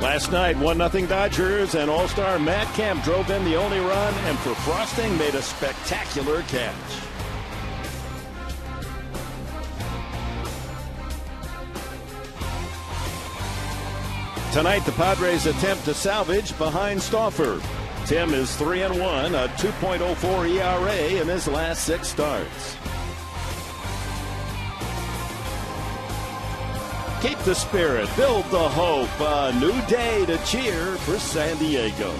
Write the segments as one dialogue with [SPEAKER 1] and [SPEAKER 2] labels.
[SPEAKER 1] Last night, 1-0 Dodgers, and All-Star Matt Kemp drove in the only run, and for Frosting made a spectacular catch. Tonight, the Padres attempt to salvage behind Stauffer. Tim is 3-1, a 2.04 ERA in his last 6 starts. Keep the spirit, build the hope, a new day to cheer for San Diego.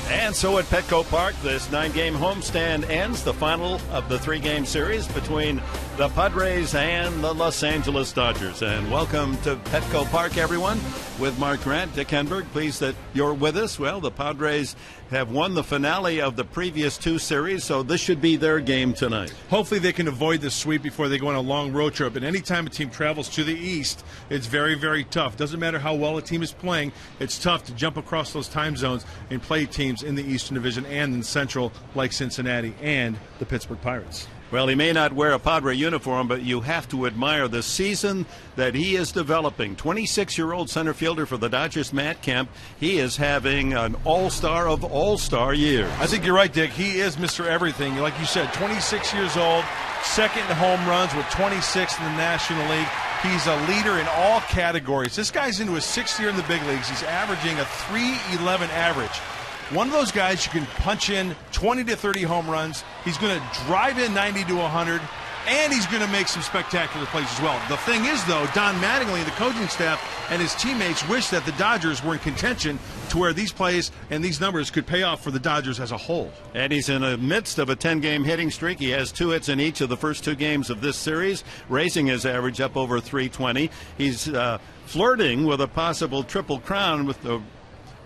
[SPEAKER 1] And so at Petco Park, this 9-game homestand ends, the final of the 3-game series between the Padres and the Los Angeles Dodgers. And welcome to Petco Park, everyone, with Mark Grant, Dick Henberg. Pleased that you're with us. Well, the Padres have won the finale of the previous 2 series, so this should be their game tonight.
[SPEAKER 2] Hopefully they can avoid the sweep before they go on a long road trip. And anytime a team travels to the east, it's very, very tough. Doesn't matter how well a team is playing, it's tough to jump across those time zones and play teams in the Eastern Division and in Central like Cincinnati and the Pittsburgh Pirates.
[SPEAKER 1] Well, he may not wear a Padre uniform, but you have to admire the season that he is developing. 26-year-old center fielder for the Dodgers, Matt Kemp. He is having an all-star of all-star years.
[SPEAKER 2] I think you're right, Dick. He is Mr. Everything. Like you said, 26 years old, second in home runs with 26 in the National League. He's a leader in all categories. This guy's into his 6th year in the big leagues. He's averaging a .311 average. One of those guys you can punch in 20 to 30 home runs. He's going to drive in 90 to 100, and he's going to make some spectacular plays as well. The thing is, though, Don Mattingly, the coaching staff, and his teammates wish that the Dodgers were in contention to where these plays and these numbers could pay off for the Dodgers as a whole.
[SPEAKER 1] And he's in the midst of a 10-game hitting streak. He has 2 hits in each of the first 2 games of this series, raising his average up over 320. He's flirting with a possible triple crown with the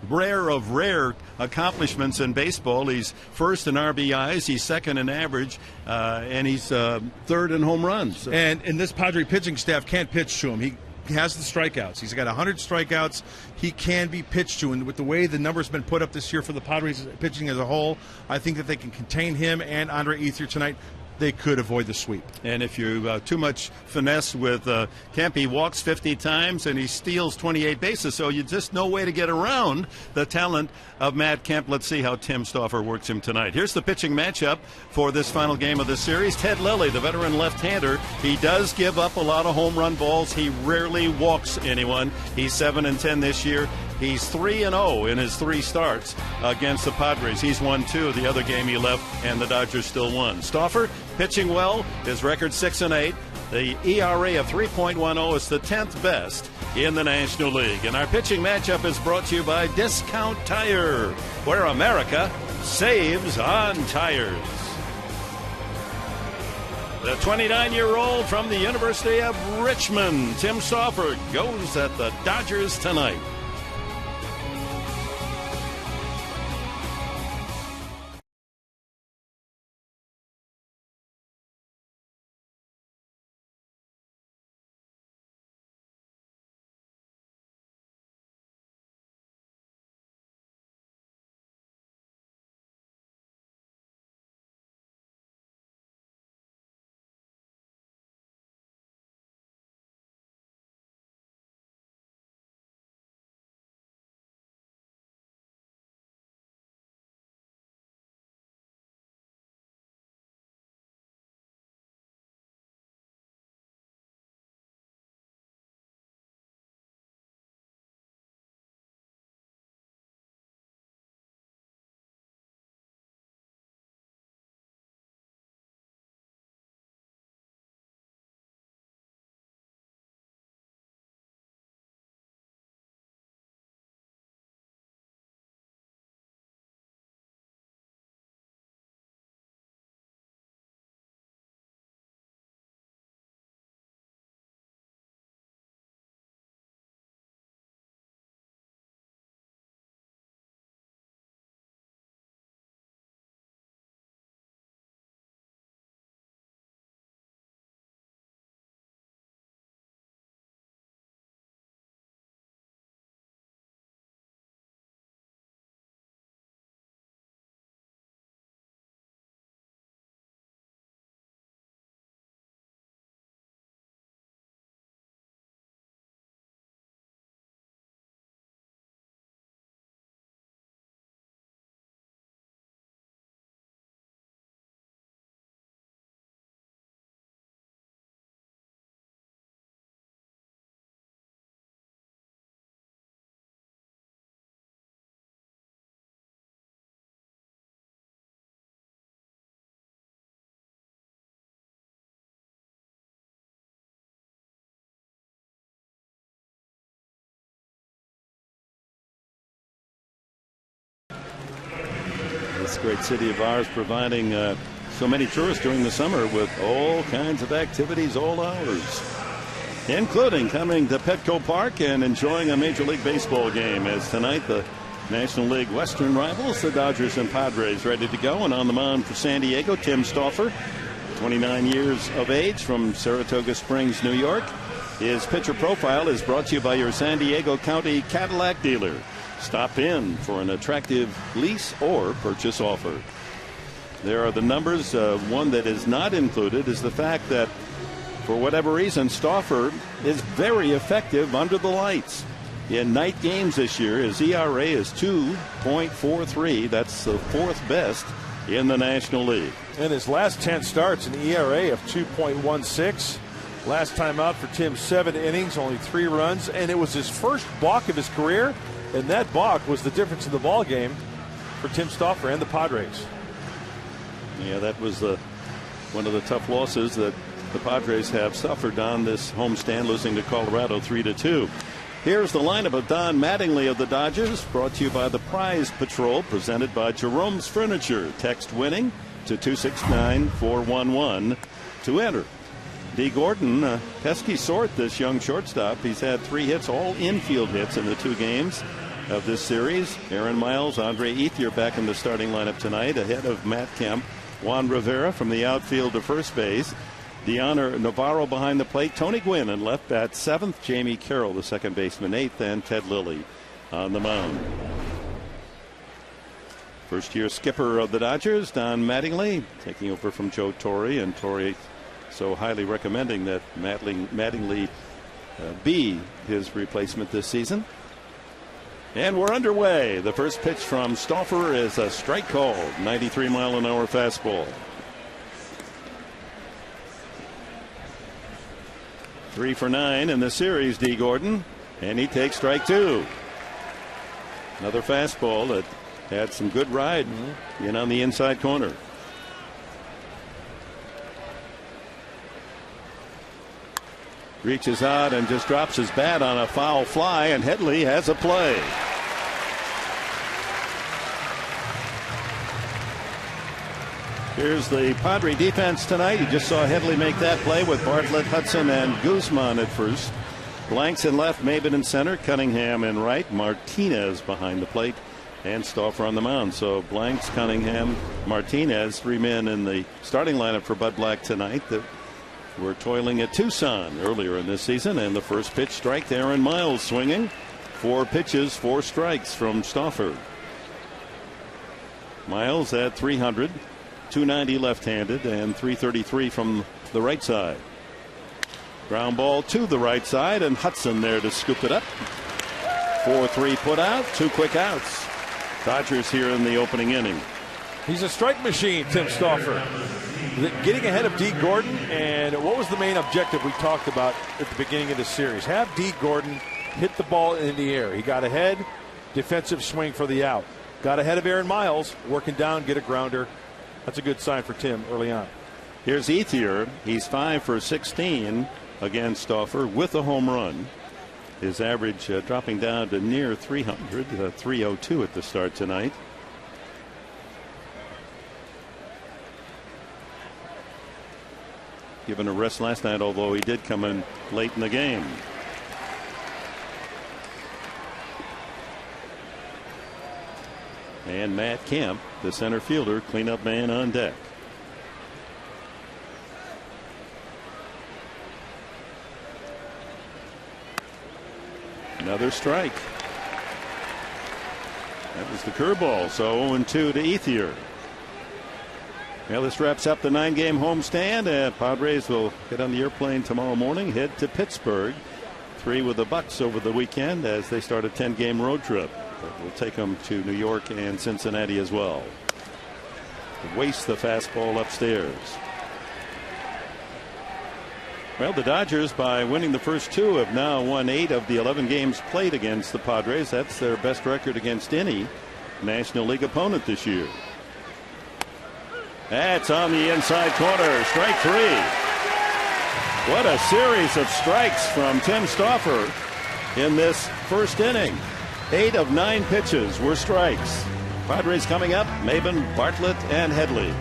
[SPEAKER 1] rare of rare accomplishments in baseball. He's first in RBIs, he's second in average, and he's third in home runs.
[SPEAKER 2] And this Padre pitching staff can't pitch to him. He has the strikeouts. He's got 100 strikeouts. He can be pitched to, and with the way the numbers have been put up this year for the Padres pitching as a whole, I think that they can contain him and Andre Ethier tonight. They could avoid the sweep.
[SPEAKER 1] And if you too much finesse with Kemp, he walks 50 times and he steals 28 bases, so you just no way to get around the talent of Matt Kemp. Let's see how Tim Stauffer works him tonight. Here's the pitching matchup for this final game of the series. Ted Lilly, the veteran left-hander, he does give up a lot of home run balls. He rarely walks anyone. He's 7-10 this year. He's 3-0 in his 3 starts against the Padres. He's won 2. The other game he left, and the Dodgers still won. Stauffer pitching well. His record 6-8. The ERA of 3.10 is the 10th best in the National League. And our pitching matchup is brought to you by Discount Tire, where America saves on tires. The 29-year-old from the University of Richmond, Tim Stauffer, goes at the Dodgers tonight. great city of ours providing so many tourists during the summer with all kinds of activities all hours, including coming to Petco Park and enjoying a Major League Baseball game, as tonight the National League Western rivals, the Dodgers and Padres, ready to go. And on the mound for San Diego, Tim Stauffer, 29 years of age, from Saratoga Springs, New York. His pitcher profile is brought to you by your San Diego County Cadillac dealer. Stop in for an attractive lease or purchase offer. There are the numbers. One that is not included is the fact that, for whatever reason, Stauffer is very effective under the lights. In night games this year, his ERA is 2.43. That's the fourth best in the National League.
[SPEAKER 2] In his last 10 starts, an ERA of 2.16. Last time out for Tim, 7 innings, only 3 runs, and it was his first balk of his career, and that balk was the difference in the ball game for Tim Stauffer and the Padres.
[SPEAKER 1] Yeah, that was one of the tough losses that the Padres have suffered on this homestand, losing to Colorado 3-2. Here's the lineup of Don Mattingly of the Dodgers, brought to you by the Prize Patrol, presented by Jerome's Furniture. Text winning to 269-411 to enter. D. Gordon, pesky sort, this young shortstop. He's had 3 hits, all infield hits in the 2 games of this series. Aaron Miles, Andre Ethier back in the starting lineup tonight, ahead of Matt Kemp. Juan Rivera from the outfield to first base. Deoner Navarro behind the plate. Tony Gwynn in left bat 7th. Jamie Carroll, the second baseman, 8th. And Ted Lilly on the mound. First-year skipper of the Dodgers, Don Mattingly, taking over from Joe Torre. And Torre so highly recommending that Mattingly be his replacement this season. And we're underway. The first pitch from Stauffer is a strike called. 93-mile-an-hour fastball. 3 for 9 in the series, D. Gordon. And he takes strike 2. Another fastball that had some good ride in on the inside corner. Reaches out and just drops his bat on a foul fly, and Headley has a play. Here's the Padre defense tonight. You just saw Headley make that play with Bartlett, Hudson, and Guzman at first. Blanks in left, Maben in center, Cunningham in right, Martinez behind the plate, and Stauffer on the mound. So Blanks, Cunningham, Martinez, 3 men in the starting lineup for Bud Black tonight that were toiling at Tucson earlier in this season. And the first pitch, strike, Aaron Miles swinging. 4 pitches, 4 strikes from Stauffer. Miles at 300, 290 left-handed, and 333 from the right side. Ground ball to the right side, and Hudson there to scoop it up. 4-3 put out, 2 quick outs. Dodgers here in the opening inning.
[SPEAKER 2] He's a strike machine, Tim Stauffer. Getting ahead of D. Gordon, and what was the main objective we talked about at the beginning of the series? Have D. Gordon hit the ball in the air. He got ahead, defensive swing for the out. Got ahead of Aaron Miles, working down, get a grounder. That's a good sign for Tim early on.
[SPEAKER 1] Here's Ethier. He's 5 for 16 against Stauffer with a home run. His average dropping down to near 300, 302 at the start tonight. Given a rest last night, although he did come in late in the game. And Matt Kemp, the center fielder, cleanup man on deck. Another strike. That was the curveball. So 0-2 to Ethier. Well, this wraps up the 9-game homestand. Padres will get on the airplane tomorrow morning, head to Pittsburgh. 3 with the Bucks over the weekend as they start a 10-game road trip. But we'll take them to New York and Cincinnati as well. Waste the fastball upstairs. Well, the Dodgers, by winning the first 2, have now won 8 of the 11 games played against the Padres. That's their best record against any National League opponent this year. That's on the inside corner. Strike 3. What a series of strikes from Tim Stauffer in this first inning. 8 of 9 pitches were strikes. Padres coming up, Maben, Bartlett, and Headley.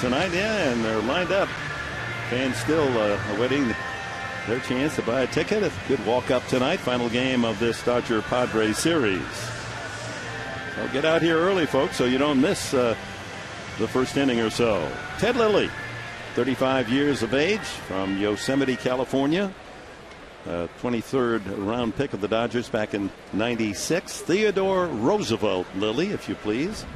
[SPEAKER 1] Tonight, yeah, and they're lined up. Fans still awaiting their chance to buy a ticket. A good walk-up tonight. Final game of this Dodger-Padres series. So get out here early, folks, so you don't miss the first inning or so. Ted Lilly, 35 years of age, from Yosemite, California. 23rd round pick of the Dodgers back in '96. Theodore Roosevelt Lilly, if you please.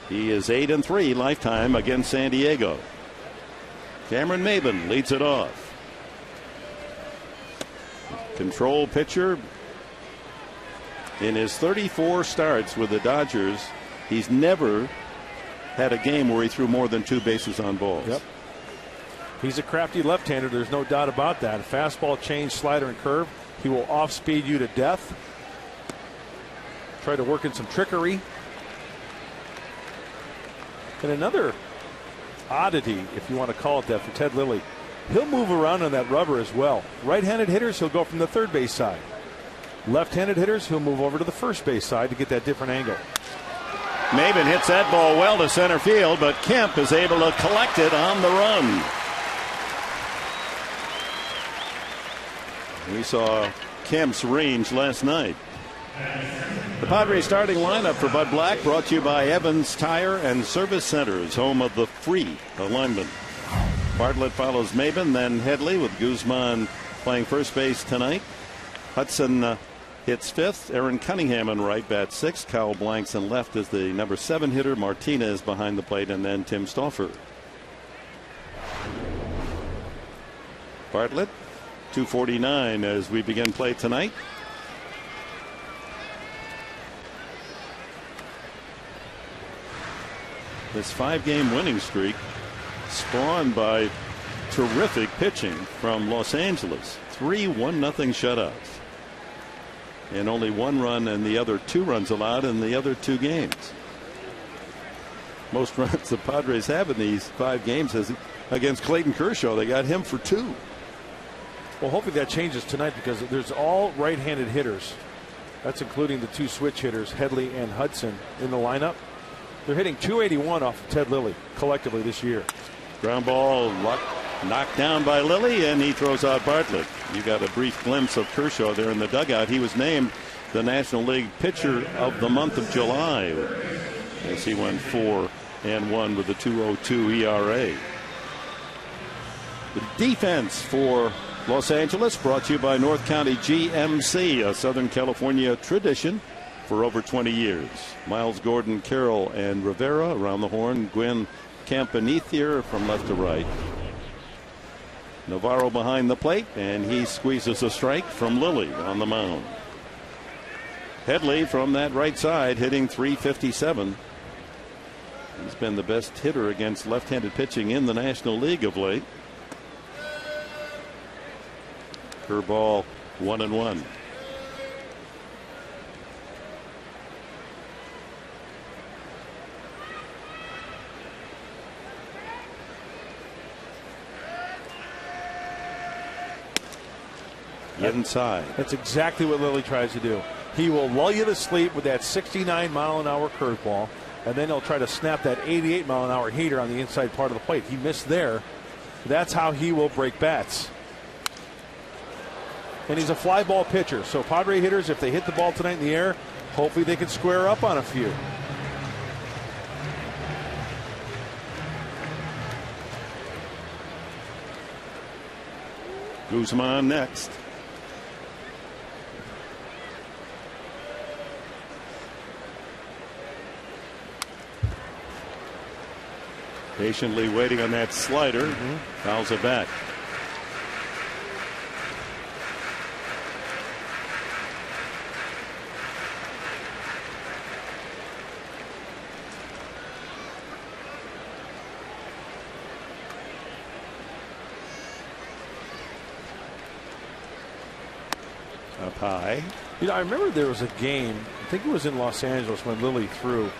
[SPEAKER 1] He is 8-3 lifetime against San Diego. Cameron Maben leads it off. Control pitcher. In his 34 starts with the Dodgers, he's never had a game where he threw more than 2 bases on balls.
[SPEAKER 2] Yep. He's a crafty left-hander. There's no doubt about that. Fastball, change, slider, and curve. He will off-speed you to death. Try to work in some trickery. And another oddity, if you want to call it that, for Ted Lilly, he'll move around on that rubber as well. Right-handed hitters, he'll go from the third base side. Left-handed hitters, he'll move over to the first base side to get that different angle.
[SPEAKER 1] Maben hits that ball well to center field, but Kemp is able to collect it on the run. We saw Kemp's range last night. The Padres starting lineup for Bud Black brought to you by Evans Tire and Service Centers, home of the free alignment. Bartlett follows Maben, then Headley, with Guzman playing first base tonight. Hudson hits fifth. Aaron Cunningham in right, bats sixth. Kyle Blanks in left is the number 7 hitter. Martinez behind the plate, and then Tim Stauffer. Bartlett, 249 as we begin play tonight. This 5-game winning streak spawned by terrific pitching from Los Angeles. 3 1-0 shutouts. And only 1 run and the other 2 runs allowed in the other 2 games. Most runs the Padres have in these 5 games is against Clayton Kershaw. They got him for 2.
[SPEAKER 2] Well, hopefully that changes tonight, because there's all right-handed hitters. That's including the 2 switch hitters, Headley and Hudson, in the lineup. They're hitting .281 off of Ted Lilly collectively this year.
[SPEAKER 1] Ground ball knocked down by Lilly, and he throws out Bartlett. You got a brief glimpse of Kershaw there in the dugout. He was named the National League Pitcher of the month of July as he went 4-1 with a 2.02 ERA. The defense for Los Angeles brought to you by North County GMC, a Southern California tradition for over 20 years. Miles Gordon, Carroll, and Rivera around the horn. Gwynn Campanethier from left to right. Navarro behind the plate, and he squeezes a strike from Lilly on the mound. Headley from that right side hitting .357. He's been the best hitter against left-handed pitching in the National League of late. Curveball 1-1. Inside.
[SPEAKER 2] That's exactly what Lilly tries to do. He will lull you to sleep with that 69-mile-an-hour curveball, and then he'll try to snap that 88-mile-an-hour heater on the inside part of the plate. He missed there. That's how he will break bats. And he's a fly ball pitcher, so Padre hitters, if they hit the ball tonight in the air, hopefully they can square up on a few.
[SPEAKER 1] Guzman next. Patiently waiting on that slider. Fouls it back. Up high.
[SPEAKER 2] You know, I remember there was a game, I think it was in Los Angeles when Lilly threw,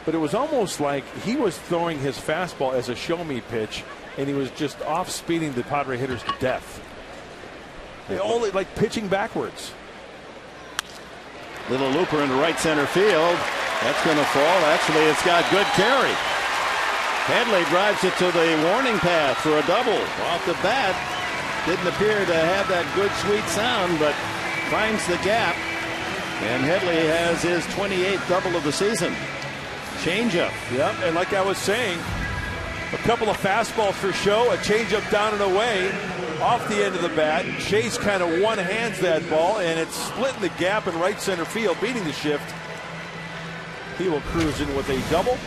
[SPEAKER 2] but it was almost like he was throwing his fastball as a show-me pitch, and he was just off-speeding the Padre hitters to death. They only like pitching backwards.
[SPEAKER 1] Little looper into right center field. That's going to fall. Actually, it's got good carry. Headley drives it to the warning path for a double off the bat. Didn't appear to have that good, sweet sound, but finds the gap. And Headley has his 28th double of the season. Changeup.
[SPEAKER 2] Yep, and like I was saying, a couple of fastballs for show, a changeup down and away off the end of the bat. Chase kind of one-hands that ball, and it's splitting the gap in right center field, beating the shift. He will cruise in with a double.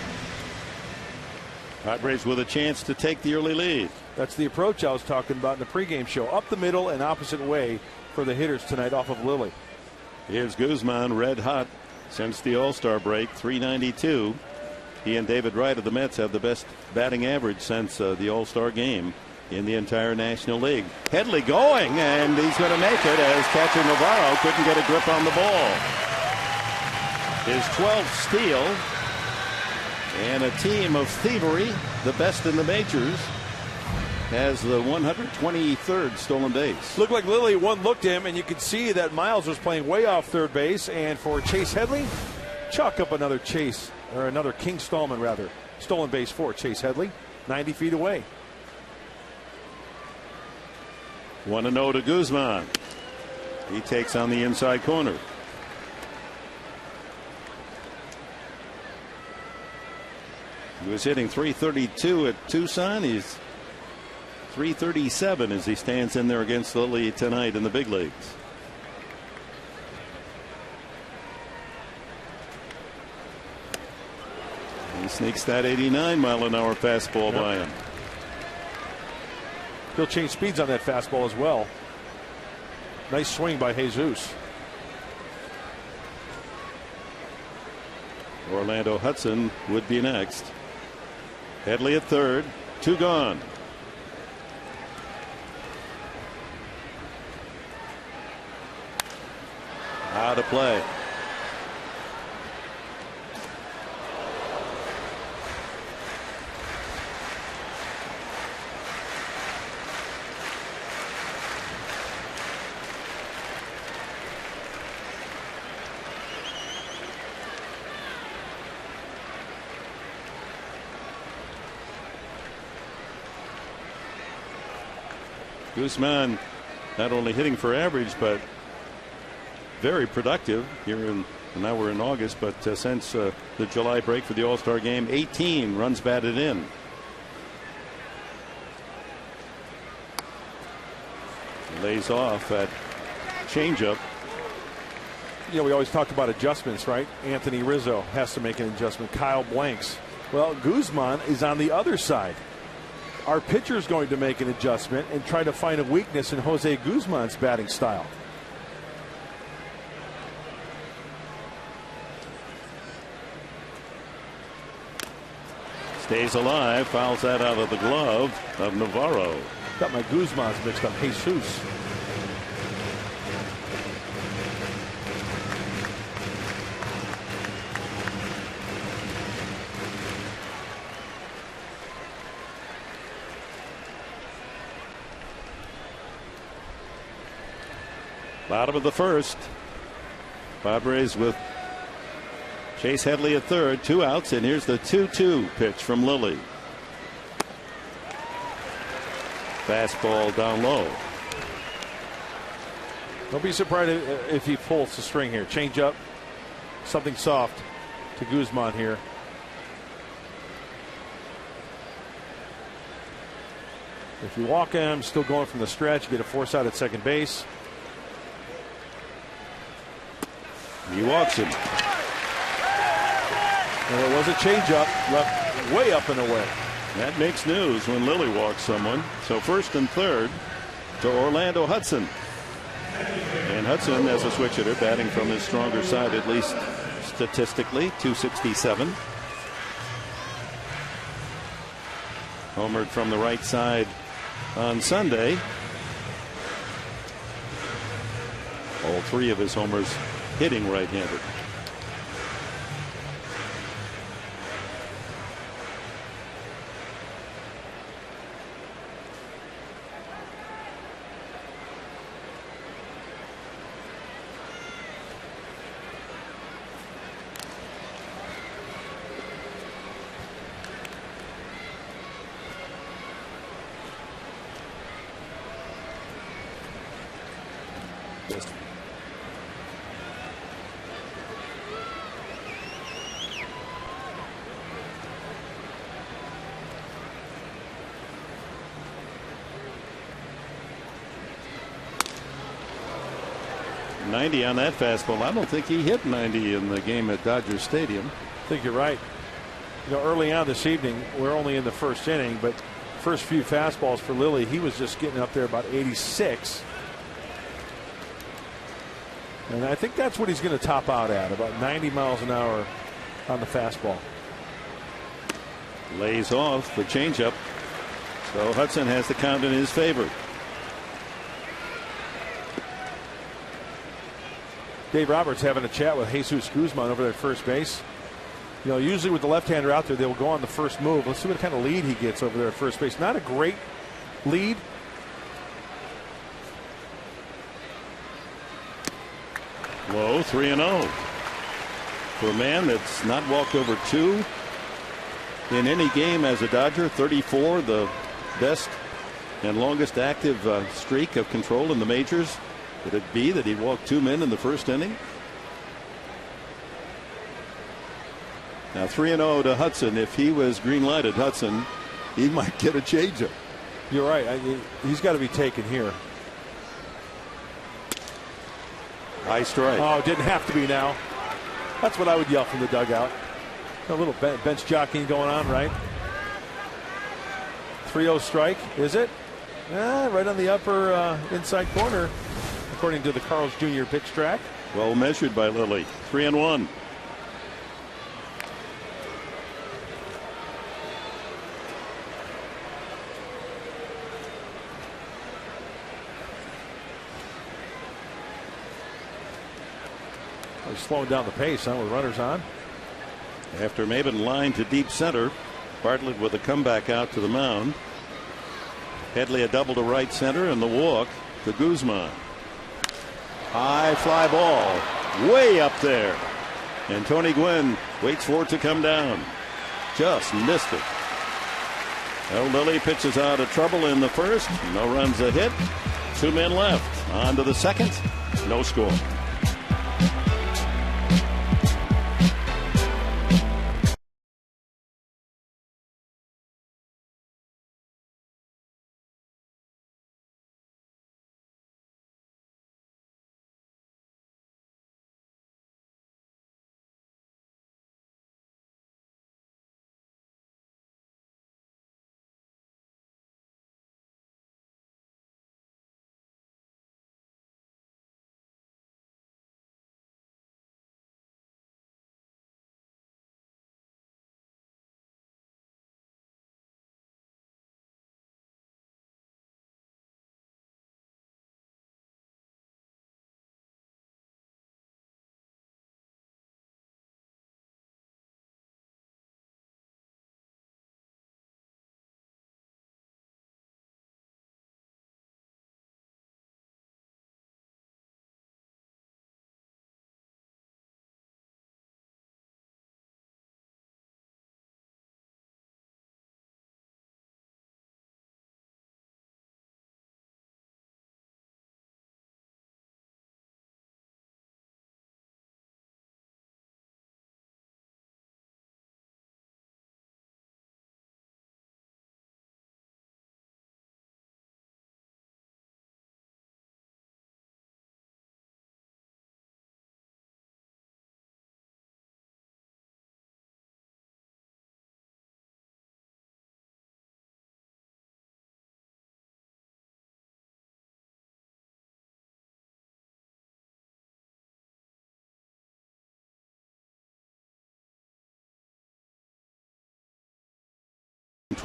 [SPEAKER 1] Padres with a chance to take the early lead.
[SPEAKER 2] That's the approach I was talking about in the pregame show. Up the middle and opposite way for the hitters tonight off of Lilly.
[SPEAKER 1] Here's Guzman, red hot since the All-Star break, .392. He and David Wright of the Mets have the best batting average since the All-Star game in the entire National League. Headley going, and he's going to make it as catcher Navarro couldn't get a grip on the ball. His 12th steal, and a team of thievery, the best in the majors, has the 123rd stolen base.
[SPEAKER 2] Looked like Lilly one-looked him, and you could see that Miles was playing way off third base, and for Chase Headley, chalk up another Chase, or another King Stallman rather. Stolen base for Chase Headley, 90 feet away.
[SPEAKER 1] 1-0 to Guzman. He takes on the inside corner. He was hitting .332 at Tucson. He's .337 as he stands in there against Lilly tonight in the big leagues. He sneaks that 89-mile-an-hour fastball by him.
[SPEAKER 2] He'll change speeds on that fastball as well. Nice swing by Jesus.
[SPEAKER 1] Orlando Hudson would be next. Headley at third. 2 gone. Out of play. Guzman not only hitting for average, but very productive here in, now we're in August, but since the July break for the All-Star game, 18 runs batted in. Lays off at changeup.
[SPEAKER 2] You know, we always talk about adjustments, right? Anthony Rizzo has to make an adjustment. Kyle Blanks. Well, Guzman is on the other side. our pitcher is going to make an adjustment and try to find a weakness in Jose Guzman's batting style.
[SPEAKER 1] Stays alive, fouls that out of the glove of Navarro.
[SPEAKER 2] Got my Guzman's mixed up. Jesus.
[SPEAKER 1] Bottom of the first. Padres with Chase Headley at third, 2 outs, and here's the 2-2 pitch from Lilly. Fastball down low.
[SPEAKER 2] Don't be surprised if he pulls the string here. Change up, something soft to Guzman here. If you walk him, still going from the stretch, you get a force out at second base.
[SPEAKER 1] He walks him.
[SPEAKER 2] And it was a changeup, left way up and away.
[SPEAKER 1] That makes news when Lilly walks someone. So first and third to Orlando Hudson. And Hudson, as a switch hitter, batting from his stronger side, at least statistically, 267. Homered from the right side on Sunday. All 3 of his homers hitting right-handed. Just 90 on that fastball. I don't think he hit 90 in the game at Dodger Stadium.
[SPEAKER 2] I think you're right. You know, early on this evening, we're only in the first inning, but first few fastballs for Lilly, he was just getting up there about 86. And I think that's what he's going to top out at, about 90 miles an hour on the fastball.
[SPEAKER 1] Lays off the changeup. So Hudson has the count in his favor.
[SPEAKER 2] Dave Roberts having a chat with Jesus Guzman over there at first base. You know, usually with the left-hander out there, they will go on the first move. Let's see what kind of lead he gets over there at first base. Not a great lead.
[SPEAKER 1] Low, 3-0. For a man that's not walked over 2 in any game as a Dodger, 34, the best and longest active streak of control in the majors. Could it be that he walked 2 men in the first inning? Now 3-0 to Hudson. If he was green-lighted, Hudson, he might get a changeup.
[SPEAKER 2] You're right. He's got to be taken here.
[SPEAKER 1] High strike.
[SPEAKER 2] Oh, didn't have to be now. That's what I would yell from the dugout. A little bench jockeying going on, right? 3-0 strike, is it? Right on the upper inside corner, according to the Carl's Jr. pitch track.
[SPEAKER 1] Well measured by Lilly. 3-1.
[SPEAKER 2] He's slowing down the pace, huh, with runners on.
[SPEAKER 1] After Maben line to deep center, Bartlett with a comeback out to the mound. Headley a double to right center, and the walk to Guzman. High fly ball way up there, and Tony Gwynn waits for it to come down. Just missed it. Well, Lilly pitches out of trouble in the first. No runs a hit. 2 men left. On to the second. No score.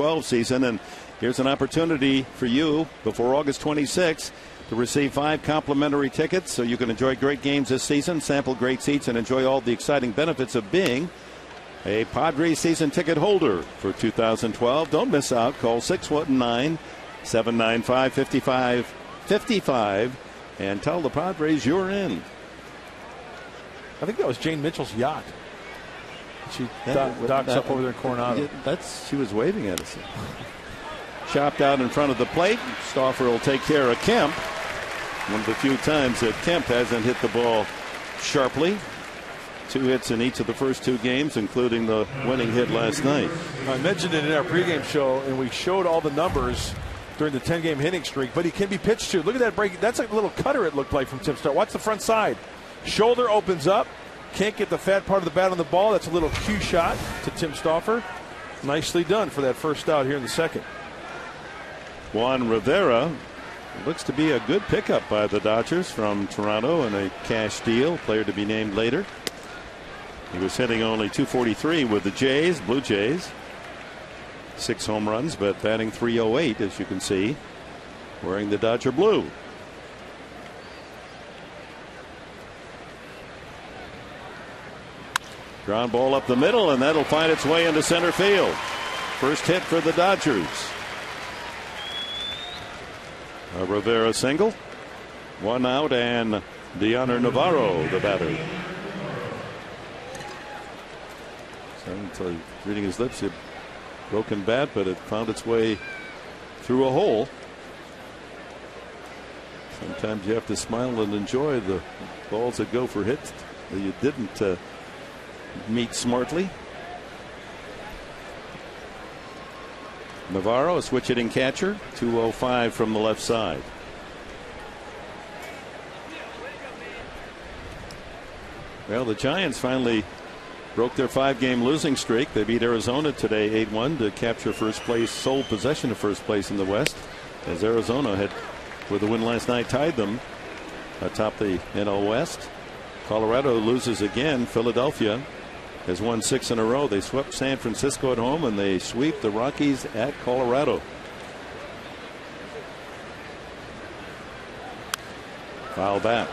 [SPEAKER 1] 2012 season. And here's an opportunity for you before August 26th to receive 5 complimentary tickets so you can enjoy great games this season, sample great seats, and enjoy all the exciting benefits of being a Padres season ticket holder for 2012. Don't miss out. Call 619-795-5555 and tell the Padres you're in.
[SPEAKER 2] I think that was Jane Mitchell's yacht. She docks up over there in Coronado.
[SPEAKER 1] She was waving at us. Chopped out in front of the plate. Stauffer will take care of Kemp. One of the few times that Kemp hasn't hit the ball sharply. 2 hits in each of the first 2 games, including the winning hit last night.
[SPEAKER 2] I mentioned it in our pregame show, and we showed all the numbers during the 10-game hitting streak, but he can be pitched to. Look at that break. That's a little cutter it looked like from Tim Stauffer. Watch the front side. Shoulder opens up. Can't get the fat part of the bat on the ball. That's a little cue shot to Tim Stauffer. Nicely done for that first out here in the second.
[SPEAKER 1] Juan Rivera looks to be a good pickup by the Dodgers from Toronto in a cash deal. Player to be named later. He was hitting only .243 with the Blue Jays. 6 home runs, but batting .308, as you can see, wearing the Dodger blue. Ground ball up the middle, and that'll find its way into center field. First hit for the Dodgers. A Rivera single. 1 out, and Deoner Navarro, the batter. So, reading his lips, a broken bat, but it found its way through a hole. Sometimes you have to smile and enjoy the balls that go for hits that you didn't meet smartly. Navarro, a switch hitting catcher, 205 from the left side. Well, the Giants finally broke their 5-game losing streak. They beat Arizona today 8-1 to capture first place, sole possession of first place in the West, as Arizona had, with a win last night, tied them atop the NL West. Colorado loses again. Philadelphia has won 6 in a row. They swept San Francisco at home, and they sweep the Rockies at Colorado. Foul back.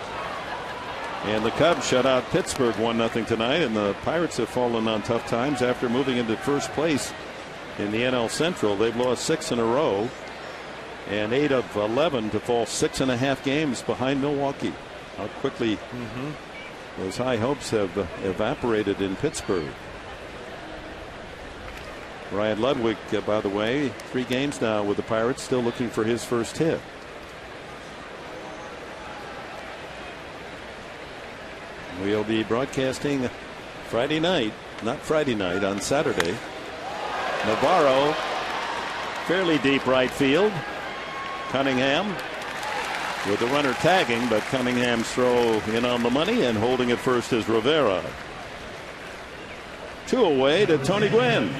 [SPEAKER 1] And the Cubs shut out Pittsburgh 1-0 tonight, and the Pirates have fallen on tough times after moving into first place in the NL Central. They've lost 6 in a row, and 8 of 11 to fall 6.5 games behind Milwaukee. How quickly those high hopes have evaporated in Pittsburgh. Ryan Ludwig, by the way, 3 games now with the Pirates, still looking for his first hit. We'll be broadcasting Friday night, not Friday night, on Saturday. Navarro, fairly deep right field. Cunningham with the runner tagging, but Cunningham's throw in on the money, and holding at first is Rivera. 2 away to Tony Gwynn.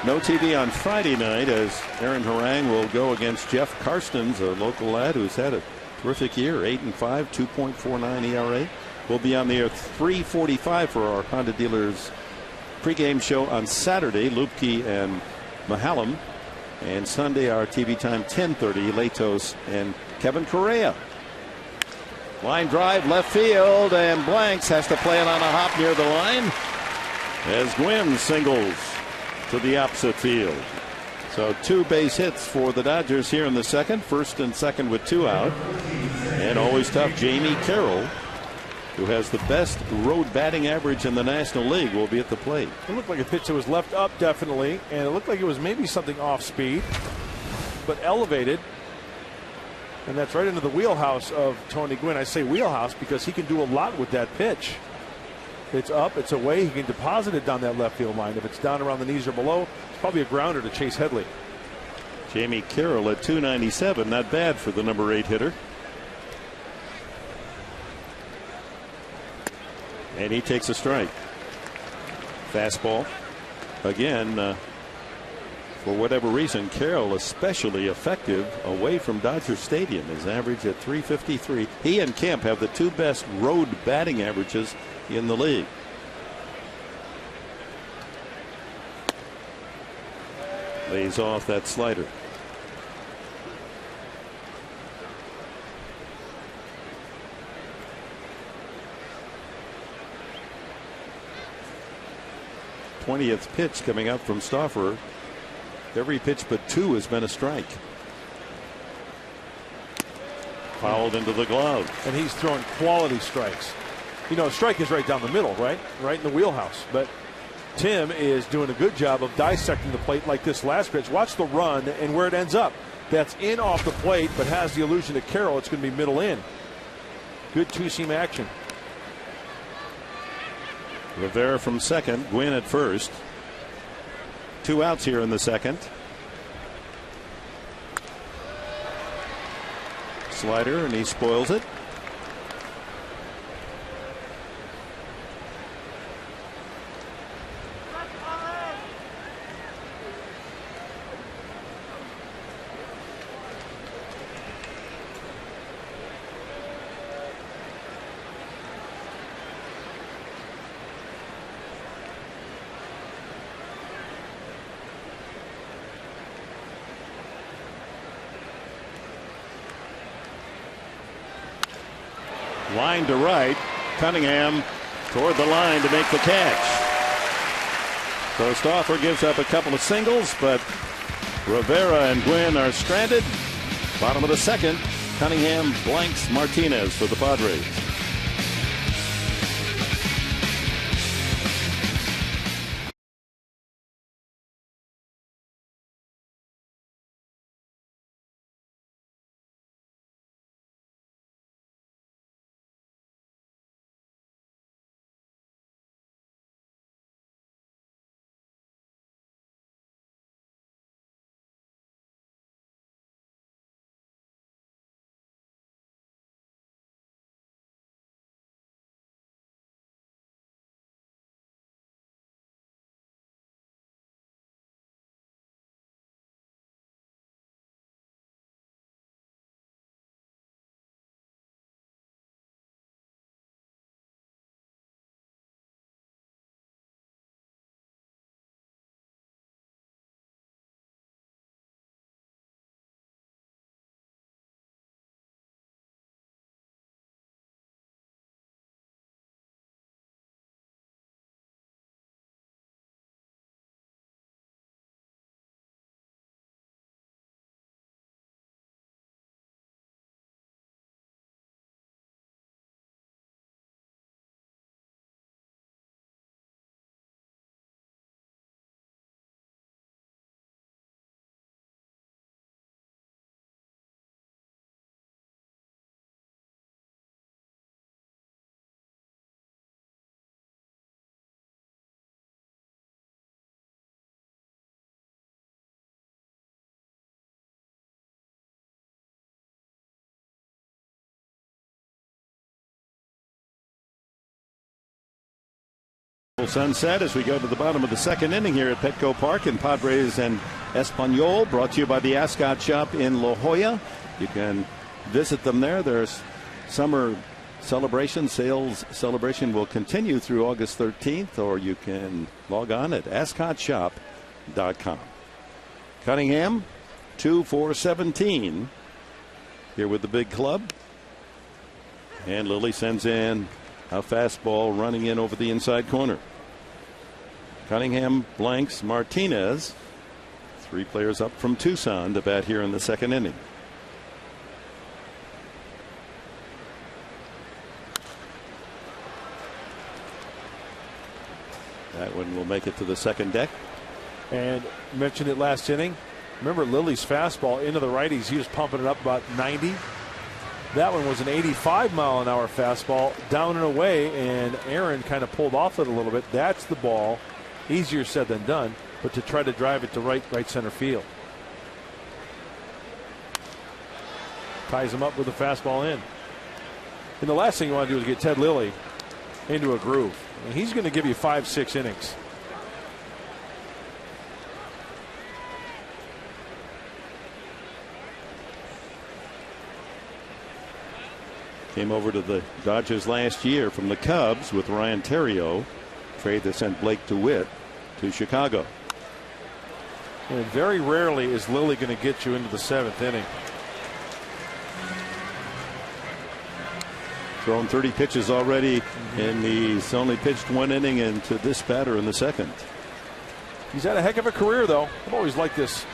[SPEAKER 1] No TV on Friday night, as Aaron Harang will go against Jeff Karstens, a local lad who's had a terrific year, 8-5, 2.49 ERA. We'll be on the air 3:45 for our Honda Dealers pregame show on Saturday, Lupke and Mahalem. And Sunday, our TV time 10:30, Latos and Kevin Correa. Line drive left field, and Blanks has to play it on a hop near the line as Gwynn singles to the opposite field. So 2 base hits for the Dodgers here in the second, first and second with 2 out. And always tough, Jamie Carroll, who has the best road batting average in the National League, will be at the plate.
[SPEAKER 2] It looked like a pitch that was left up, definitely, and it looked like it was maybe something off speed, but elevated. And that's right into the wheelhouse of Tony Gwynn. I say wheelhouse because he can do a lot with that pitch. It's up, it's away, he can deposit it down that left field line. If it's down around the knees or below, it's probably a grounder to Chase Headley.
[SPEAKER 1] Jamie Carroll at .297, not bad for the number 8 hitter. And he takes a strike. Fastball. Again, for whatever reason, Carroll especially effective away from Dodger Stadium. His average at .353. He and Kemp have the 2 best road batting averages in the league. Lays off that slider. '20th pitch coming up from Stauffer. Every pitch but two has been a strike. Fouled into the glove.
[SPEAKER 3] And he's throwing quality strikes. You know, a strike is right down the middle, right? Right in the wheelhouse. But Tim is doing a good job of dissecting the plate like this last pitch. Watch the run and where it ends up. That's in off the plate, but has the illusion to Carroll. It's going to be middle in. Good two-seam action.
[SPEAKER 1] Rivera from second, Gwynn at first. 2 outs here in the second. Slider, and he spoils it. Line to right. Cunningham toward the line to make the catch. So Stauffer gives up a couple of singles, but Rivera and Gwynn are stranded. Bottom of the second. Cunningham blanks Martinez for the Padres. Sunset as we go to the bottom of the second inning here at Petco Park in Padres and Español, brought to you by the Ascot Shop in La Jolla. You can visit them there. There's summer celebration. Sales celebration will continue through August 13th, or you can log on at ascotshop.com. Cunningham 2 for 17 here with the big club, and Lilly sends in a fastball running in over the inside corner. Cunningham blanks Martinez. 3 players up from Tucson to bat here in the second inning. That one will make it to the second deck.
[SPEAKER 3] And mentioned it last inning. Remember Lilly's fastball into the righties. He was pumping it up about 90. That one was an 85-mile-an-hour fastball down and away, and Aaron kind of pulled off it a little bit. That's the ball. Easier said than done, but to try to drive it to right center field. Ties him up with a fastball in. And the last thing you want to do is get Ted Lilly into a groove. And he's going to give you 5-6 innings.
[SPEAKER 1] Came over to the Dodgers last year from the Cubs with Ryan Theriot. Trade that sent Blake DeWitt to Chicago.
[SPEAKER 3] And very rarely is Lilly going to get you into the 7th inning.
[SPEAKER 1] Thrown 30 pitches already, and he's only pitched 1 inning into this batter in the 2nd.
[SPEAKER 3] He's had a heck of a career, though. I've always liked this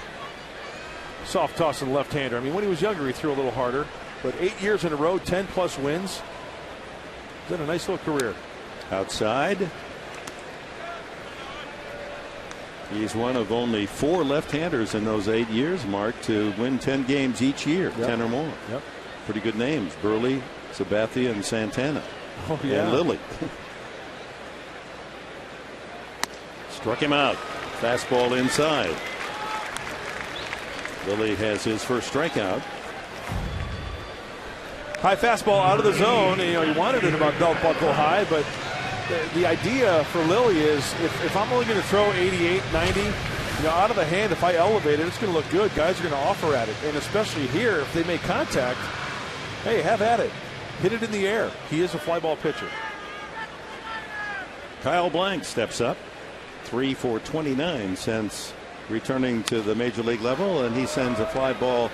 [SPEAKER 3] soft tossing left-hander. I mean, when he was younger, he threw a little harder. But 8 years in a row, 10-plus wins. He's had a nice little career.
[SPEAKER 1] Outside. He's one of only 4 left-handers in those 8 years, Mark, to win 10 games each year, 10 or more.
[SPEAKER 3] Yep.
[SPEAKER 1] Pretty good names: Burley, Sabathia, and Santana.
[SPEAKER 3] Oh, yeah.
[SPEAKER 1] And Lilly. Struck him out. Fastball inside. Lilly has his first strikeout.
[SPEAKER 3] High fastball out of the zone. You know, he wanted it about belt buckle high, but the idea for Lilly is if I'm only going to throw 88, 90, out of the hand, if I elevate it, it's going to look good. Guys are going to offer at it. And especially here, if they make contact, hey, have at it. Hit it in the air. He is a fly ball pitcher.
[SPEAKER 1] Kyle Blank steps up. 3 for 29 since returning to the major league level, and he sends a fly ball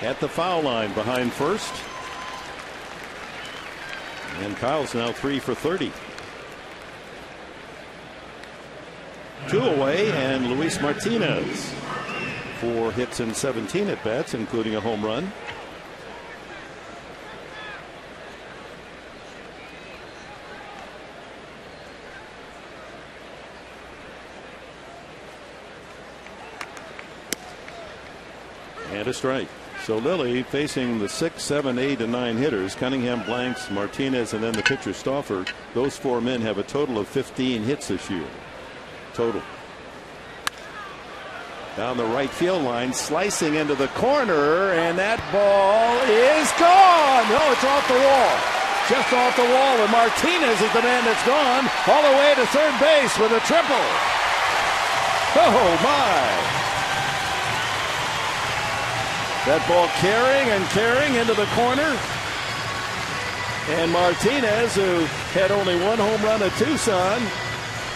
[SPEAKER 1] at the foul line behind first. And Kyle's now 3 for 30. 2 away, and Luis Martinez 4 hits and 17 at bats, including a home run. And a strike. So Lilly facing the 6, 7, 8, and 9 hitters: Cunningham, Blanks, Martinez, and then the pitcher Stauffer. Those 4 men have a total of 15 hits this year. Total. Down the right field line, slicing into the corner, and that ball is gone. No, it's off the wall. Just off the wall, and Martinez is the man that's gone all the way to third base with a triple. Oh, my. That ball carrying into the corner. And Martinez, who had only 1 home run at Tucson,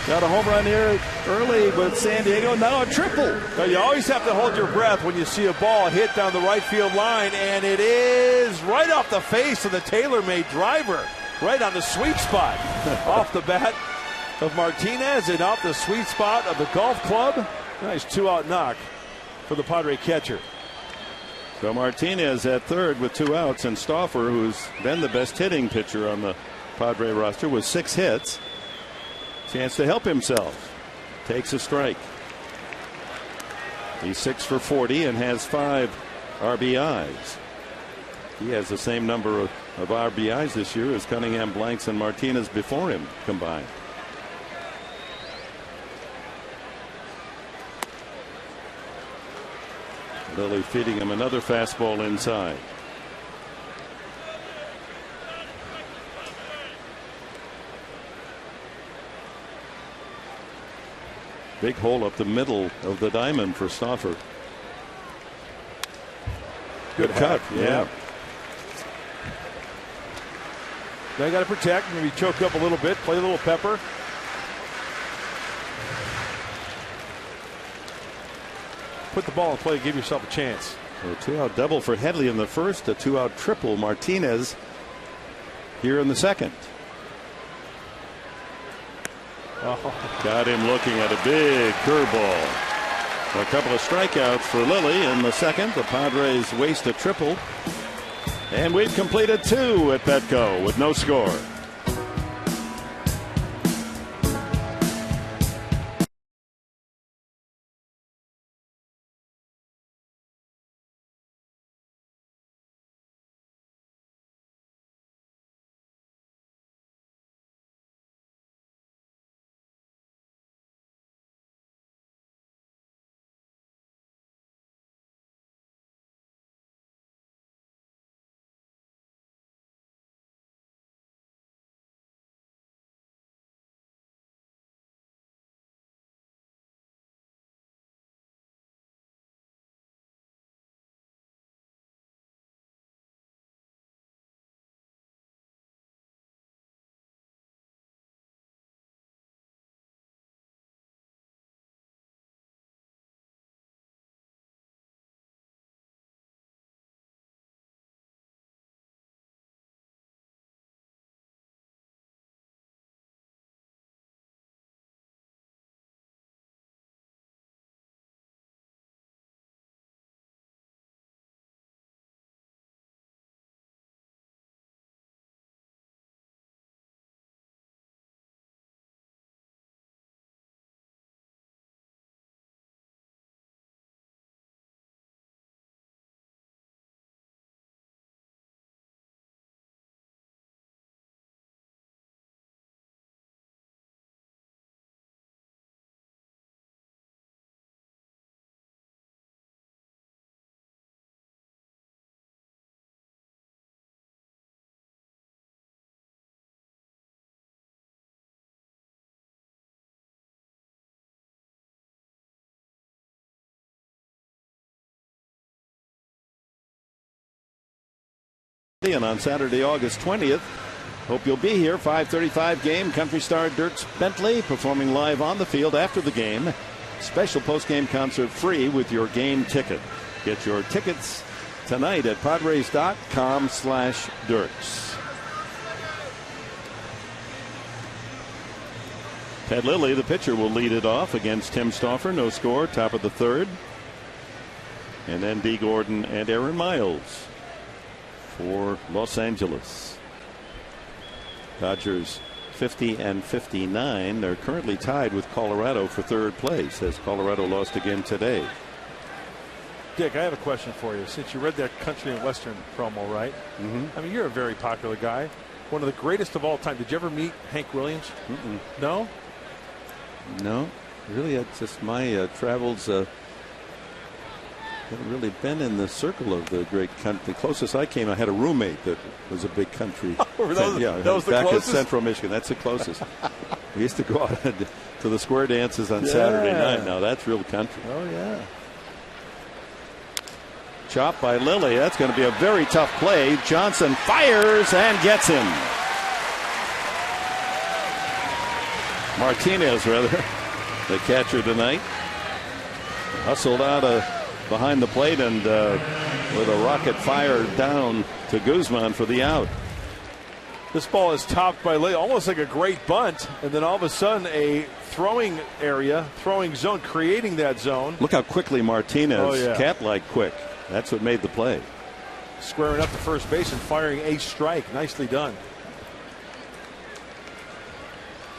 [SPEAKER 1] got a home run here early with San Diego. Now a triple.
[SPEAKER 3] Now you always have to hold your breath when you see a ball hit down the right field line, and it is right off the face of the tailor-made driver, right on the sweet spot. Off the bat of Martinez and off the sweet spot of the golf club. Nice 2-out knock for the Padre catcher.
[SPEAKER 1] So Martinez at third with 2 outs, and Stauffer, who's been the best hitting pitcher on the Padre roster, with 6 hits. Chance to help himself. Takes a strike. He's 6 for 40 and has 5 RBIs. He has the same number of RBIs this year as Cunningham, Blanks, and Martinez before him combined. Lilly feeding him another fastball inside. Big hole up the middle of the diamond for Stauffer. Good cut. Yeah.
[SPEAKER 3] They got to protect, maybe choke up a little bit, play a little pepper. Put the ball in play, give yourself a chance.
[SPEAKER 1] So a 2-out double for Headley in the first, a 2-out triple Martinez here in the second.
[SPEAKER 3] Oh.
[SPEAKER 1] Got him looking at a big curveball. A couple of strikeouts for Lilly in the second. The Padres waste a triple. And we've completed 2 at Petco with no score. And on Saturday, August 20th, hope you'll be here. 5:35 game. Country star Dierks Bentley performing live on the field after the game. Special post-game concert free with your game ticket. Get your tickets tonight at Padres.com/Dierks. Ted Lilly, the pitcher, will lead it off against Tim Stauffer. No score, top of the third. And then Dee Gordon and Aaron Miles for Los Angeles. Dodgers 50 and 59. They're currently tied with Colorado for third place as Colorado lost again today.
[SPEAKER 3] Dick, I have a question for you. Since you read that Country and Western promo, right? I mean, you're a very popular guy. One of the greatest of all time. Did you ever meet Hank Williams? No?
[SPEAKER 1] No. Really, it's just my travels haven't really been in the circle of the great country. The closest I came, I had a roommate that was a big country.
[SPEAKER 3] That was the
[SPEAKER 1] back
[SPEAKER 3] closest?
[SPEAKER 1] at Central Michigan. That's the closest. We used to go out to the square dances on Saturday night. Now that's real country.
[SPEAKER 3] Oh, yeah.
[SPEAKER 1] Chop by Lilly. That's going to be a very tough play. Johnson fires and gets him. Martinez, rather, the catcher tonight, hustled out behind the plate and with a rocket fire down to Guzman for the out.
[SPEAKER 3] This ball is topped by Lilly, almost like a great bunt, and then all of a sudden a throwing area, throwing zone, creating that zone.
[SPEAKER 1] Look how quickly Martinez, cat-like quick. That's what made the play.
[SPEAKER 3] Squaring up to first base and firing a strike. Nicely done.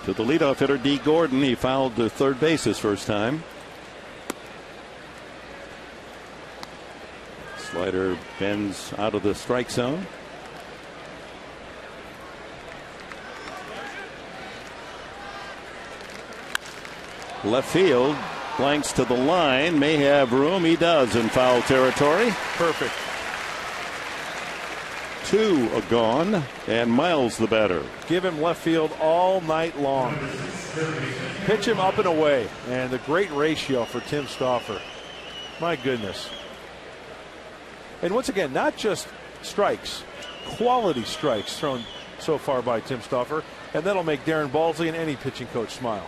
[SPEAKER 1] To the leadoff hitter, Dee Gordon. He fouled to third base his first time. Slider bends out of the strike zone. Left field, blanks to the line, may have room. He does in foul territory.
[SPEAKER 3] Perfect.
[SPEAKER 1] Two are gone, and Miles the batter.
[SPEAKER 3] Give him left field all night long. Pitch him up and away, and the great ratio for Tim Stauffer. My goodness. And once again, not just strikes, quality strikes thrown so far by Tim Stauffer, and that'll make Darren Balsley and any pitching coach smile.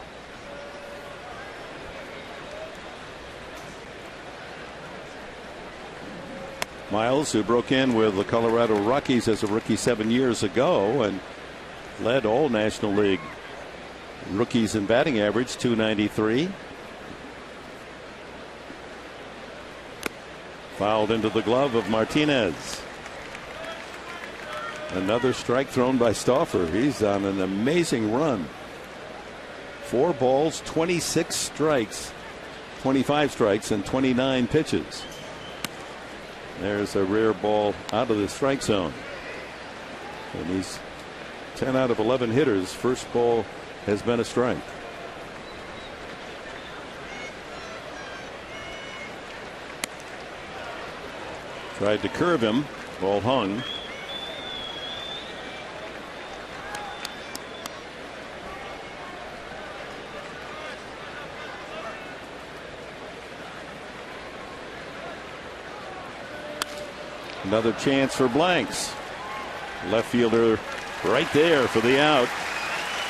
[SPEAKER 1] Miles, who broke in with the Colorado Rockies as a rookie 7 years ago and led all National League rookies in batting average, 293. Fouled into the glove of Martinez. Another strike thrown by Stauffer. He's on an amazing run. 4 balls, 26 strikes, 25 strikes, and 29 pitches. There's a rare ball out of the strike zone. And he's 10 out of 11 hitters. First ball has been a strike. Tried to curve him. Ball hung. Another chance for blanks. Left fielder right there for the out.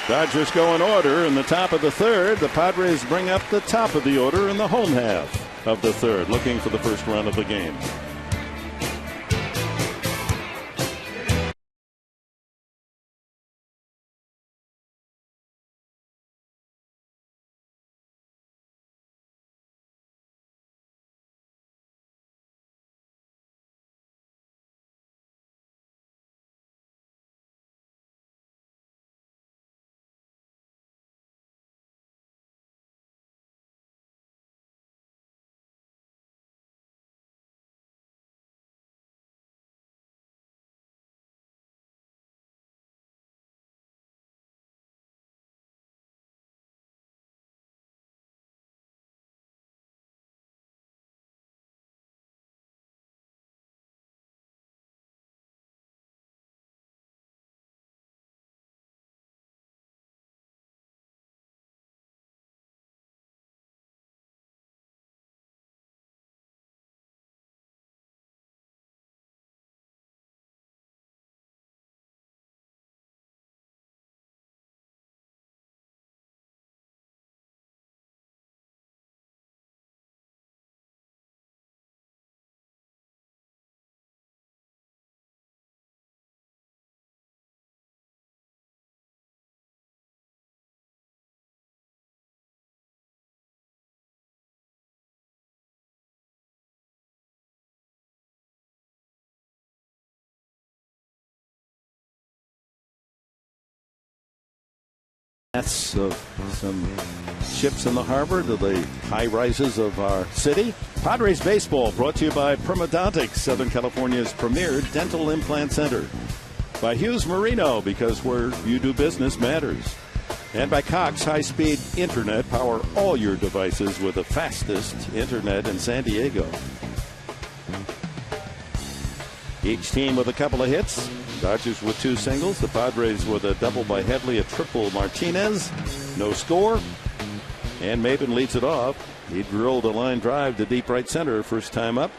[SPEAKER 1] Dodgers go in order in the top of the third. The Padres bring up the top of the order in the home half of the third, looking for the first run of the game. paths of some ships in the harbor to the high rises of our city. Padres baseball brought to you by Permadontics, Southern California's premier dental implant center. By Hughes Marino, because where you do business matters. And by Cox High-Speed Internet. Power all your devices with the fastest internet in San Diego. Each team with a couple of hits. Dodgers with 2 singles. The Padres with a double by Headley, a triple Martinez. No score. And Maben leads it off. He drilled a line drive to deep right center first time up.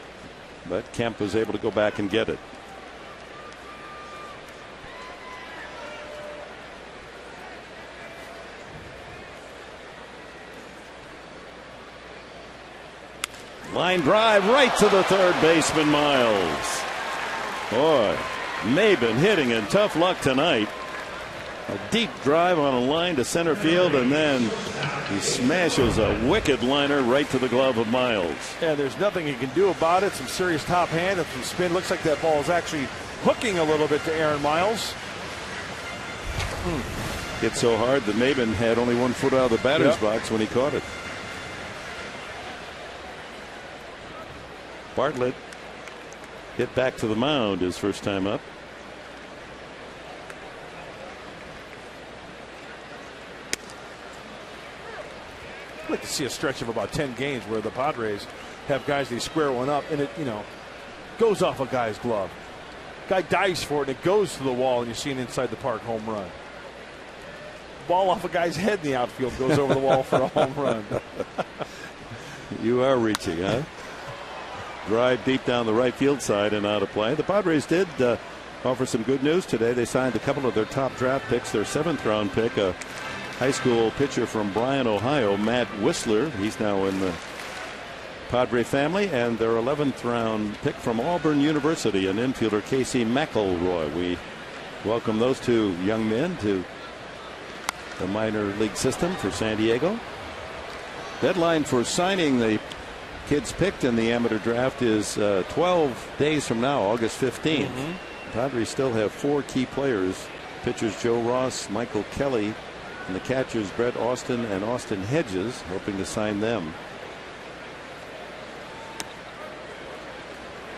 [SPEAKER 1] But Kemp was able to go back and get it. Line drive right to the third baseman, Miles. Boy, Maben hitting in tough luck tonight. A deep drive on a line to center field, and then he smashes a wicked liner right to the glove of Miles.
[SPEAKER 3] Yeah, there's nothing he can do about it. Some serious top hand and some spin. Looks like that ball is actually hooking a little bit to Aaron Miles.
[SPEAKER 1] Hit so hard that Maben had only 1 foot out of the batter's box when he caught it. Bartlett hit back to the mound his first time up.
[SPEAKER 3] I'd like to see a stretch of about 10 games where the Padres have guys, they square one up and it, goes off a guy's glove. Guy dives for it and it goes to the wall and you see an inside the park home run. Ball off a guy's head in the outfield goes over the wall for a home run.
[SPEAKER 1] You are reaching, huh? Drive deep down the right field side and out of play. The Padres did offer some good news today. They signed a couple of their top draft picks. Their 7th round pick, a high school pitcher from Bryan, Ohio, Matt Whistler. He's now in the Padre family. And their 11th round pick from Auburn University, an infielder, Casey McElroy. We welcome those 2 young men to the minor league system for San Diego. Deadline for signing the kids picked in the amateur draft is 12 days from now, August 15th. Padres still have 4 key players. Pitchers Joe Ross, Michael Kelly, and the catchers Brett Austin and Austin Hedges, hoping to sign them.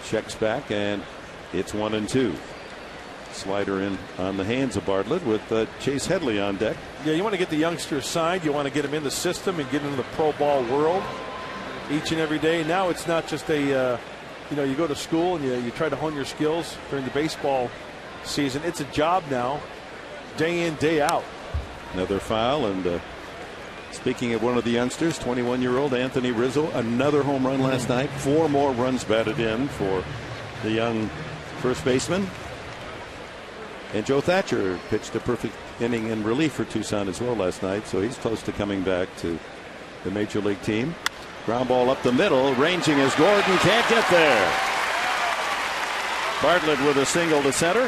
[SPEAKER 1] Checks back, and it's 1-2. Slider in on the hands of Bartlett with Chase Headley on deck.
[SPEAKER 3] Yeah, you want to get the youngsters signed. You want to get them in the system and get into the pro ball world each and every day. Now it's not just a, you go to school and you try to hone your skills during the baseball season. It's a job now, day in, day out.
[SPEAKER 1] Another foul, and speaking of one of the youngsters, 21-year-old Anthony Rizzo, another home run last night. 4 more runs batted in for the young first baseman. And Joe Thatcher pitched a perfect inning in relief for Tucson as well last night, so he's close to coming back to the major league team. Ground ball up the middle, ranging as Gordon can't get there. Bartlett with a single to center.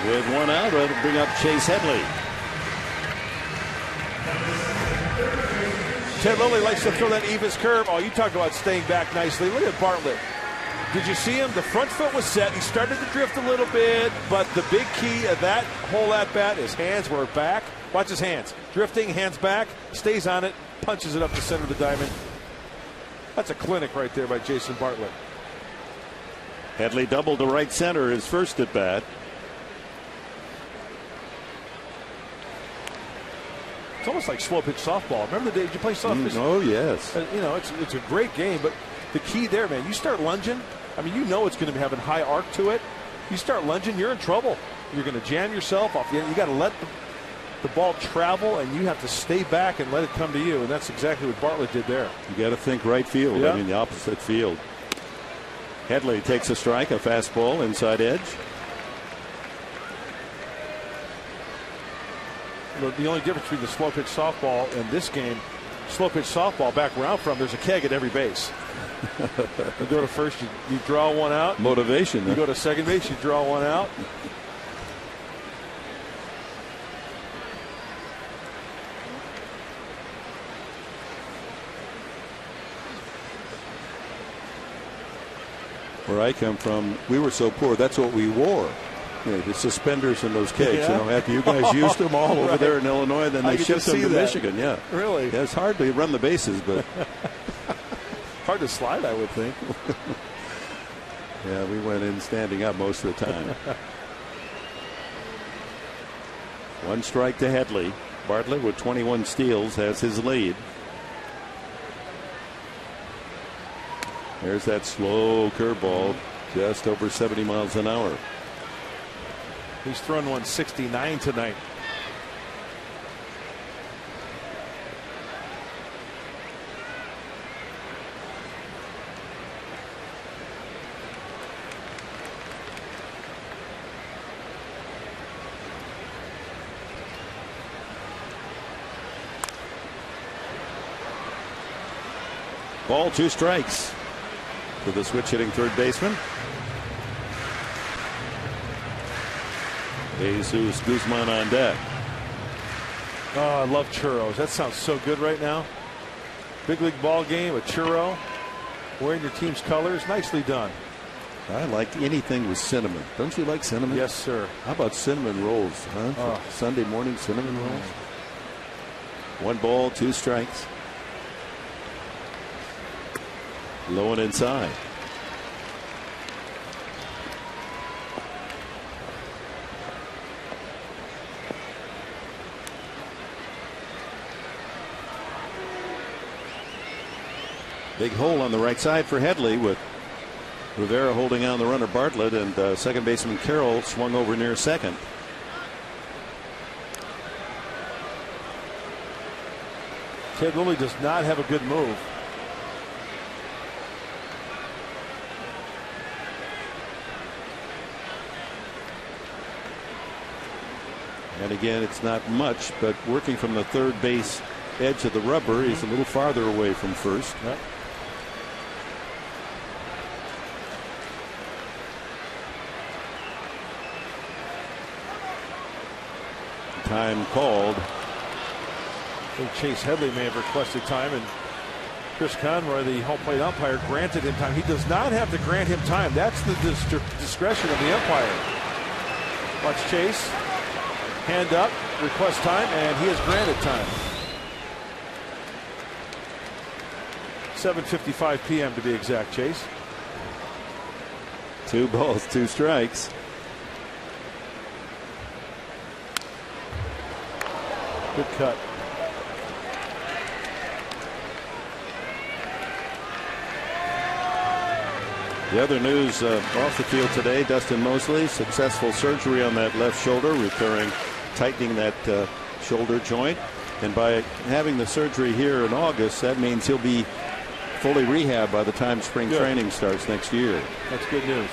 [SPEAKER 1] With 1 out, it'll bring up Chase Headley.
[SPEAKER 3] Ted Lilly likes to throw that Eva's curve. Oh, you talk about staying back nicely. Look at Bartlett. Did you see him? The front foot was set. He started to drift a little bit, but the big key of that whole at bat, his hands were back. Watch his hands. Drifting, hands back, stays on it, punches it up the center of the diamond. That's a clinic right there by Jason Bartlett.
[SPEAKER 1] Headley doubled to right center his first at bat.
[SPEAKER 3] It's almost like slow pitch softball. Remember the day you play softball?
[SPEAKER 1] Oh, yes.
[SPEAKER 3] It's a great game, but the key there, man, you start lunging. I mean, it's going to be having high arc to it. You start lunging, you're in trouble. You're going to jam yourself off the end. You got to let the ball travel, and you have to stay back and let it come to you, and that's exactly what Bartlett did there.
[SPEAKER 1] You got to think right field.
[SPEAKER 3] Yeah.
[SPEAKER 1] I mean, the opposite field. Headley takes a strike, a fastball, inside edge.
[SPEAKER 3] The only difference between the slow pitch softball and this game, slow pitch softball, back where I'm from, there's a keg at every base. You go to first, you draw one out.
[SPEAKER 1] Motivation.
[SPEAKER 3] You go to second base, you draw one out.
[SPEAKER 1] Where I come from, we were so poor, that's what we wore.
[SPEAKER 4] Yeah, the suspenders in those kicks.
[SPEAKER 3] Yeah.
[SPEAKER 4] You know, after you guys used them all over
[SPEAKER 3] Right.
[SPEAKER 4] there in Illinois, then they shipped them to Michigan. Yeah,
[SPEAKER 3] really.
[SPEAKER 4] Yeah, it's hard to run the bases, but
[SPEAKER 3] hard to slide, I would think.
[SPEAKER 4] yeah, we went in standing up most of the time. 1 strike to Headley. Bartlett with 21 steals has his lead. There's that slow curveball, just over 70 miles an hour.
[SPEAKER 3] He's thrown 169 tonight.
[SPEAKER 4] Ball, 2 strikes to the switch hitting third baseman. Jesus Guzman on deck.
[SPEAKER 3] Oh, I love churros. That sounds so good right now. Big league ball game, a churro, wearing your team's colors. Nicely done.
[SPEAKER 4] I like anything with cinnamon. Don't you like cinnamon?
[SPEAKER 3] Yes, sir.
[SPEAKER 4] How about cinnamon rolls? Huh?
[SPEAKER 3] Oh.
[SPEAKER 4] Sunday morning cinnamon rolls. 1 ball, 2 strikes. Low and inside. Big hole on the right side for Headley with Rivera holding on the runner Bartlett, and second baseman Carroll swung over near second.
[SPEAKER 3] Ted Lilly does not have a good move.
[SPEAKER 4] And again, it's not much, but working from the third base edge of the rubber, he's a little farther away from first.
[SPEAKER 3] Yep.
[SPEAKER 4] Time called.
[SPEAKER 3] I think Chase Headley may have requested time, and Chris Conroy, the home plate umpire, granted him time. He does not have to grant him time. That's the discretion of the umpire. Watch Chase. Hand up, request time, and he has granted time. 7:55 p.m. to be exact, Chase.
[SPEAKER 4] 2 balls, 2 strikes.
[SPEAKER 3] Good cut.
[SPEAKER 4] The other news off the field today, Dustin Mosley, successful surgery on that left shoulder, tightening that shoulder joint. And by having the surgery here in August, that means he'll be fully rehabbed by the time spring training starts next year.
[SPEAKER 3] That's good news.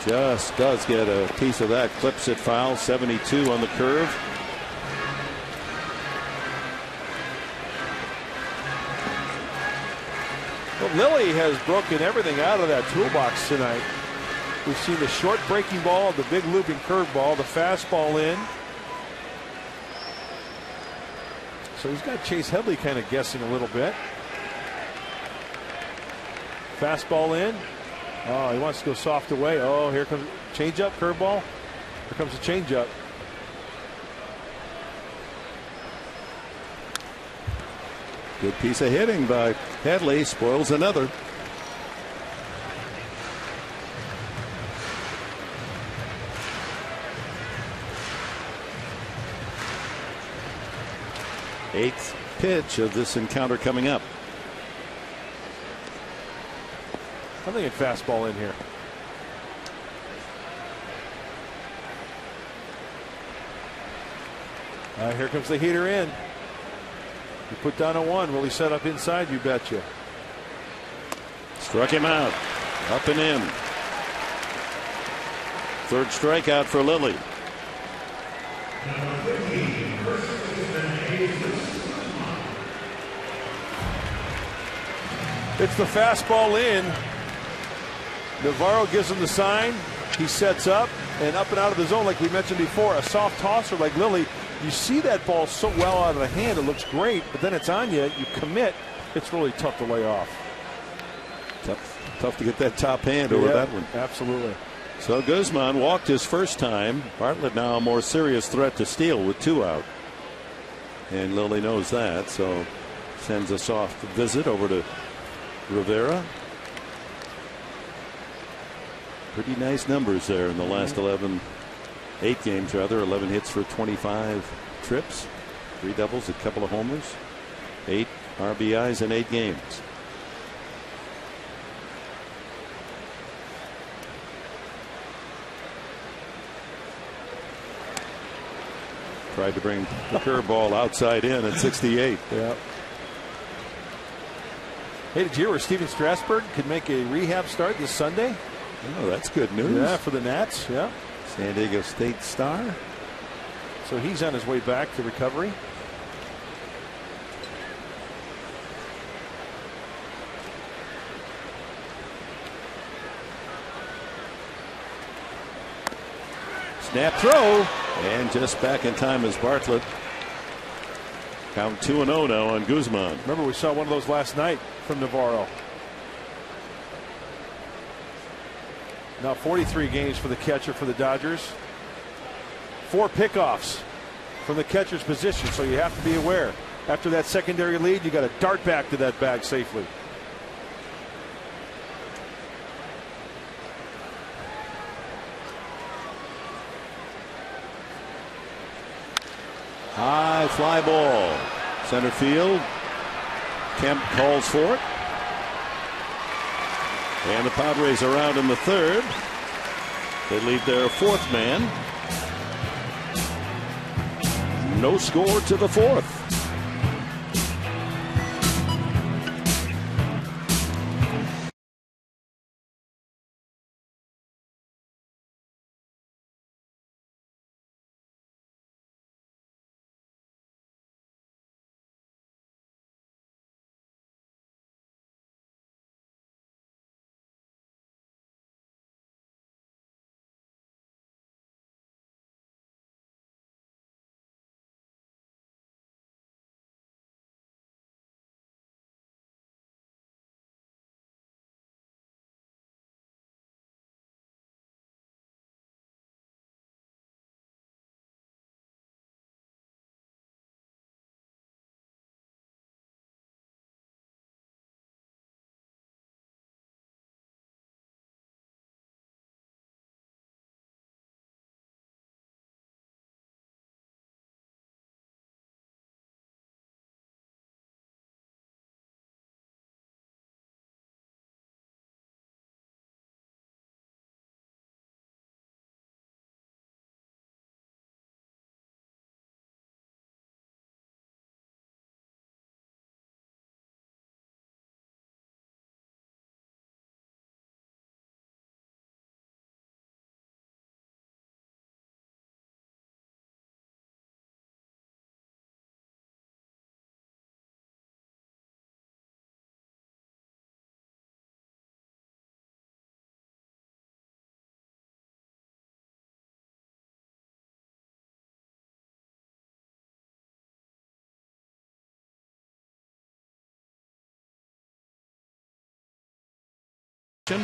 [SPEAKER 4] Just does get a piece of that, clips it foul. 72 on the curve.
[SPEAKER 3] Well, Lilly has broken everything out of that toolbox tonight. We've seen the short breaking ball, the big looping curveball, the fastball in. So he's got Chase Headley kind of guessing a little bit. Fastball in. Oh, he wants to go soft away. Oh, here comes changeup, curveball. Here comes the changeup.
[SPEAKER 4] Good piece of hitting by Headley, spoils another. Eighth pitch of this encounter coming up.
[SPEAKER 3] I think a fastball in here. Here comes the heater in. You put down a 1. Will he set up inside? You betcha.
[SPEAKER 4] Struck him out. Up and in. Third strikeout for Lilly.
[SPEAKER 3] It's the fastball in. Navarro gives him the sign. He sets up. and up and out of the zone, like we mentioned before. A soft tosser like Lilly, you see that ball so well out of the hand, it looks great, but then it's on you, you commit, it's really tough to lay off.
[SPEAKER 4] Tough to get that top hand over that one.
[SPEAKER 3] Absolutely.
[SPEAKER 4] So Guzman walked his first time. Bartlett now a more serious threat to steal with 2 out. And Lilly knows that, so sends a soft visit over to Rivera. Pretty nice numbers there in the last 8 games rather. 11 hits for 25 trips, 3 doubles, a couple of homers, 8 RBIs in 8 games. Tried to bring the curveball outside in at 68.
[SPEAKER 3] Yeah. Hey, did you hear where Steven Strasburg could make a rehab start this Sunday?
[SPEAKER 4] Oh, that's good news.
[SPEAKER 3] Yeah, for the Nats. Yeah.
[SPEAKER 4] San Diego State star.
[SPEAKER 3] So he's on his way back to recovery.
[SPEAKER 4] Snap throw, and just back in time is Bartlett. Count 2-0 now on Guzman.
[SPEAKER 3] Remember, we saw one of those last night from Navarro. Now 43 games for the catcher for the Dodgers. 4 pickoffs from the catcher's position, so you have to be aware. After that secondary lead, you got to dart back to that bag safely.
[SPEAKER 4] High fly ball. Center field. Kemp calls for it. And the Padres are out in the 3rd. They leave their 4th man. No score to the 4th.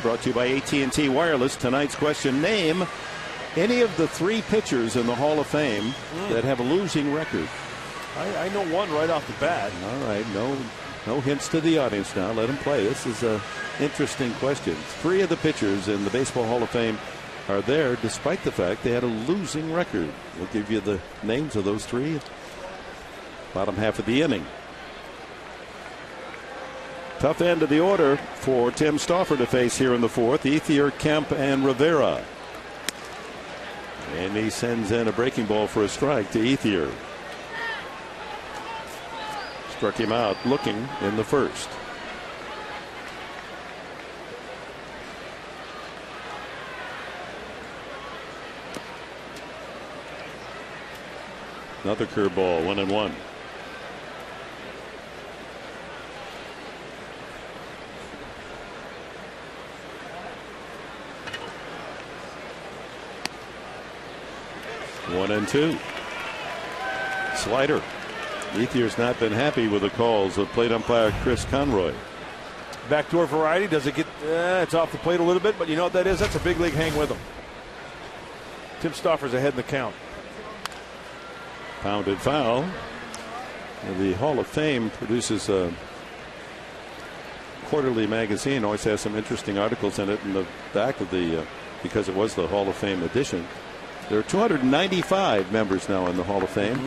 [SPEAKER 4] Brought to you by AT&T Wireless. Tonight's question: name any of the 3 pitchers in the Hall of Fame that have a losing record.
[SPEAKER 3] I know one right off the bat.
[SPEAKER 4] All right, no hints to the audience now. Let them play. This is an interesting question. 3 of the pitchers in the Baseball Hall of Fame are there despite the fact they had a losing record. We'll give you the names of those 3. Bottom half of the inning. Tough end of the order for Tim Stauffer to face here in the 4th. Ethier, Kemp, and Rivera. And he sends in a breaking ball for a strike to Ethier. Struck him out looking in the 1st. Another curveball, 1-1. 1-2. Slider. Ethier's not been happy with the calls of plate umpire Chris Conroy.
[SPEAKER 3] Backdoor variety. Does it get? It's off the plate a little bit, but you know what that is? That's a big league hang with him. Tim Stauffer's ahead in the count.
[SPEAKER 4] Pounded foul. The Hall of Fame produces a quarterly magazine. Always has some interesting articles in it in the back of the because it was the Hall of Fame edition. There are 295 members now in the Hall of Fame.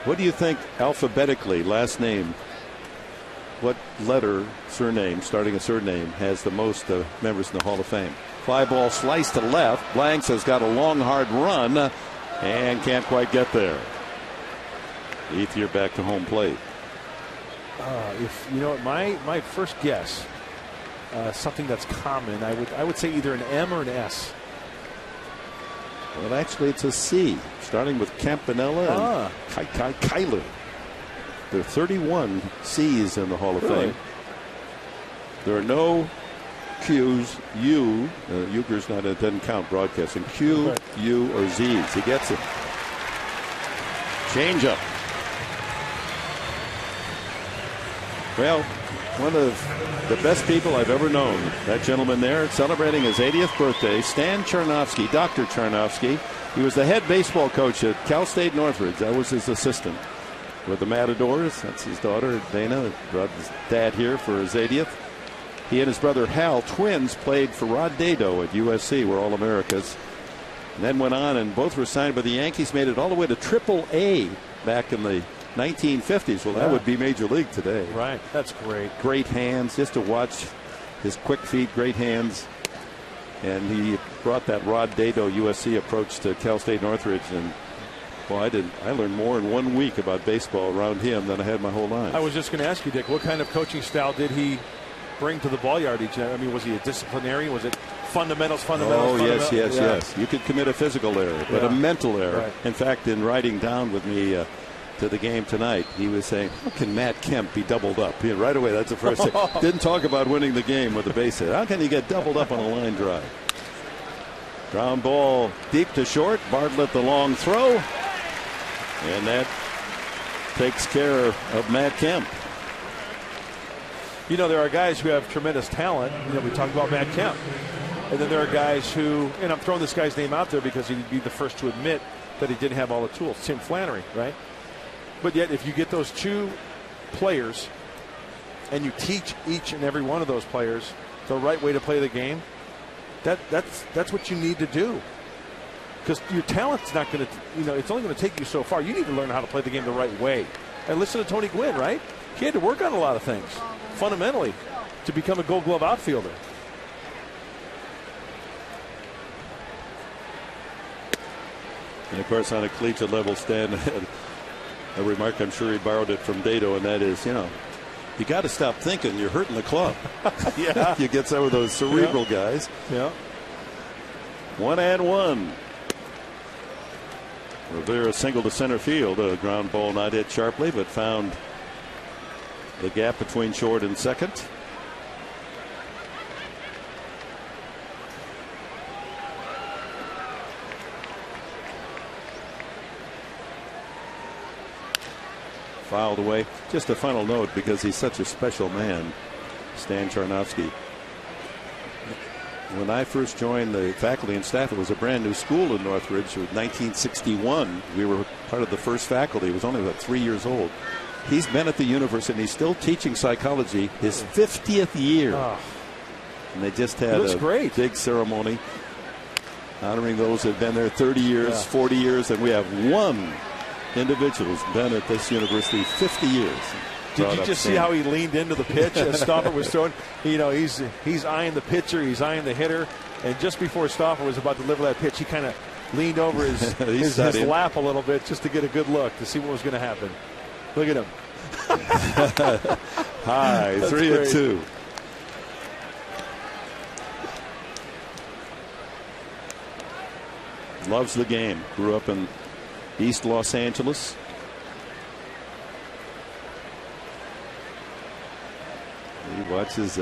[SPEAKER 4] What do you think alphabetically, last name, what letter, surname, starting a surname, has the most members in the Hall of Fame? Fly ball sliced to left. Blanks has got a long, hard run and can't quite get there. Ethier back to home plate.
[SPEAKER 3] If you know what, my first guess, something that's common, I would say either an M or an S.
[SPEAKER 4] Well, actually, it's a C, starting with Campanella and Kyler. There are 31 C's in the Hall of Fame. There are no Q's, U. Euchre's not, it doesn't count broadcasting. Q, U, or Z's. He gets it. Change up. Well, one of the best people I've ever known. That gentleman there celebrating his 80th birthday, Stan Charnovsky, Dr. Charnovsky. He was the head baseball coach at Cal State Northridge. I was his assistant with the Matadors. That's his daughter, Dana. Brought his dad here for his 80th. He and his brother Hal, twins, played for Rod Dado at USC, were All-Americas. And then went on, and both were signed by the Yankees, made it all the way to Triple-A back in the 1950s. Well, that would be Major League today.
[SPEAKER 3] Right. That's great.
[SPEAKER 4] Great hands, just to watch his quick feet, great hands. And he brought that Rod Dado USC approach to Cal State Northridge. And, well, I learned more in 1 week about baseball around him than I had my whole life.
[SPEAKER 3] I was just going to ask you, Dick, what kind of coaching style did he bring to the ball yard each night? I mean, was he a disciplinarian? Was it fundamentals?
[SPEAKER 4] Oh, yes. You could commit a physical error, but a mental error. Right. In fact, in writing down with me to the game tonight, he was saying, how can Matt Kemp be doubled up? Right away, that's the first thing. Didn't talk about winning the game with a base hit. How can he get doubled up on a line drive? Ground ball deep to short. Bartlett the long throw. And that takes care of Matt Kemp.
[SPEAKER 3] You know, there are guys who have tremendous talent. You know, we talked about Matt Kemp. And then there are guys who, and I'm throwing this guy's name out there because he'd be the first to admit that he didn't have all the tools. Tim Flannery, right? But yet, if you get those two players and you teach each and every one of those players the right way to play the game, that's what you need to do. Because your talent's not going to, it's only going to take you so far. You need to learn how to play the game the right way. And listen to Tony Gwynn, right? He had to work on a lot of things fundamentally to become a Gold Glove outfielder.
[SPEAKER 4] And of course, on a collegiate level, Stan had a remark, I'm sure he borrowed it from Dado, and that is, you got to stop thinking. You're hurting the club.
[SPEAKER 3] Yeah.
[SPEAKER 4] You get some of those cerebral guys.
[SPEAKER 3] Yeah.
[SPEAKER 4] 1-1. Rivera single to center field. A ground ball not hit sharply, but found the gap between short and second. Fouled away. Just a final note, because he's such a special man, Stan Charnovsky. When I first joined the faculty and staff, it was a brand new school in Northridge. It was 1961. We were part of the first faculty. He was only about 3 years old. He's been at the university, and he's still teaching psychology his 50th year.
[SPEAKER 3] Oh.
[SPEAKER 4] And they just had a big ceremony honoring those who have been there 30 years, 40 years, and we have one individual who's been at this university 50 years.
[SPEAKER 3] Did you just see how he leaned into the pitch as Stauffer was throwing? He's eyeing the pitcher, he's eyeing the hitter, and just before Stauffer was about to deliver that pitch, he kind of leaned over his lap a little bit just to get a good look to see what was going to happen. Look at him.
[SPEAKER 4] High, 3-2. Loves the game. Grew up in East Los Angeles. He watches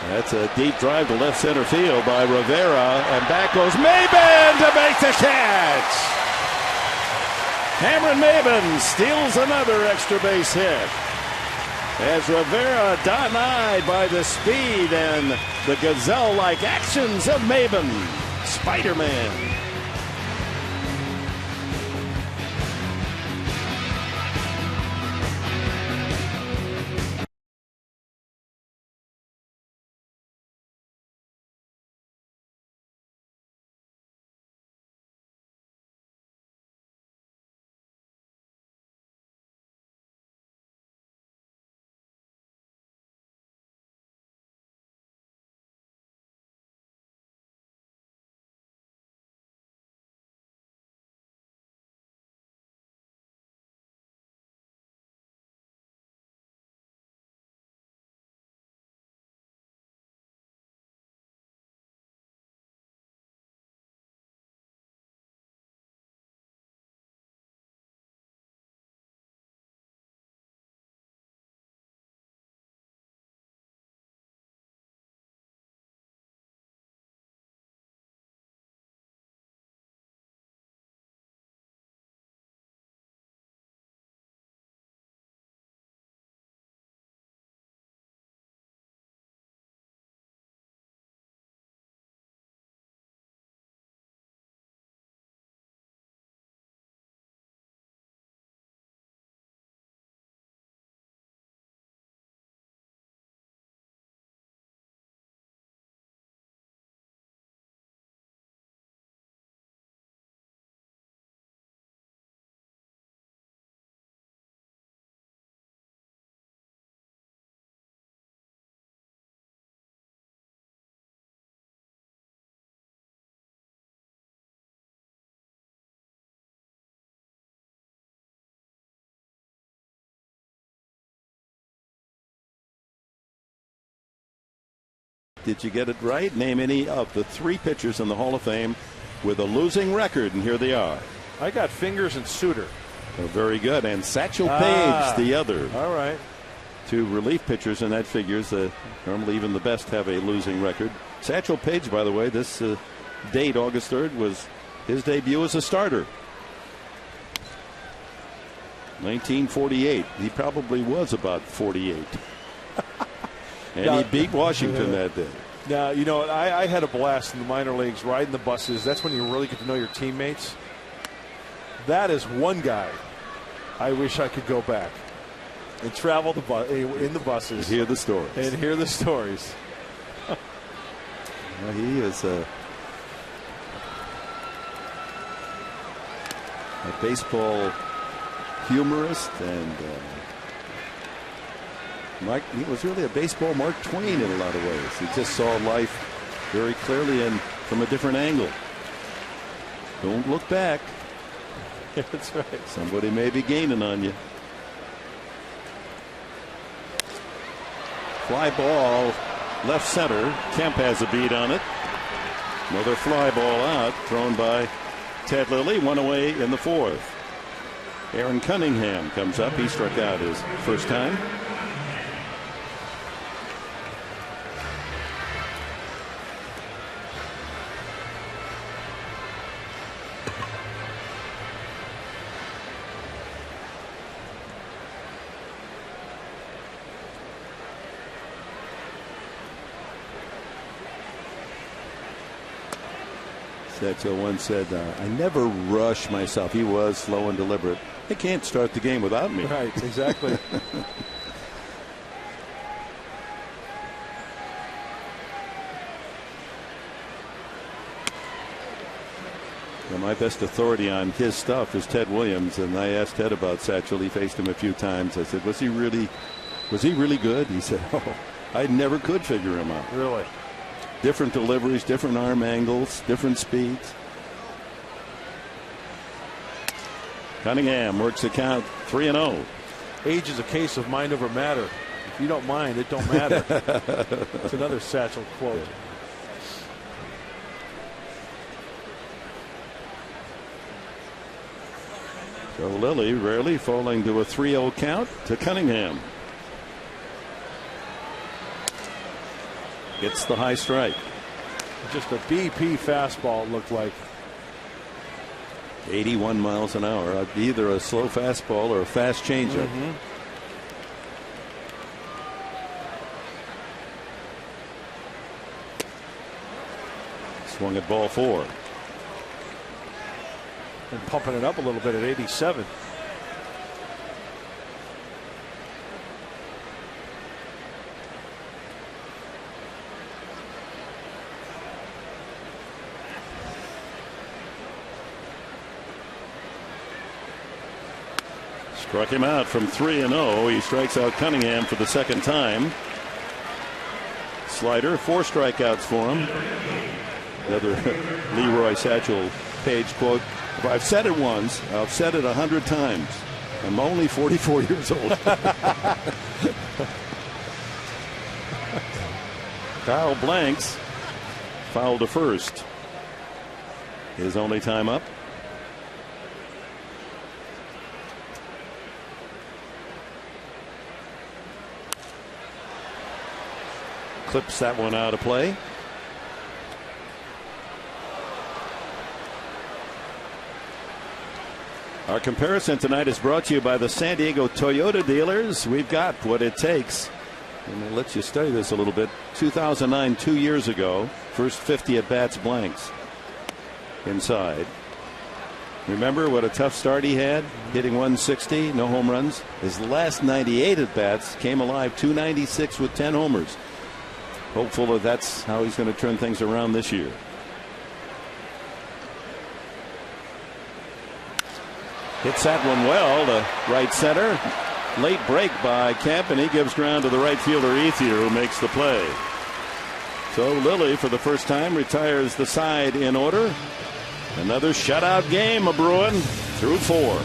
[SPEAKER 4] That's a deep drive to left center field by Rivera, and back goes Maben to make the catch. Cameron Maben steals another extra base hit as Rivera denied by the speed and the gazelle-like actions of Maben. Spider-Man. Did you get it right? Name any of the 3 pitchers in the Hall of Fame with a losing record, and here they are.
[SPEAKER 3] I got Fingers and Suter.
[SPEAKER 4] Oh, very good. And Satchel Paige, the other.
[SPEAKER 3] All right.
[SPEAKER 4] 2 relief pitchers, and that figures normally even the best have a losing record. Satchel Paige, by the way, this date, August 3rd, was his debut as a starter. 1948. He probably was about 48. And he beat Washington that day.
[SPEAKER 3] Now, you know, I had a blast in the minor leagues riding the buses. That's when you really get to know your teammates. That is one guy I wish I could go back and travel in the buses.
[SPEAKER 4] And hear the stories.
[SPEAKER 3] And hear the stories.
[SPEAKER 4] Well, he is a baseball humorist, and he was really a baseball Mark Twain in a lot of ways. He just saw life very clearly and from a different angle. Don't look back.
[SPEAKER 3] That's right.
[SPEAKER 4] Somebody may be gaining on you. Fly ball left center. Kemp has a beat on it. Another fly ball out, thrown by Ted Lilly. 1 away in the 4th. Aaron Cunningham comes up. He struck out his first time. Satchel once said, I never rush myself. He was slow and deliberate. They can't start the game without me.
[SPEAKER 3] Right, exactly.
[SPEAKER 4] Well, my best authority on his stuff is Ted Williams, and I asked Ted about Satchel. He faced him a few times. I said, was he really good? He said, oh, I never could figure him out.
[SPEAKER 3] Really?
[SPEAKER 4] Different deliveries, different arm angles, different speeds. Cunningham works the count 3-0.
[SPEAKER 3] Age is a case of mind over matter. If you don't mind, it don't matter. It's another Satchel quote.
[SPEAKER 4] Yeah. So Lilly rarely falling to a 3-0 count to Cunningham. Gets the high strike.
[SPEAKER 3] Just a BP fastball, it looked like.
[SPEAKER 4] 81 miles an hour. Either a slow fastball or a fast changeup. Swung at ball 4.
[SPEAKER 3] And pumping it up a little bit at 87.
[SPEAKER 4] Struck him out from 3-0. He strikes out Cunningham for the second time. Slider, 4 strikeouts for him. Another Leroy Satchel Page quote: "I've said it once, I've said it 100 times. I'm only 44 years old." Kyle Blanks fouled to first. His only time up. Clips that one out of play. Our comparison tonight is brought to you by the San Diego Toyota dealers. We've got what it takes. And we'll let you study this a little bit. 2009, 2 years ago, first 50 at bats Blanks inside. Remember what a tough start he had, hitting 160, no home runs. His last 98 at bats came alive, 296 with 10 homers. Hopeful that that's how he's going to turn things around this year. Hits that one well to right center. Late break by Kemp, and he gives ground to the right fielder Ethier, who makes the play. So Lilly, for the first time, retires the side in order. Another shutout game of Bruin through 4.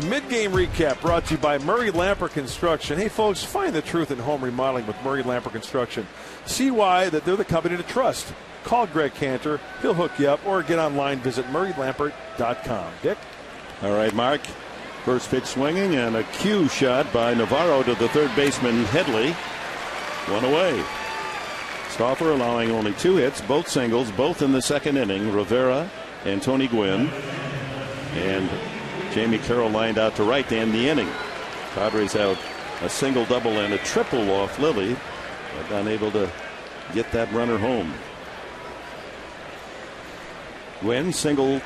[SPEAKER 3] Mid-game recap brought to you by Murray Lamper Construction. Hey, folks, find the truth in home remodeling with Murray Lamper Construction. See why that they're the company to trust. Call Greg Cantor. He'll hook you up, or get online. Visit murraylampert.com. Dick?
[SPEAKER 4] All right, Mark. First pitch swinging, and a cue shot by Navarro to the third baseman Headley. One away. Stauffer allowing only 2 hits, both singles, both in the second inning. Rivera and Tony Gwynn. And Jamie Carroll lined out to right to end the inning. Padres out a single, double, and a triple off Lilly, but unable to get that runner home. Gwynn singled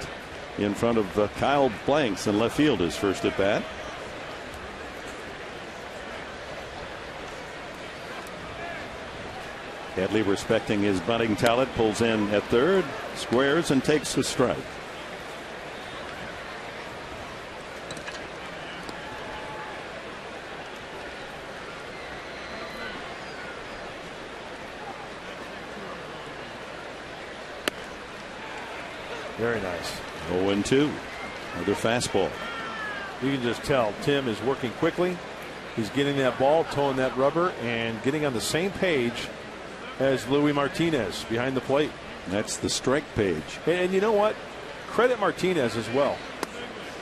[SPEAKER 4] in front of Kyle Blanks in left field, his first at bat. Headley, respecting his bunting talent, pulls in at third, squares, and takes the strike.
[SPEAKER 3] Very nice.
[SPEAKER 4] 0-2. Another fastball.
[SPEAKER 3] You can just tell Tim is working quickly. He's getting that ball, towing that rubber, and getting on the same page as Luis Martinez behind the plate.
[SPEAKER 4] That's the strike page.
[SPEAKER 3] And you know what? Credit Martinez as well.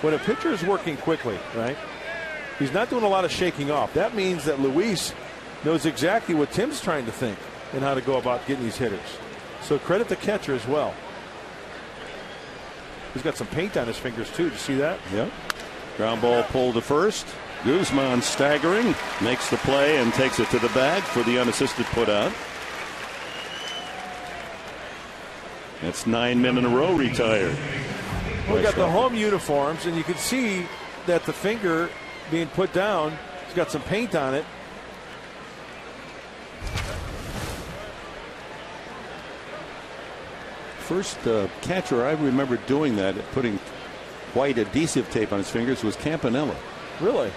[SPEAKER 3] When a pitcher is working quickly, right? He's not doing a lot of shaking off. That means that Luis knows exactly what Tim's trying to think and how to go about getting these hitters. So credit the catcher as well. He's got some paint on his fingers too. Did you see that?
[SPEAKER 4] Yep. Ground ball pulled to first. Guzman staggering, makes the play and takes it to the bag for the unassisted putout. That's 9 men in a row retired.
[SPEAKER 3] We got the home uniforms, and you can see that the finger being put down, it's got some paint on it.
[SPEAKER 4] First catcher I remember doing that, putting white adhesive tape on his fingers, was Campanella.
[SPEAKER 3] Really?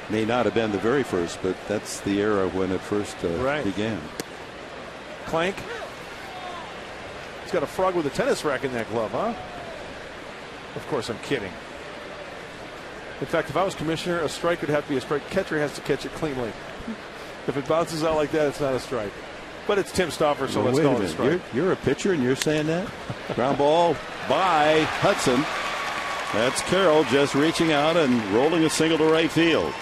[SPEAKER 4] May not have been the very first, but that's the era when it first began.
[SPEAKER 3] Clank. He's got a frog with a tennis racket in that glove, huh? Of course, I'm kidding. In fact, if I was commissioner, a strike would have to be a strike. Catcher has to catch it cleanly. If it bounces out like that, it's not a strike. But it's Tim Stauffer, so let's call it a strike.
[SPEAKER 4] You're a pitcher and you're saying that? Ground ball by Hudson. That's Carroll just reaching out and rolling a single to right field.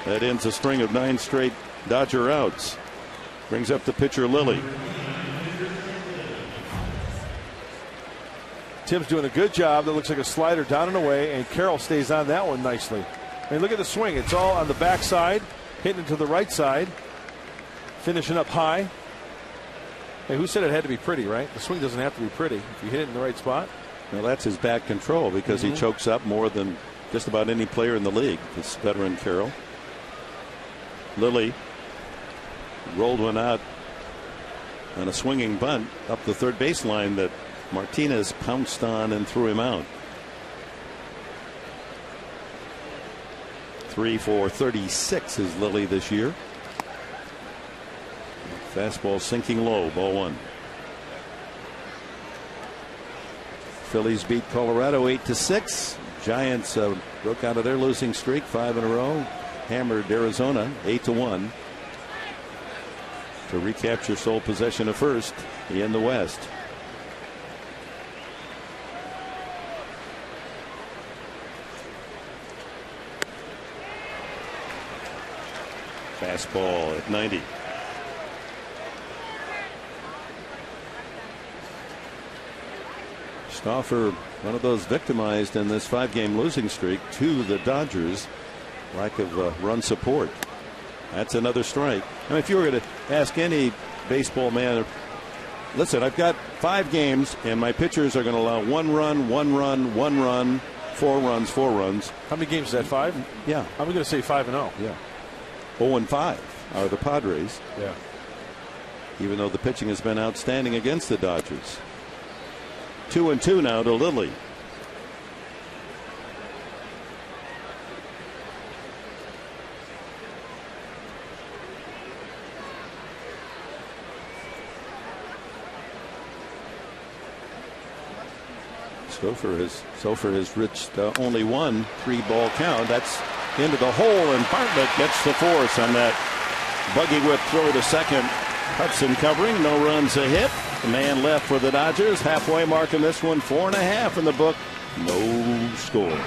[SPEAKER 4] That ends a string of 9 straight Dodger outs. Brings up the pitcher Lilly.
[SPEAKER 3] Tim's doing a good job. That looks like a slider down and away, and Carroll stays on that one nicely. And look at the swing. It's all on the backside, hitting it to the right side, finishing up high. Hey, who said it had to be pretty, right? The swing doesn't have to be pretty if you hit it in the right spot.
[SPEAKER 4] Well, that's his bat control because he chokes up more than just about any player in the league. This veteran Carroll. Lilly rolled one out on a swinging bunt up the third baseline that Martinez pounced on and threw him out. 3 for 36 is Lilly this year. Fastball sinking low, ball 1. Phillies beat Colorado 8-6. Giants broke out of their losing streak, 5 in a row. Hammered Arizona 8-1 to recapture sole possession of first in the West. Fastball at 90. Stauffer, one of those victimized in this 5-game losing streak to the Dodgers. Lack of run support. That's another strike. I mean, if you were going to ask any baseball man, listen, I've got 5 games and my pitchers are going to allow 1 run, 1 run, 1 run, 4 runs, 4 runs.
[SPEAKER 3] How many games is that? 5?
[SPEAKER 4] Yeah.
[SPEAKER 3] I'm going to say 5-0.
[SPEAKER 4] Yeah. 0-5 are the Padres.
[SPEAKER 3] Yeah.
[SPEAKER 4] Even though the pitching has been outstanding against the Dodgers. 2-2 now to Lilly. Sofer has reached only 1 3-ball count. That's into the hole, and Bartlett gets the force on that buggy whip throw to second. Hudson covering, no runs a hit. The man left for the Dodgers. Halfway mark in this one, 4.5 in the book. No score.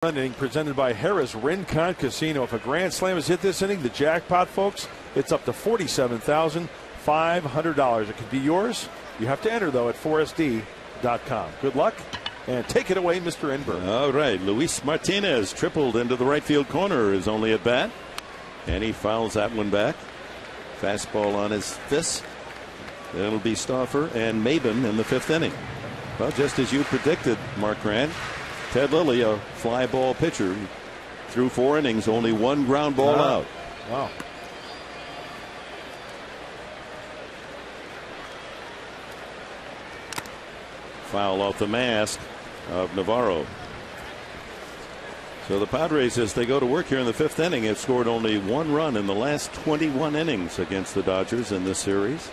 [SPEAKER 3] Inning presented by Harris Rincon Casino. If a grand slam is hit this inning, the jackpot, folks, it's up to $47,500. It could be yours. You have to enter, though, at 4SD.com. Good luck, and take it away, Mr. Enberg.
[SPEAKER 4] All right, Luis Martinez tripled into the right field corner, is only at bat, and he fouls that one back. Fastball on his fist. It'll be Stauffer and Maben in the 5th inning. Well, just as you predicted, Mark Grant, Ted Lilly, a fly ball pitcher, through 4 innings, only 1 ground ball out.
[SPEAKER 3] Wow.
[SPEAKER 4] Foul off the mask of Navarro. So the Padres, as they go to work here in the 5th inning, have scored only 1 run in the last 21 innings against the Dodgers in this series.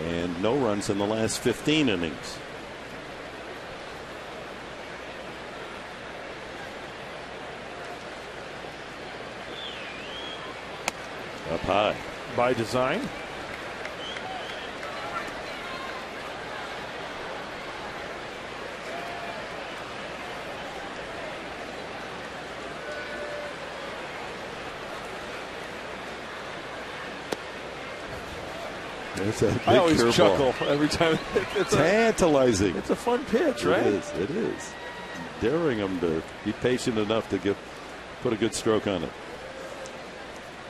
[SPEAKER 4] And no runs in the last 15 innings. Up high.
[SPEAKER 3] By design. I always chuckle every time. It's
[SPEAKER 4] tantalizing.
[SPEAKER 3] It's a fun pitch, right?
[SPEAKER 4] It is. Daring him to be patient enough to put a good stroke on it.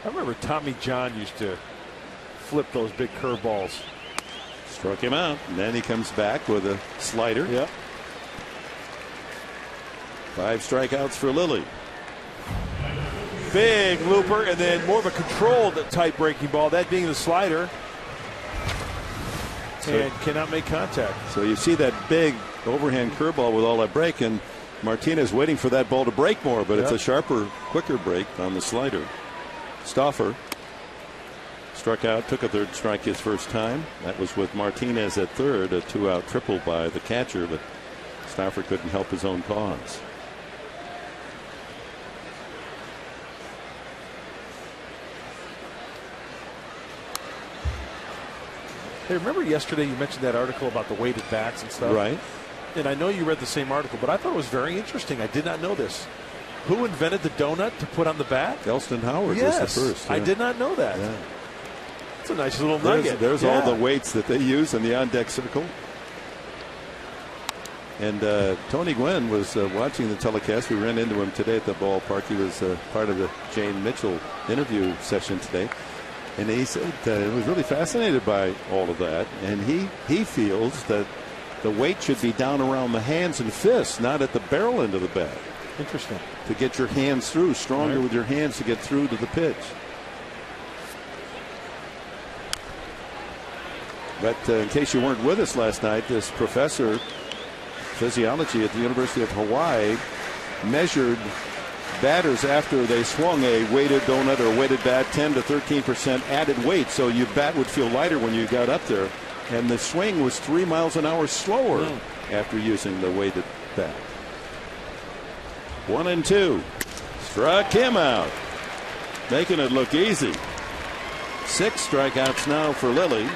[SPEAKER 3] I remember Tommy John used to flip those big curveballs.
[SPEAKER 4] Struck him out, and then he comes back with a slider.
[SPEAKER 3] Yep. 5 strikeouts for Lilly. Big looper, and then more of a controlled type breaking ball, that being the slider. And cannot make contact. So you see that big overhand curveball with all that break, and Martinez waiting for that ball to break more, but it's a sharper, quicker break on the slider. Stauffer struck out, took a 3rd strike his first time. That was with Martinez at 3rd, a 2-out triple by the catcher, but Stauffer couldn't help his own cause. Hey, remember yesterday you mentioned that article about the weighted bats and stuff? Right. And I know you read the same article, but I thought it was very interesting. I did not know this. Who invented the donut to put on the bat? Elston Howard was the first. I did not know that. Yeah. It's a nice little nugget. There's all the weights that they use in the on-deck circle. And Tony Gwynn was watching the telecast. We ran into him today at the ballpark. He was part of the Jane Mitchell interview session today. And he said he was really fascinated by all of that. And he feels that the weight should be down around the hands and fists, not at the barrel end of the bat. Interesting. To get your hands through, stronger with your hands to get through to the pitch. But in case you weren't with us last night, this professor, physiology at the University of Hawaii, measured batters after they swung a weighted donut or weighted bat, 10 to 13% added weight, so your bat would feel lighter when you got up there. And the swing was 3 miles an hour slower after using the weighted bat. 1-2. Struck him out, making it look easy. 6 strikeouts now for Lilly.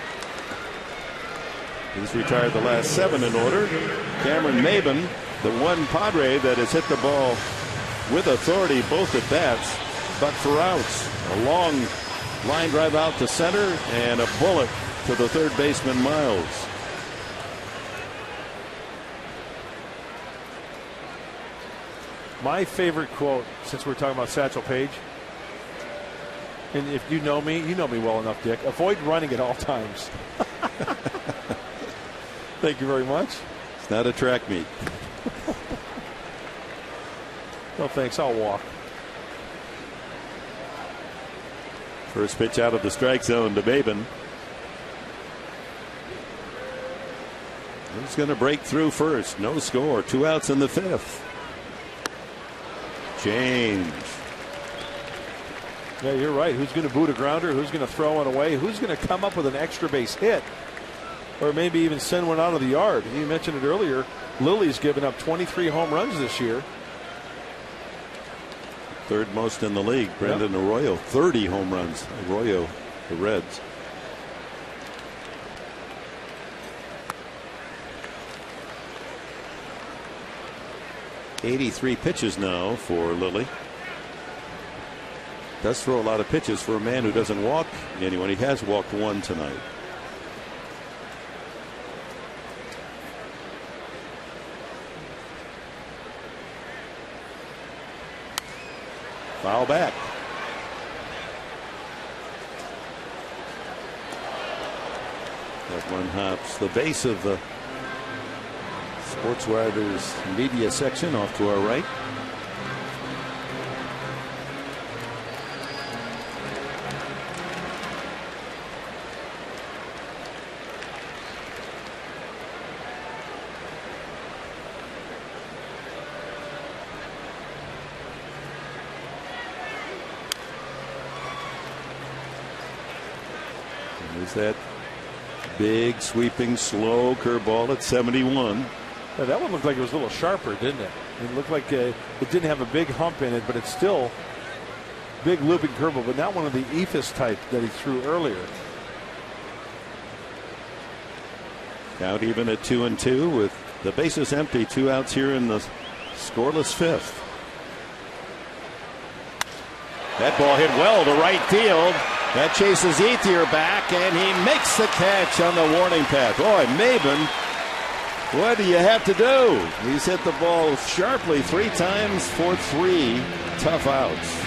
[SPEAKER 3] He's retired the last 7 in order. Cameron Maben, the one Padre that has hit the ball with authority both at bats, but for outs. A long line drive out to center and a bullet to the third baseman Miles. My favorite quote, since we're talking about Satchel Paige, and if you know me well enough, Dick, avoid running at all times. Thank you very much. It's not a track meet. No thanks, I'll walk. First pitch out of the strike zone to Maben. He's going to break through first. No score. 2 outs in the 5th. Change. Yeah, you're right. Who's going to boot a grounder? Who's going to throw one away? Who's going to come up with an extra base hit? Or maybe even send one out of the yard? You mentioned it earlier. Lilly's given up 23 home runs this year. 3rd most in the league. Brendan Arroyo, 30 home runs. Arroyo, the Reds.
[SPEAKER 4] 83 pitches now for Lilly. Does throw a lot of pitches for a man who doesn't walk anyone. He has walked one tonight. Foul back. That one hops the base of the Sports Writers media section off to our right. There's that big, sweeping, slow curveball at 71.
[SPEAKER 3] Yeah, that one looked like it was a little sharper, didn't it? It looked like it didn't have a big hump in it, but it's still big looping curveball, but not one of the ephus type that he threw earlier.
[SPEAKER 4] Count even at 2-2 with the bases empty. 2 outs here in the scoreless fifth. That ball hit well to right field. That chases Ethier back, and he makes the catch on the warning path. Boy, Maben, what do you have to do? He's hit the ball sharply 3 times for 3 tough outs.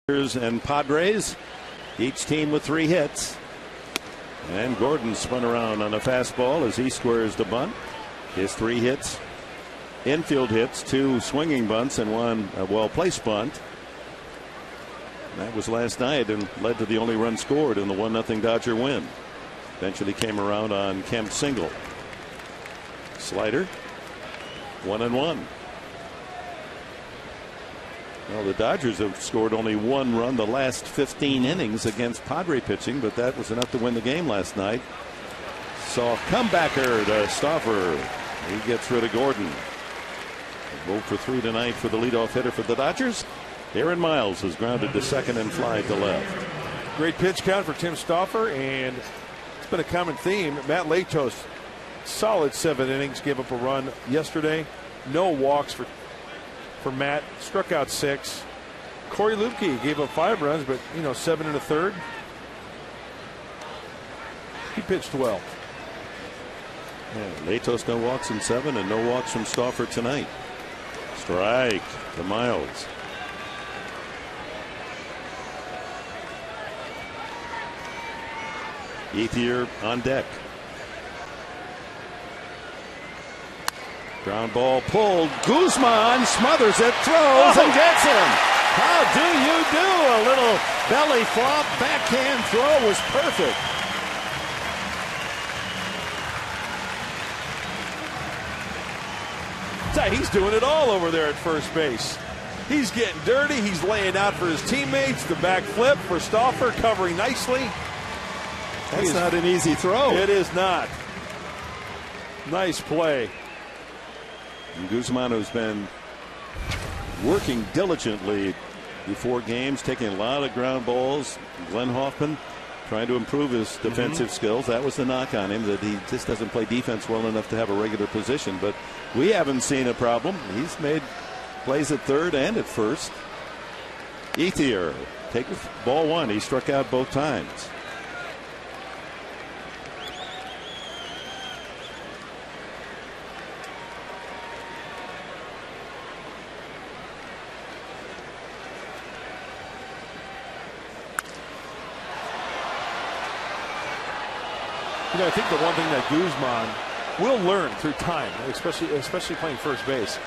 [SPEAKER 4] And Padres, each team with 3 hits. And Gordon spun around on a fastball as he squares the bunt. His 3 hits, infield hits, 2 swinging bunts, and 1 well-placed bunt. That was last night and led to the only run scored in the 1-0 Dodger win. Eventually came around on Kemp's single. Slider, 1-1. Well, the Dodgers have scored only 1 run the last 15 innings against Padre pitching, but that was enough to win the game last night. Saw comebacker to Stauffer. He gets rid of Gordon. 0 for 3 tonight for the leadoff hitter for the Dodgers. Aaron Miles is grounded to second and fly to left.
[SPEAKER 3] Great pitch count for Tim Stauffer, and it's been a common theme. Matt Latos, solid 7 innings, gave up a run yesterday. No walks for Matt, struck out 6. Corey Lupke gave up 5 runs, but 7 1/3. He pitched well.
[SPEAKER 4] Yeah, Latos no walks in 7 and no walks from Stauffer tonight. Strike to Miles. Ethier on deck. Ground ball pulled. Guzman smothers it, throws and gets him. How do you do? A little belly flop, backhand throw was perfect.
[SPEAKER 3] He's doing it all over there at first base. He's getting dirty. He's laying out for his teammates. The back flip for Stauffer, covering nicely.
[SPEAKER 4] That's not an easy throw.
[SPEAKER 3] It is not. Nice play.
[SPEAKER 4] And Guzman, who's been working diligently before games, taking a lot of ground balls. Glenn Hoffman trying to improve his defensive skills. That was the knock on him, that he just doesn't play defense well enough to have a regular position. But we haven't seen a problem. He's made plays at third and at first. Ethier take ball one. He struck out both times.
[SPEAKER 3] You know, I think the one thing that Guzman will learn through time, especially playing first base,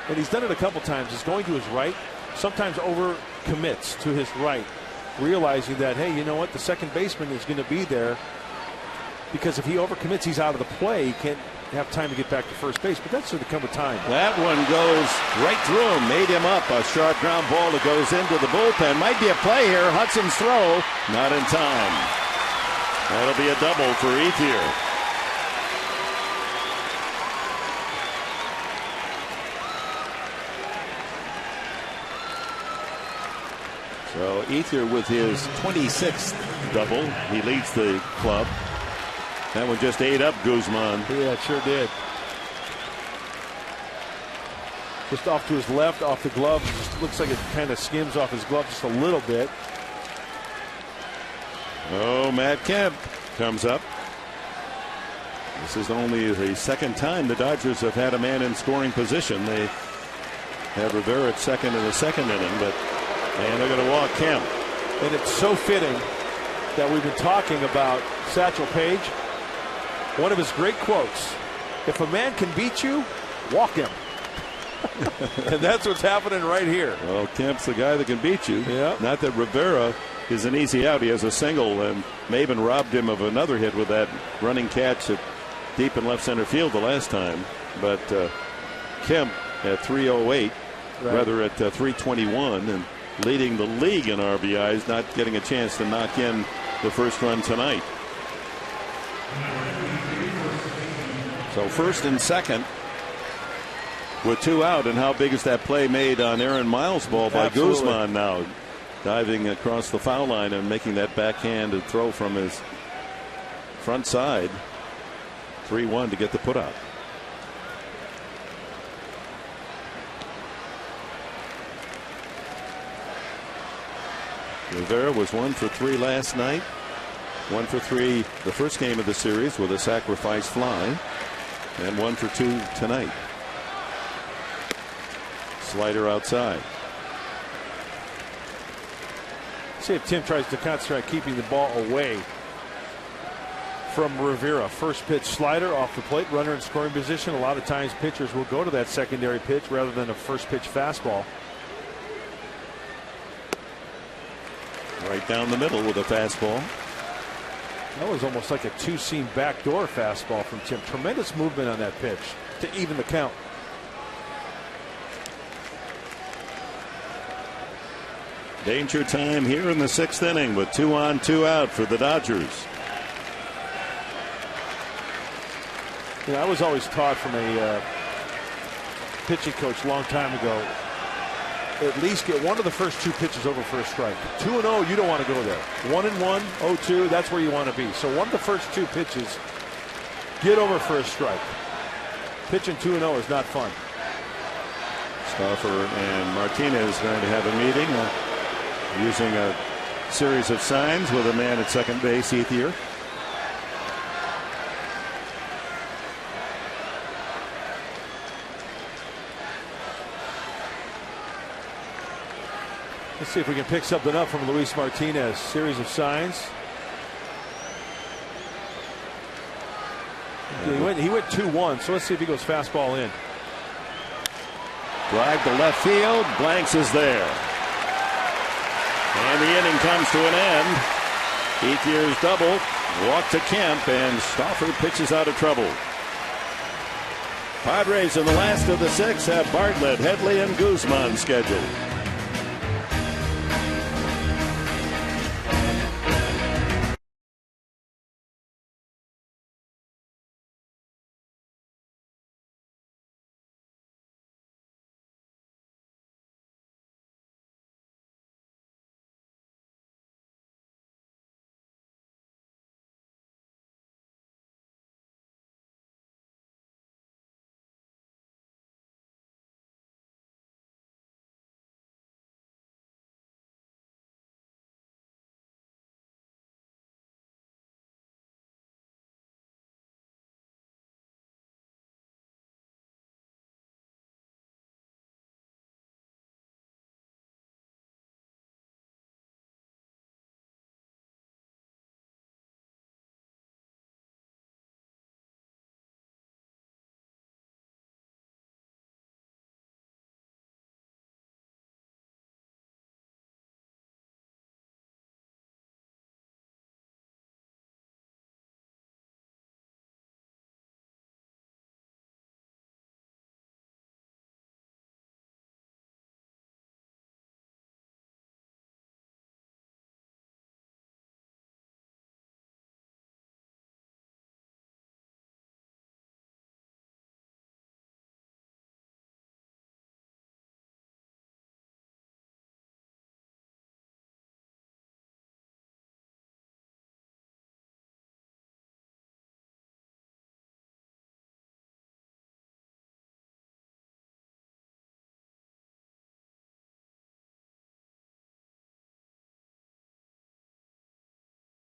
[SPEAKER 3] and he's done it a couple times, is going to his right, sometimes over commits to his right, realizing that, hey, you know what, the second baseman is going to be there, because if he overcommits, he's out of the play. He can't have time to get back to first base, but that's going to come with time.
[SPEAKER 4] That one goes right through him, made him up. A sharp ground ball that goes into the bullpen. Might be a play here. Hudson's throw, not in time. That'll be a double for Ethier. So Ethier with his 26th double. He leads the club. That one just ate up Guzman.
[SPEAKER 3] Yeah, it sure did. Just off to his left, off the glove. Just looks like it kind of skims off his glove just a little bit.
[SPEAKER 4] Oh, Matt Kemp comes up. This is only the second time the Dodgers have had a man in scoring position. They have Rivera at second in the second inning, and they're going to walk Kemp.
[SPEAKER 3] And it's so fitting that we've been talking about Satchel Paige. One of his great quotes: "If a man can beat you, walk him." And that's what's happening right here.
[SPEAKER 4] Well, Kemp's the guy that can beat you.
[SPEAKER 3] Yeah.
[SPEAKER 4] Not that Rivera is an easy out. He has a single, and Maben robbed him of another hit with that running catch at deep in left center field the last time. But Kemp at 308, rather at 321, and leading the league in RBIs, not getting a chance to knock in the first run tonight. So first and second with two out, and how big is that play made on Aaron Miles' ball by Guzman now, diving across the foul line and making that backhanded throw from his front side. 3-1 to get the put out. Rivera was 1 for 3 last night. 1 for 3 the first game of the series with a sacrifice fly, and 1 for 2 tonight. Slider outside.
[SPEAKER 3] See if Tim tries to concentrate on keeping the ball away from Rivera. First pitch slider off the plate, runner in scoring position. A lot of times pitchers will go to that secondary pitch rather than a first pitch fastball.
[SPEAKER 4] Right down the middle with a fastball.
[SPEAKER 3] That was almost like a two-seam backdoor fastball from Tim. Tremendous movement on that pitch to even the count.
[SPEAKER 4] Danger time here in the 6th inning with 2 on 2 out for the Dodgers.
[SPEAKER 3] You know, I was always taught from a pitching coach a long time ago, at least get one of the first 2 pitches over for a strike. 2-0, you don't want to go there. 1-1, 0-2, that's where you want to be. So one of the first 2 pitches, get over for a strike. Pitching 2-0 is not fun.
[SPEAKER 4] Stauffer and Martinez going to have a meeting, using a series of signs with a man at second base, Ethier.
[SPEAKER 3] Let's see if we can pick something up from Luis Martinez. Series of signs. Yeah, he went 2-1, so let's see if he goes fastball in.
[SPEAKER 4] Drive to left field. Blanks is there. And the inning comes to an end. Ethier's double, walk to Kemp, and Stauffer pitches out of trouble. Padres in the last of the 6 have Bartlett, Headley, and Guzman scheduled.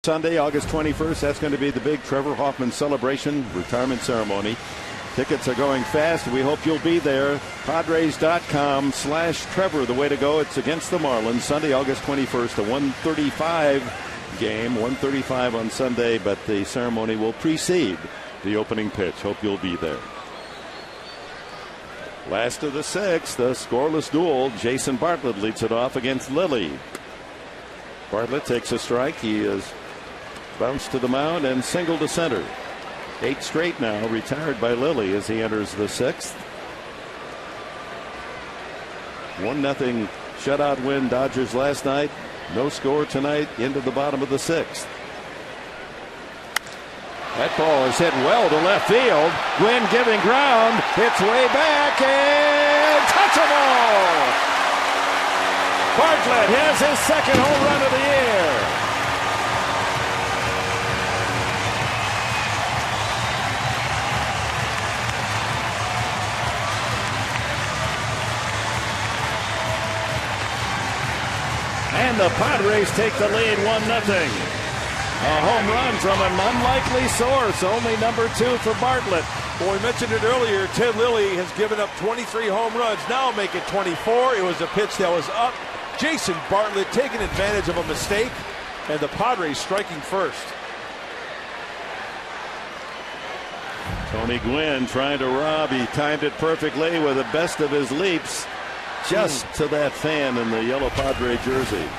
[SPEAKER 4] Sunday, August 21st, that's going to be the big Trevor Hoffman celebration retirement ceremony. Tickets are going fast. We hope you'll be there. Padres.com/Trevor, the way to go. It's against the Marlins, Sunday, August 21st, a 1:35 game, 1:35 on Sunday, but the ceremony will precede the opening pitch. Hope you'll be there. Last of the 6, the scoreless duel. Jason Bartlett leads it off against Lilly. Bartlett takes a strike. He is bounced to the mound and single to center. 8 straight now, retired by Lilly as he enters the 6th. 1-0 shutout win Dodgers last night. No score tonight into the bottom of the 6th. That ball is hit well to left field. Gwynn giving ground. Hits way back and touchable. Bartlett has his 2nd home run of the year. And the Padres take the lead 1-0. A home run from an unlikely source, only number 2 for Bartlett.
[SPEAKER 3] Well, we mentioned it earlier. Ted Lilly has given up 23 home runs. Now make it 24. It was a pitch that was up. Jason Bartlett taking advantage of a mistake, and the Padres striking first.
[SPEAKER 4] Tony Gwynn trying to rob. He timed it perfectly with the best of his leaps just to that fan in the yellow Padre jersey.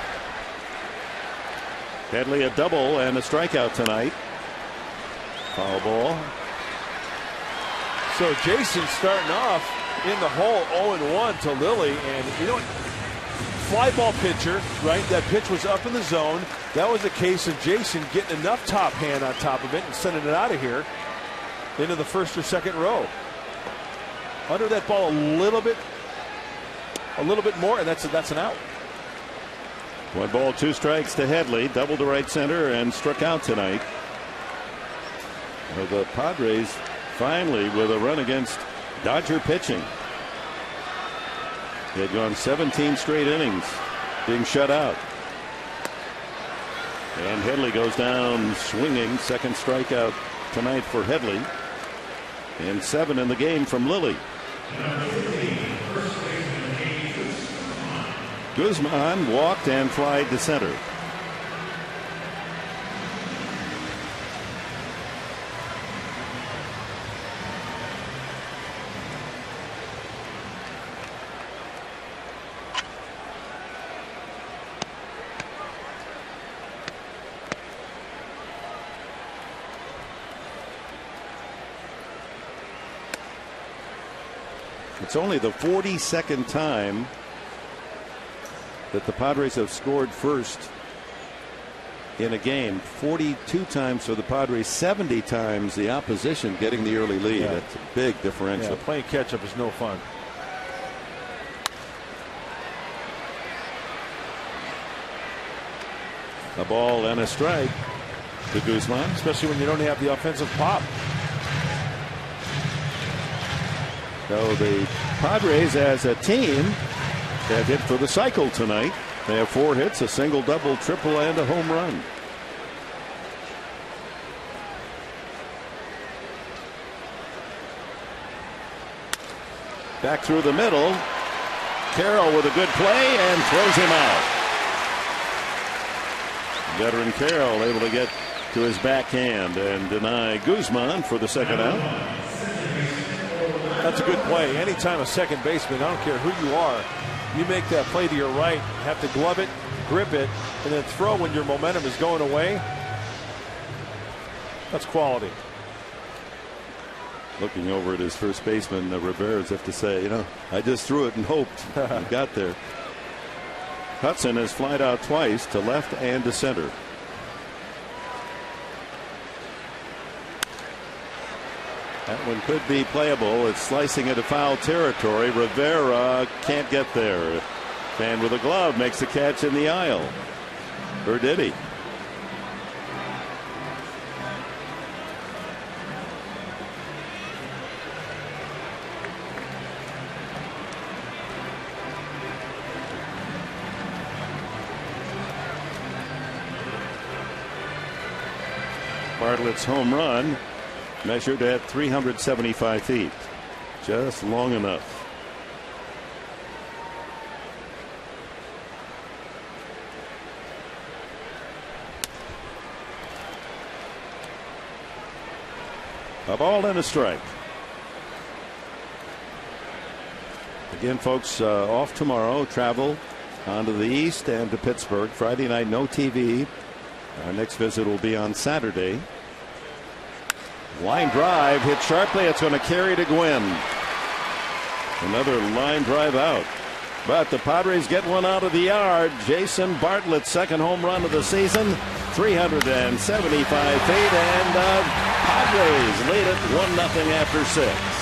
[SPEAKER 4] Headley a double and a strikeout tonight. Foul ball.
[SPEAKER 3] So Jason starting off in the hole 0-1 to Lilly, and you know what? Fly ball pitcher, right? That pitch was up in the zone. That was a case of Jason getting enough top hand on top of it and sending it out of here into the 1st or 2nd row. Under that ball a little bit more, and that's an out.
[SPEAKER 4] 1 ball, 2 strikes to Headley. Double to right center and struck out tonight. Well, the Padres finally with a run against Dodger pitching. They had gone 17 straight innings being shut out. And Headley goes down swinging. 2nd strikeout tonight for Headley. And 7 in the game from Lilly. Guzman walked and flied to center. It's only the 42nd time that the Padres have scored first in a game. 42 times for the Padres, 70 times the opposition getting the early lead.
[SPEAKER 3] Yeah.
[SPEAKER 4] That's a big differential.
[SPEAKER 3] Yeah, playing catch up is no fun.
[SPEAKER 4] A ball and a strike to Guzman.
[SPEAKER 3] Especially when you don't have the offensive pop.
[SPEAKER 4] So the Padres as a team have hit for the cycle tonight. They have 4 hits, a single, double, triple, and a home run. Back through the middle. Carroll with a good play and throws him out. Veteran Carroll able to get to his backhand and deny Guzman for the second out.
[SPEAKER 3] That's a good play. Anytime a second baseman, I don't care who you are, you make that play to your right, have to glove it, grip it, and then throw when your momentum is going away. That's quality.
[SPEAKER 4] Looking over at his first baseman, Rivera, as if to say, you know, I just threw it and hoped he got there. Hudson has flied out twice to left and to center. That one could be playable. It's slicing into foul territory. Rivera can't get there. And with a glove makes the catch in the aisle. Or did he? Bartlett's home run measured at 375 feet. Just long enough. A ball and a strike. Again, folks, off tomorrow. Travel on to the east and to Pittsburgh. Friday night, no TV. Our next visit will be on Saturday. Line drive hit sharply. It's going to carry to Gwynn. Another line drive out. But the Padres get one out of the yard. Jason Bartlett's second home run of the season. 375 feet. And Padres lead it 1-0 after 6.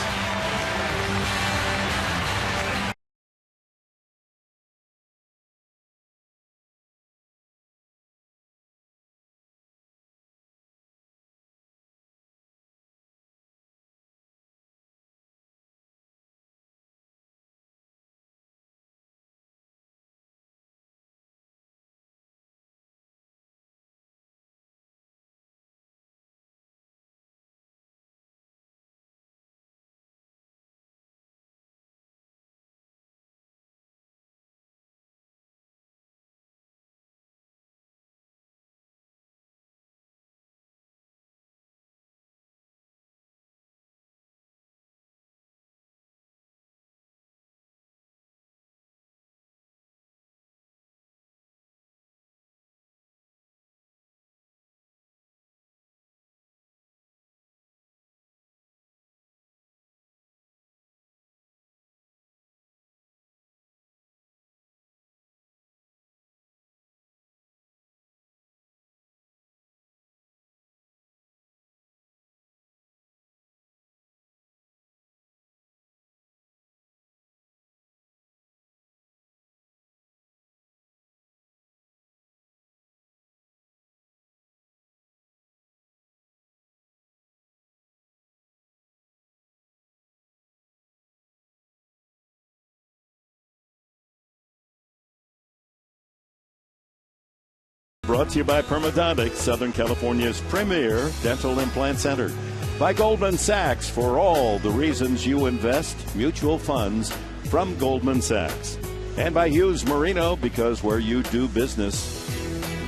[SPEAKER 4] Brought to you by Permadontics, Southern California's premier dental implant center. By Goldman Sachs, for all the reasons you invest, mutual funds from Goldman Sachs. And by Hughes Marino, because where you do business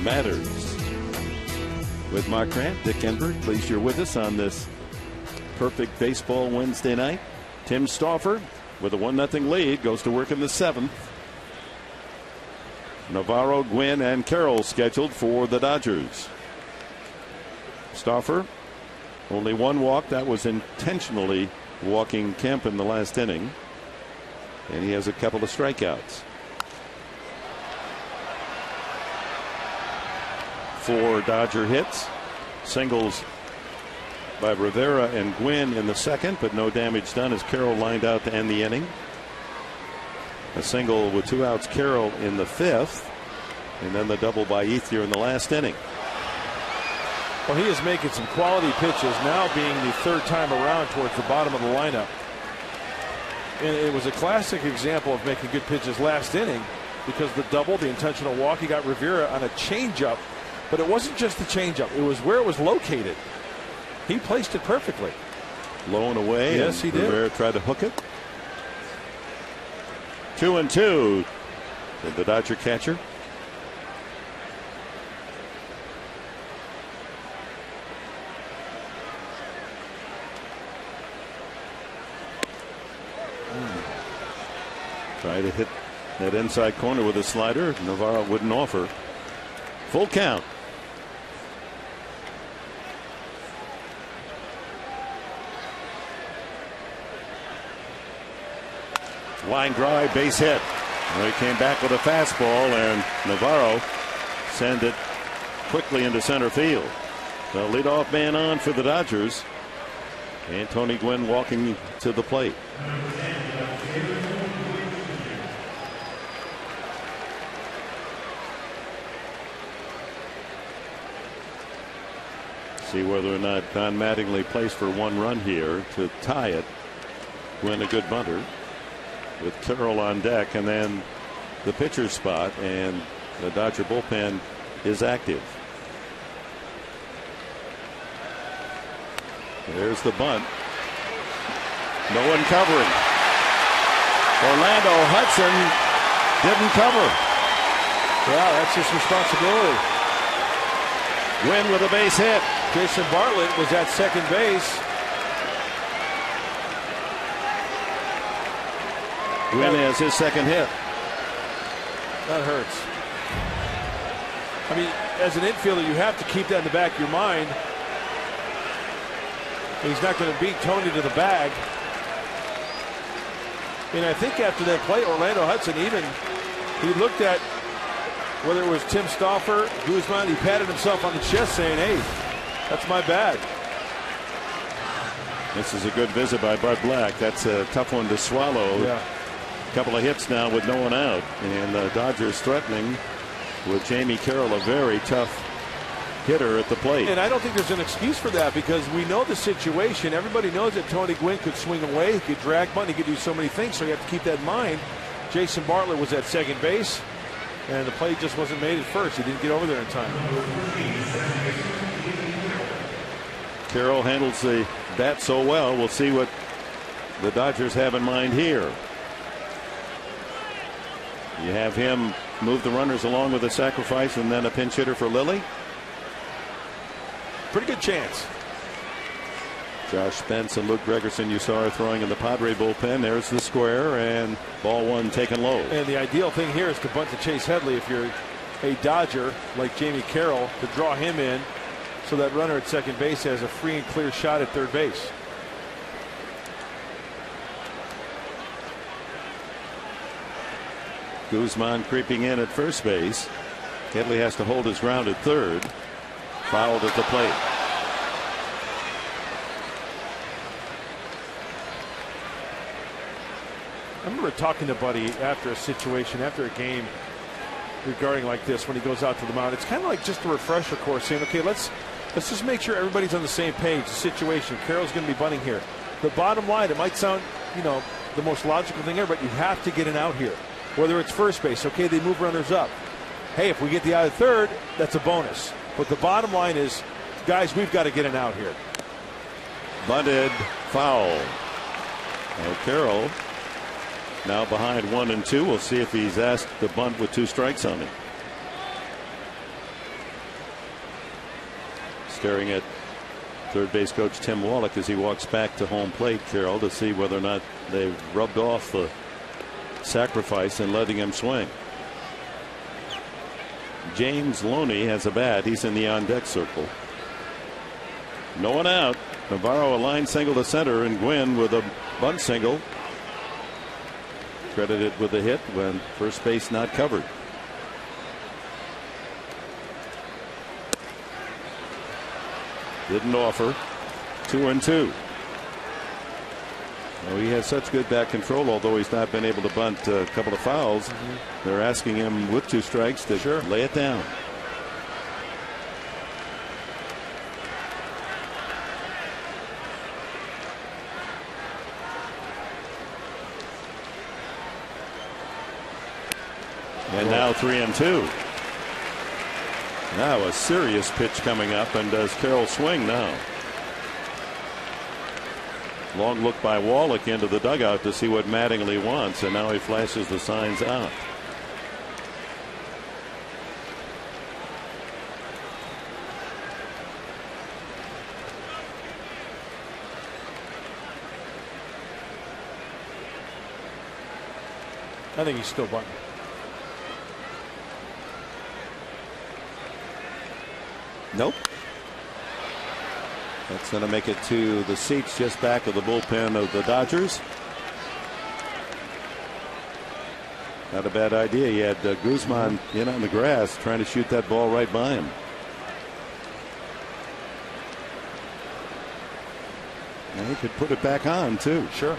[SPEAKER 4] matters. With Mark Grant, Dick Enberg, pleased you're with us on this perfect baseball Wednesday night. Tim Stauffer with a 1-0 lead goes to work in the 7th. Navarro, Gwynn, and Carroll scheduled for the Dodgers. Stauffer, only one walk. That was intentionally walking Kemp in the last inning. and he has a couple of strikeouts. 4 Dodger hits, singles by Rivera and Gwynn in the second, but no damage done as Carroll lined out to end the inning. A single with 2 outs Carroll in the 5th, and then the double by Ethier in the last inning.
[SPEAKER 3] Well, he is making some quality pitches now, being the 3rd time around towards the bottom of the lineup. And it was a classic example of making good pitches last inning, because the double, the intentional walk, he got Rivera on a changeup, but it wasn't just the changeup, it was where it was located. He placed it perfectly.
[SPEAKER 4] Low and away.
[SPEAKER 3] Yes, he did.
[SPEAKER 4] Rivera tried to hook it. 2-2. The Dodger catcher. Try to hit that inside corner with a slider. Navarro wouldn't offer. Full count. Line drive, base hit. Well, he came back with a fastball, and Navarro sent it quickly into center field. The leadoff man on for the Dodgers, and Tony Gwynn walking to the plate. See whether or not Don Mattingly plays for 1 run here to tie it. Gwynn a good bunter with Carroll on deck, and then the pitcher's spot, and the Dodger bullpen is active. There's the bunt. No one covering. Orlando Hudson didn't cover.
[SPEAKER 3] Yeah, that's his responsibility.
[SPEAKER 4] Gwynn with a base hit.
[SPEAKER 3] Jason Bartlett was at second base.
[SPEAKER 4] Gwynn has his second hit.
[SPEAKER 3] That hurts. I mean, as an infielder, you have to keep that in the back of your mind. He's not going to beat Tony to the bag. And I think after that play, Orlando Hudson he looked at whether it was Tim Stauffer, Guzman, he patted himself on the chest saying, hey, that's my bag.
[SPEAKER 4] This is a good visit by Bud Black. That's a tough one to swallow.
[SPEAKER 3] Yeah.
[SPEAKER 4] Couple of hits now with no one out, and the Dodgers threatening with Jamie Carroll, a very tough hitter at the plate.
[SPEAKER 3] And I don't think there's an excuse for that, because we know the situation. Everybody knows that Tony Gwynn could swing away, he could drag bunt, he could do so many things, so you have to keep that in mind. Jason Bartlett was at second base, and the play just wasn't made at first. He didn't get over there in time.
[SPEAKER 4] Carroll handles the bat so well. We'll see what the Dodgers have in mind here. You have him move the runners along with a sacrifice and then a pinch hitter for Lilly.
[SPEAKER 3] Pretty good chance.
[SPEAKER 4] Josh Spence and Luke Gregerson, you saw, are throwing in the Padre bullpen. There's the square, and ball 1 taken low.
[SPEAKER 3] And the ideal thing here is to bunt to Chase Headley if you're a Dodger like Jamie Carroll, to draw him in so that runner at second base has a free and clear shot at third base.
[SPEAKER 4] Guzman creeping in at first base. Headley has to hold his ground at third. Fouled at the plate.
[SPEAKER 3] I remember talking to Buddy after a situation, after a game, regarding like this when he goes out to the mound. It's kind of like just a refresher course, saying, okay, let's just make sure everybody's on the same page. The situation, Carroll's going to be bunting here. The bottom line, it might sound, the most logical thing ever, but you have to get an out here. Whether it's first base, okay, they move runners up. Hey, if we get the out at third, that's a bonus. But the bottom line is, guys, we've got to get an out here.
[SPEAKER 4] Bunted, foul. Well, Carroll now behind 1-2. We'll see if he's asked to bunt with 2 strikes on him. Staring at third base coach Tim Wallach as he walks back to home plate, Carroll, to see whether or not they've rubbed off the sacrifice and letting him swing. James Loney has a bat. He's in the on deck circle. No one out. Navarro a line single to center, and Gwynn with a bunt single credited with the hit when first base not covered. Didn't offer. 2-2. Well, he has such good bat control, although he's not been able to bunt a couple of fouls. They're asking him with 2 strikes to lay it down. And now 3-2. Now a serious pitch coming up, and does Carroll swing now? Long look by Wallach into the dugout to see what Mattingly wants, and now he flashes the signs out.
[SPEAKER 3] I think he's still bunting.
[SPEAKER 4] Nope. That's going to make it to the seats just back of the bullpen of the Dodgers. Not a bad idea. He had Guzman in on the grass trying to shoot that ball right by him. And he could put it back on too.
[SPEAKER 3] Sure.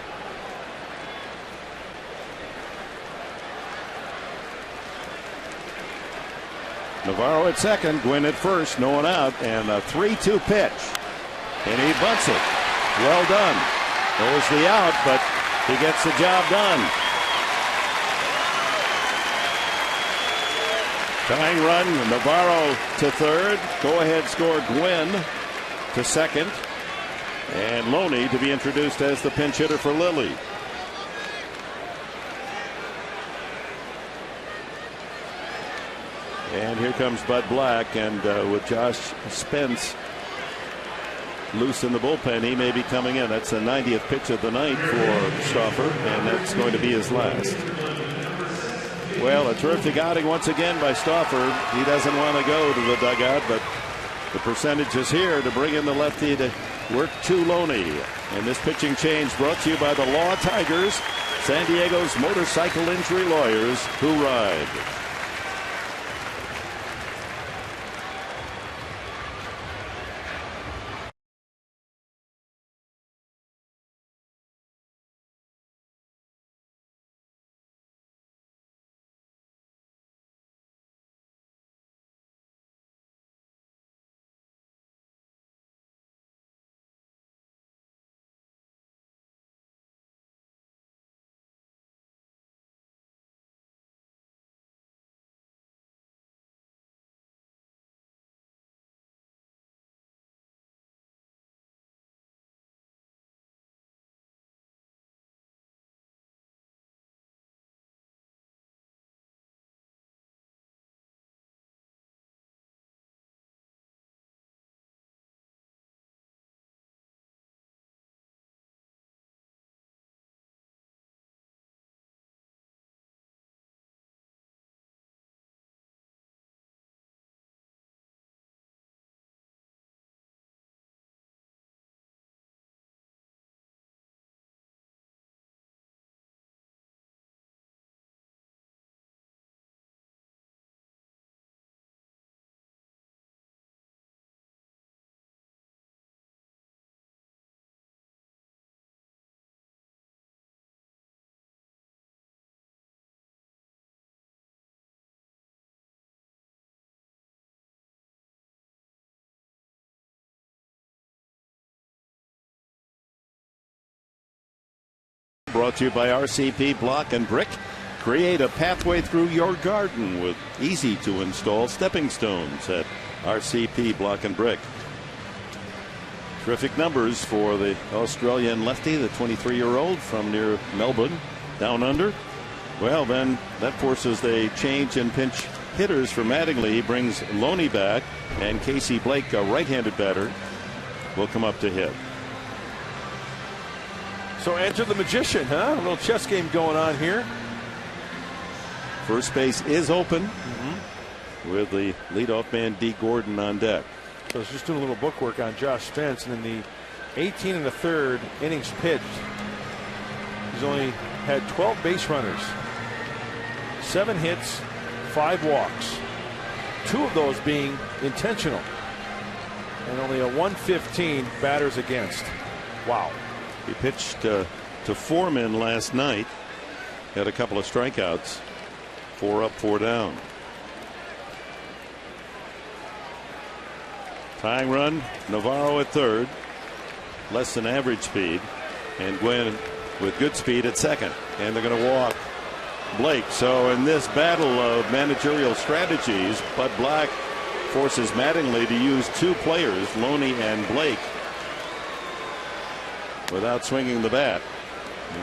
[SPEAKER 4] Navarro at second, Gwynn at first, no one out, and a 3-2 pitch. And he bunts it. Well done. There's the out, but he gets the job done. Tying run, Navarro to third. Go ahead score Gwynn to second. And Loney to be introduced as the pinch hitter for Lilly. And here comes Bud Black, and with Josh Spence loose in the bullpen, he may be coming in. That's the 90th pitch of the night for Stauffer, and that's going to be his last. Well, a terrific outing once again by Stauffer. He doesn't want to go to the dugout, but the percentage is here to bring in the lefty to work to Loney. And this pitching change brought to you by the Law Tigers, San Diego's motorcycle injury lawyers who ride. Brought to you by RCP Block and Brick. Create a pathway through your garden with easy to install stepping stones at RCP Block and Brick. Terrific numbers for the Australian lefty, the 23-year-old from near Melbourne, down under. Well, then that forces the change in pinch hitters for Mattingly. He brings Loney back, and Casey Blake, a right-handed batter, will come up to hit.
[SPEAKER 3] So enter the magician, huh? A little chess game going on here.
[SPEAKER 4] First base is open with the leadoff man D. Gordon on deck.
[SPEAKER 3] So it's just doing a little bookwork on Josh Spence, and in the 18 1/3 innings pitched, He's only had 12 base runners, 7 hits, 5 walks, 2 of those being intentional, and only a 115 batters against. Wow.
[SPEAKER 4] He pitched to Foreman last night. Had a couple of strikeouts. 4 up, 4 down. Tying run, Navarro at third. Less than average speed. And Gwynn with good speed at second. And they're going to walk Blake. So in this battle of managerial strategies, Bud Black forces Mattingly to use 2 players, Loney and Blake, without swinging the bat.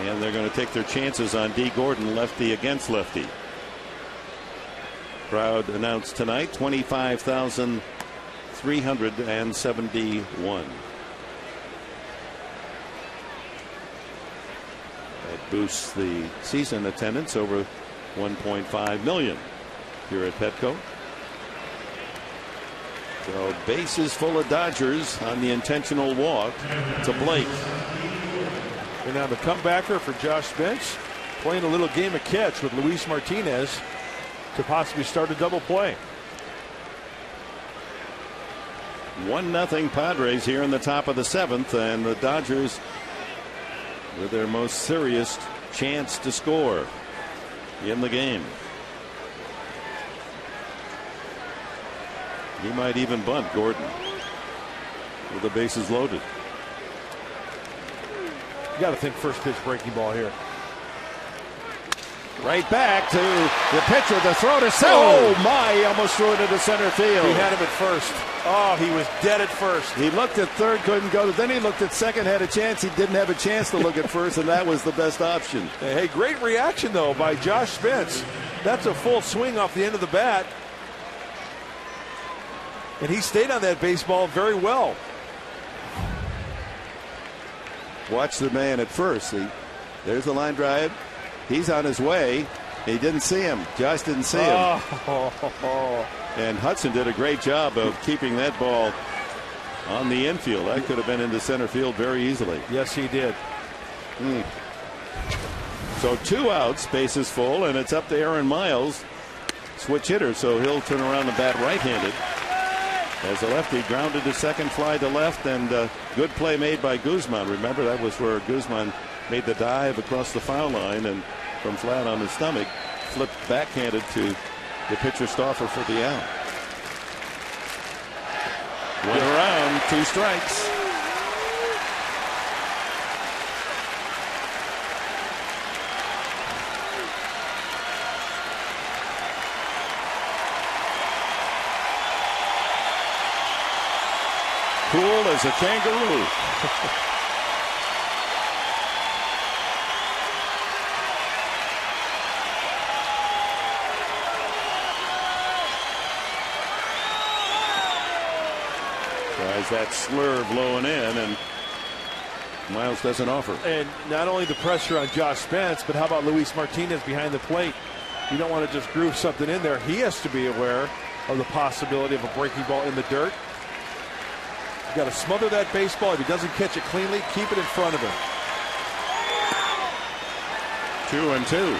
[SPEAKER 4] And they're going to take their chances on D. Gordon, lefty against lefty. Crowd announced tonight 25,371. That boosts the season attendance over 1.5 million here at Petco. So bases full of Dodgers on the intentional walk to Blake.
[SPEAKER 3] And now the comebacker for Josh Spence, playing a little game of catch with Luis Martinez to possibly start a double play.
[SPEAKER 4] 1-0 Padres here in the top of the 7th, and the Dodgers with their most serious chance to score in the game. He might even bunt Gordon with the bases loaded.
[SPEAKER 3] You got to think first pitch breaking ball here.
[SPEAKER 4] Right back to the pitcher. The throw to center. Oh my! He almost threw it into center field.
[SPEAKER 3] He had him at first. Oh, he was dead at first.
[SPEAKER 4] He looked at third, couldn't go. Then he looked at second, had a chance. He didn't have a chance to look at first, and that was the best option.
[SPEAKER 3] Hey, great reaction though by Josh Spence. That's a full swing off the end of the bat, and he stayed on that baseball very well.
[SPEAKER 4] Watch the man at first. There's the line drive. He's on his way. He didn't see him. Josh didn't see him.
[SPEAKER 3] Oh.
[SPEAKER 4] And Hudson did a great job of keeping that ball on the infield. That could have been into center field very easily.
[SPEAKER 3] Yes, he did.
[SPEAKER 4] So 2 outs, bases full, and it's up to Aaron Miles, switch hitter. So he'll turn around and bat right-handed. As a lefty, grounded to second, fly to left, and good play made by Guzman. Remember, that was where Guzman made the dive across the foul line and from flat on his stomach, flipped backhanded to the pitcher Stauffer for the out. Went around, 2 strikes. Cool as a kangaroo. Tries that slurve low and in, and Miles doesn't offer.
[SPEAKER 3] And not only the pressure on Josh Spence, but how about Luis Martinez behind the plate? You don't want to just groove something in there. He has to be aware of the possibility of a breaking ball in the dirt. You got to smother that baseball. If he doesn't catch it cleanly, keep it in front of him.
[SPEAKER 4] 2-2.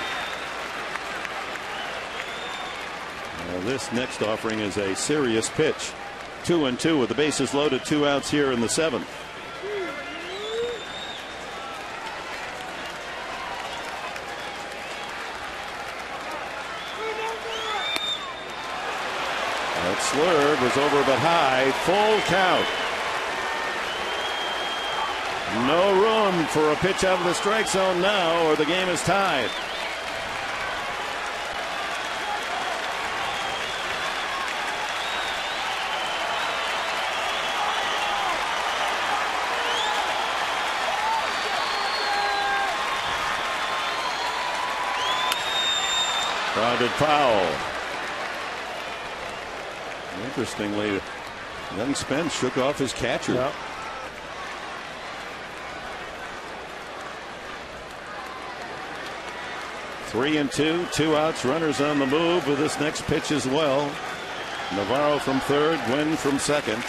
[SPEAKER 4] Now this next offering is a serious pitch. 2-2 with the bases loaded, 2 outs here in the 7th. That slurve was over but high. Full count. No room for a pitch out of the strike zone now, or the game is tied. Grounded foul. Interestingly, young Spence shook off his catcher.
[SPEAKER 3] Yep.
[SPEAKER 4] Three and two, 2 outs, runners on the move with this next pitch as well. Navarro from third, Gwynn from second,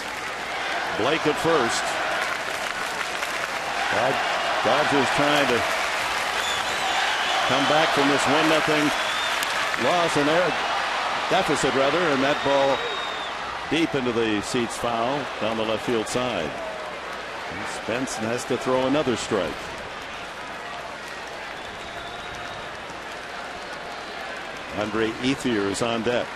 [SPEAKER 4] Blake at first. Dodgers trying to come back from this 1-0 loss and deficit rather, and that ball deep into the seats foul down the left field side. And Spence has to throw another strike. Andre Ethier is on deck.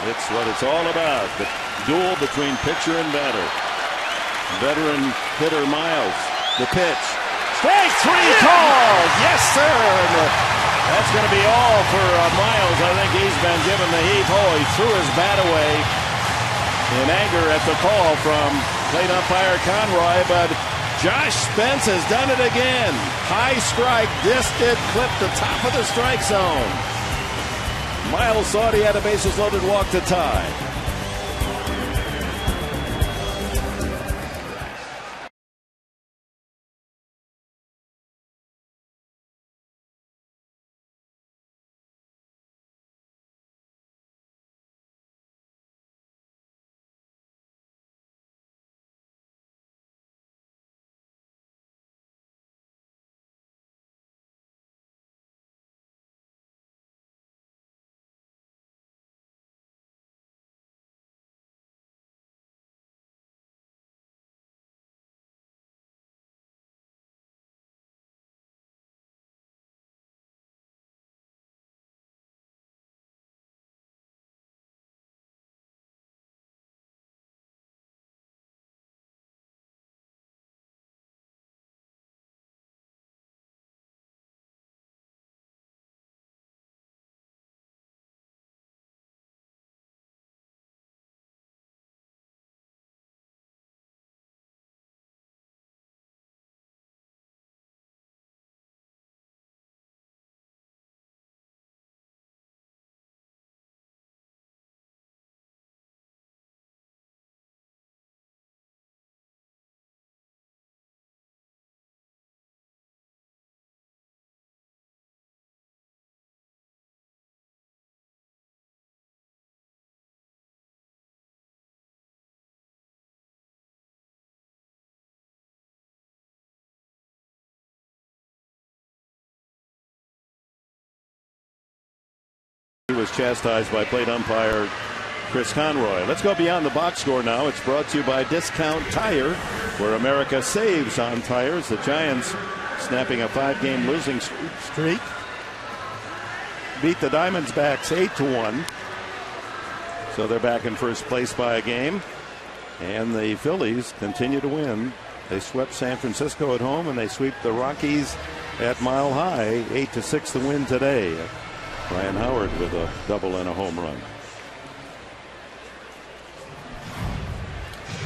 [SPEAKER 4] It's what it's all about, the duel between pitcher and batter. Veteran hitter Miles, the pitch. Strike three called! Yes, sir! And that's going to be all for Miles. I think he's been given the heat. Oh, he threw his bat away in anger at the call from plate umpire Conroy, but Josh Spence has done it again. High strike, disc it, clipped the top of the strike zone. Miles thought he had a bases loaded walk to tie. He was chastised by plate umpire Chris Conroy. Let's go beyond the box score now. It's brought to you by Discount Tire, where America saves on tires. The Giants snapping a 5-game losing streak. Beat the Diamondbacks 8-1. So they're back in first place by a game. And the Phillies continue to win. They swept San Francisco at home, and they sweep the Rockies at Mile High. 8-6 the win today. Ryan Howard with a double and a home run.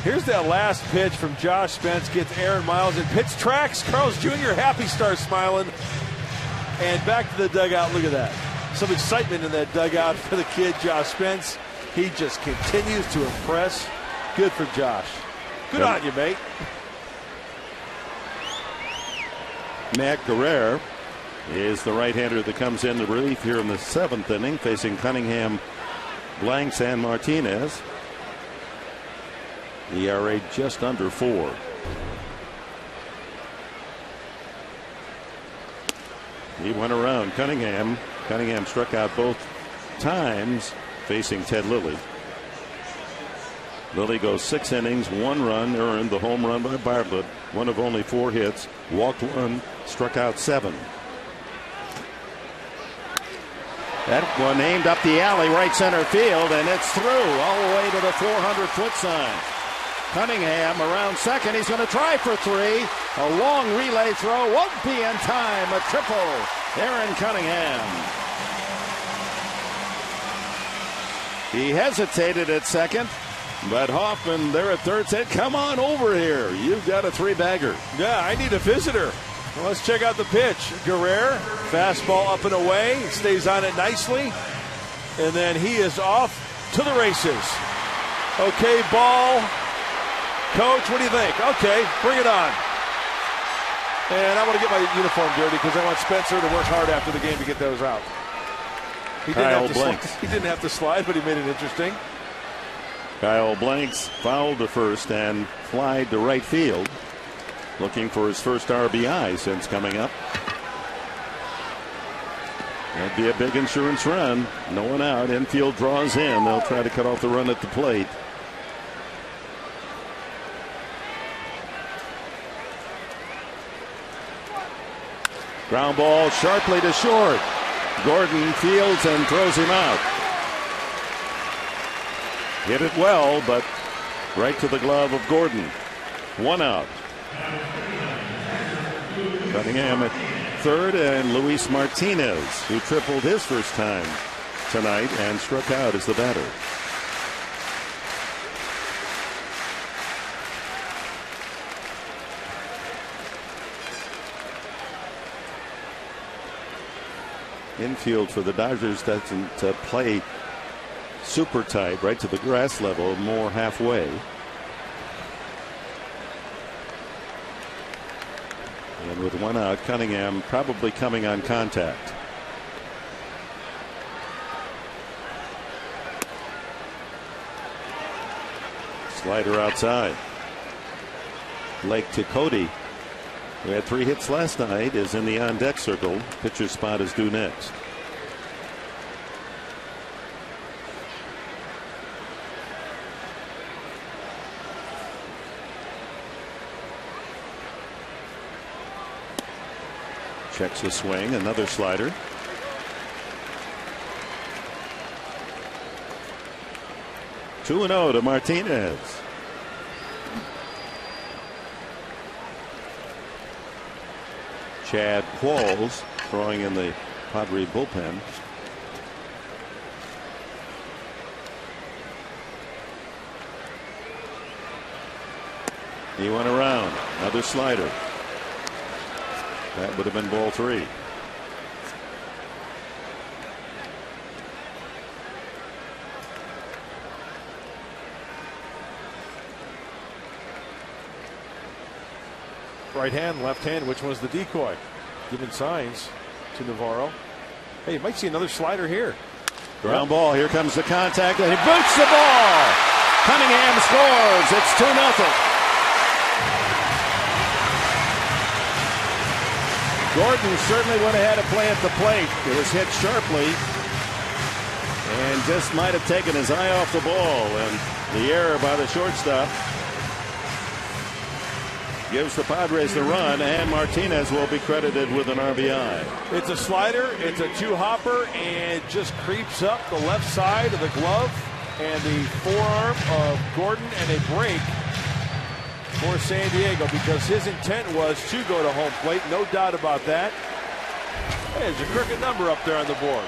[SPEAKER 3] Here's that last pitch from Josh Spence. Gets Aaron Miles and pitch tracks. Carl's Jr. happy starts smiling. And back to the dugout. Look at that. Some excitement in that dugout for the kid, Josh Spence. He just continues to impress. Good for Josh. Good on you, mate.
[SPEAKER 4] Matt Guerrero is the right-hander that comes in to relief here in the 7th inning, facing Cunningham, Blanks, and Martinez. ERA just under 4. He went around Cunningham. Cunningham struck out both times, facing Ted Lilly. Lilly goes 6 innings, 1 run earned, the home run by Bartlett, one of only 4 hits, walked 1, struck out 7. That one aimed up the alley, right center field, and it's through all the way to the 400-foot sign. Cunningham around second. He's going to try for 3. A long relay throw won't be in time. A triple. Aaron Cunningham. He hesitated at second, but Hoffman there at third said, "Come on over here. You've got a 3-bagger."
[SPEAKER 3] Yeah, I need a visitor. Well, let's check out the pitch. Guerrero, fastball up and away, stays on it nicely, and then he is off to the races. Okay, ball. Coach, what do you think? Okay, bring it on. And I want to get my uniform dirty because I want Spencer to work hard after the game to get those out. He didn't have to slide, but he made it interesting.
[SPEAKER 4] Kyle Blanks fouled to first and flied to right field, looking for his first RBI since coming up. That'd be a big insurance run. No one out. Infield draws in. They'll try to cut off the run at the plate. Ground ball sharply to short. Gordon fields and throws him out. Hit it well, but right to the glove of Gordon. One out. Cunningham at third, and Luis Martinez, who tripled his first time tonight and struck out as the batter. Infield for the Dodgers doesn't play super tight, right to the grass level, more halfway. And with one out, Cunningham probably coming on contact. Slider outside. Blake Cody, who had 3 hits last night, is in the on deck circle. Pitcher's spot is due next. Checks the swing, another slider. Two and 0 to Martinez. Chad Qualls throwing in the Padre bullpen. He went around. Another slider. That would have been ball 3.
[SPEAKER 3] Right hand, left hand, which was the decoy? Giving signs to Navarro. Hey, you might see another slider here.
[SPEAKER 4] Ground ball. Here comes the contact, and he boots the ball. Cunningham scores. It's 2-0. Gordon certainly would have had a play at the plate. It was hit sharply and just might have taken his eye off the ball, and the error by the shortstop gives the Padres the run, and Martinez will be credited with an RBI.
[SPEAKER 3] It's a slider, it's a 2-hopper, and just creeps up the left side of the glove and the forearm of Gordon, and a break for San Diego, because his intent was to go to home plate. No doubt about that. Hey, there's a crooked number up there on the board.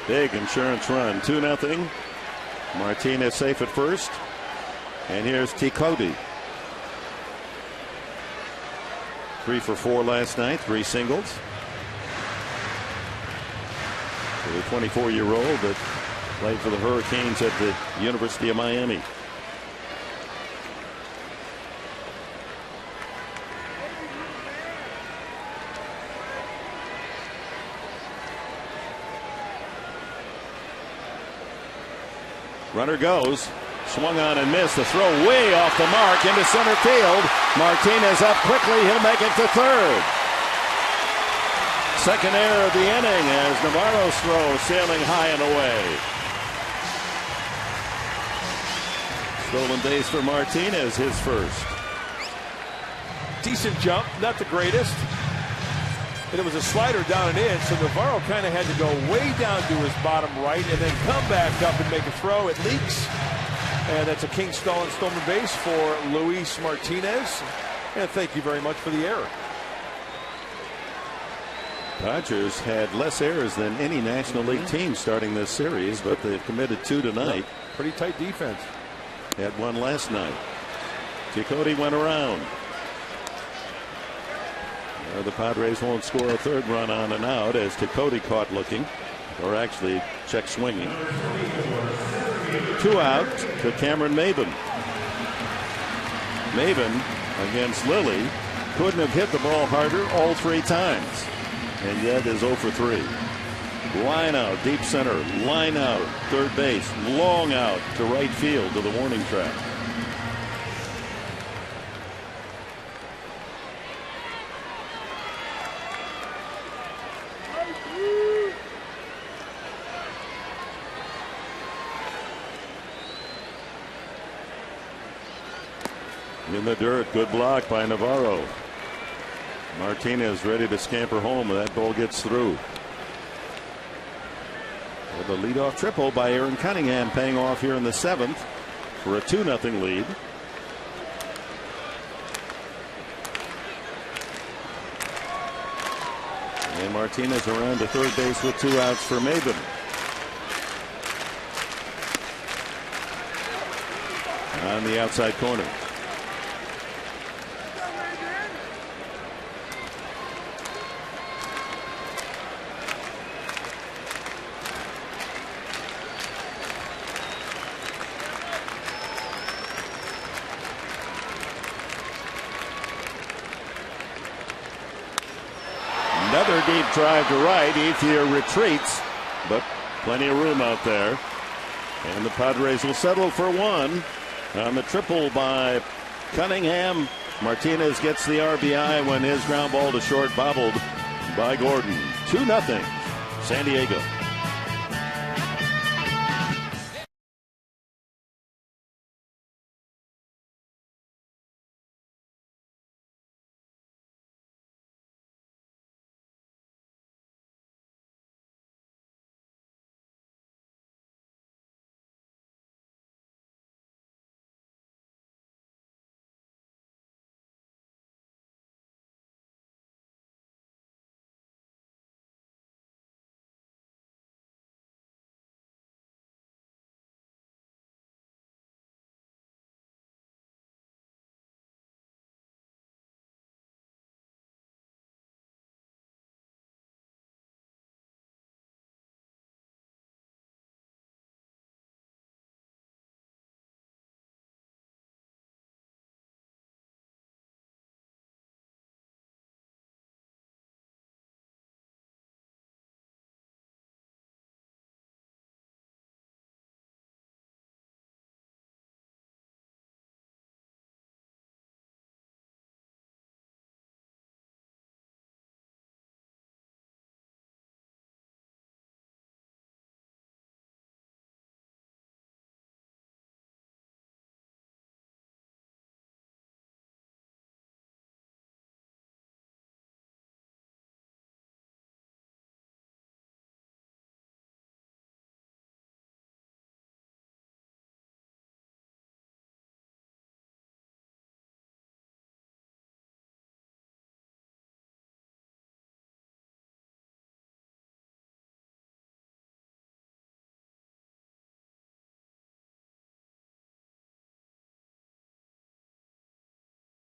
[SPEAKER 4] Big insurance run. 2-0. Martinez safe at first. And here's Cody. 3 for 4 last night. 3 singles. For the 24-year-old that played for the Hurricanes at the University of Miami. Runner goes. Swung on and missed. The throw way off the mark into center field. Martinez up quickly. He'll make it to third. Second error of the inning as Navarro's throw sailing high and away. Stolen base for Martinez, his first.
[SPEAKER 3] Decent jump, not the greatest. And it was a slider down and in, so Navarro kind of had to go way down to his bottom right and then come back up and make a throw. It leaks. And that's a King stolen base for Luis Martinez. And thank you very much for the error.
[SPEAKER 4] Dodgers had less errors than any National League team starting this series, but they've committed 2 tonight.
[SPEAKER 3] Pretty tight defense.
[SPEAKER 4] Had 1 last night. Cody went around. The Padres won't score a third run on and out as Cody caught looking, or actually check swinging. 2 out to Cameron Maben. Maben against Lilly couldn't have hit the ball harder all 3 times, and yet is 0 for 3. Line out, deep center, line out, third base, long out to right field to the warning track. In the dirt, good block by Navarro. Martinez ready to scamper home, and that ball gets through. With a leadoff triple by Aaron Cunningham paying off here in the 7th for a 2-0 lead. And Martinez around to third base with 2 outs for Maben. On the outside corner. Another deep drive to right. Ethier retreats, but plenty of room out there. And the Padres will settle for 1 on the triple by Cunningham. Martinez gets the RBI when his ground ball to short bobbled by Gordon. 2-0 San Diego.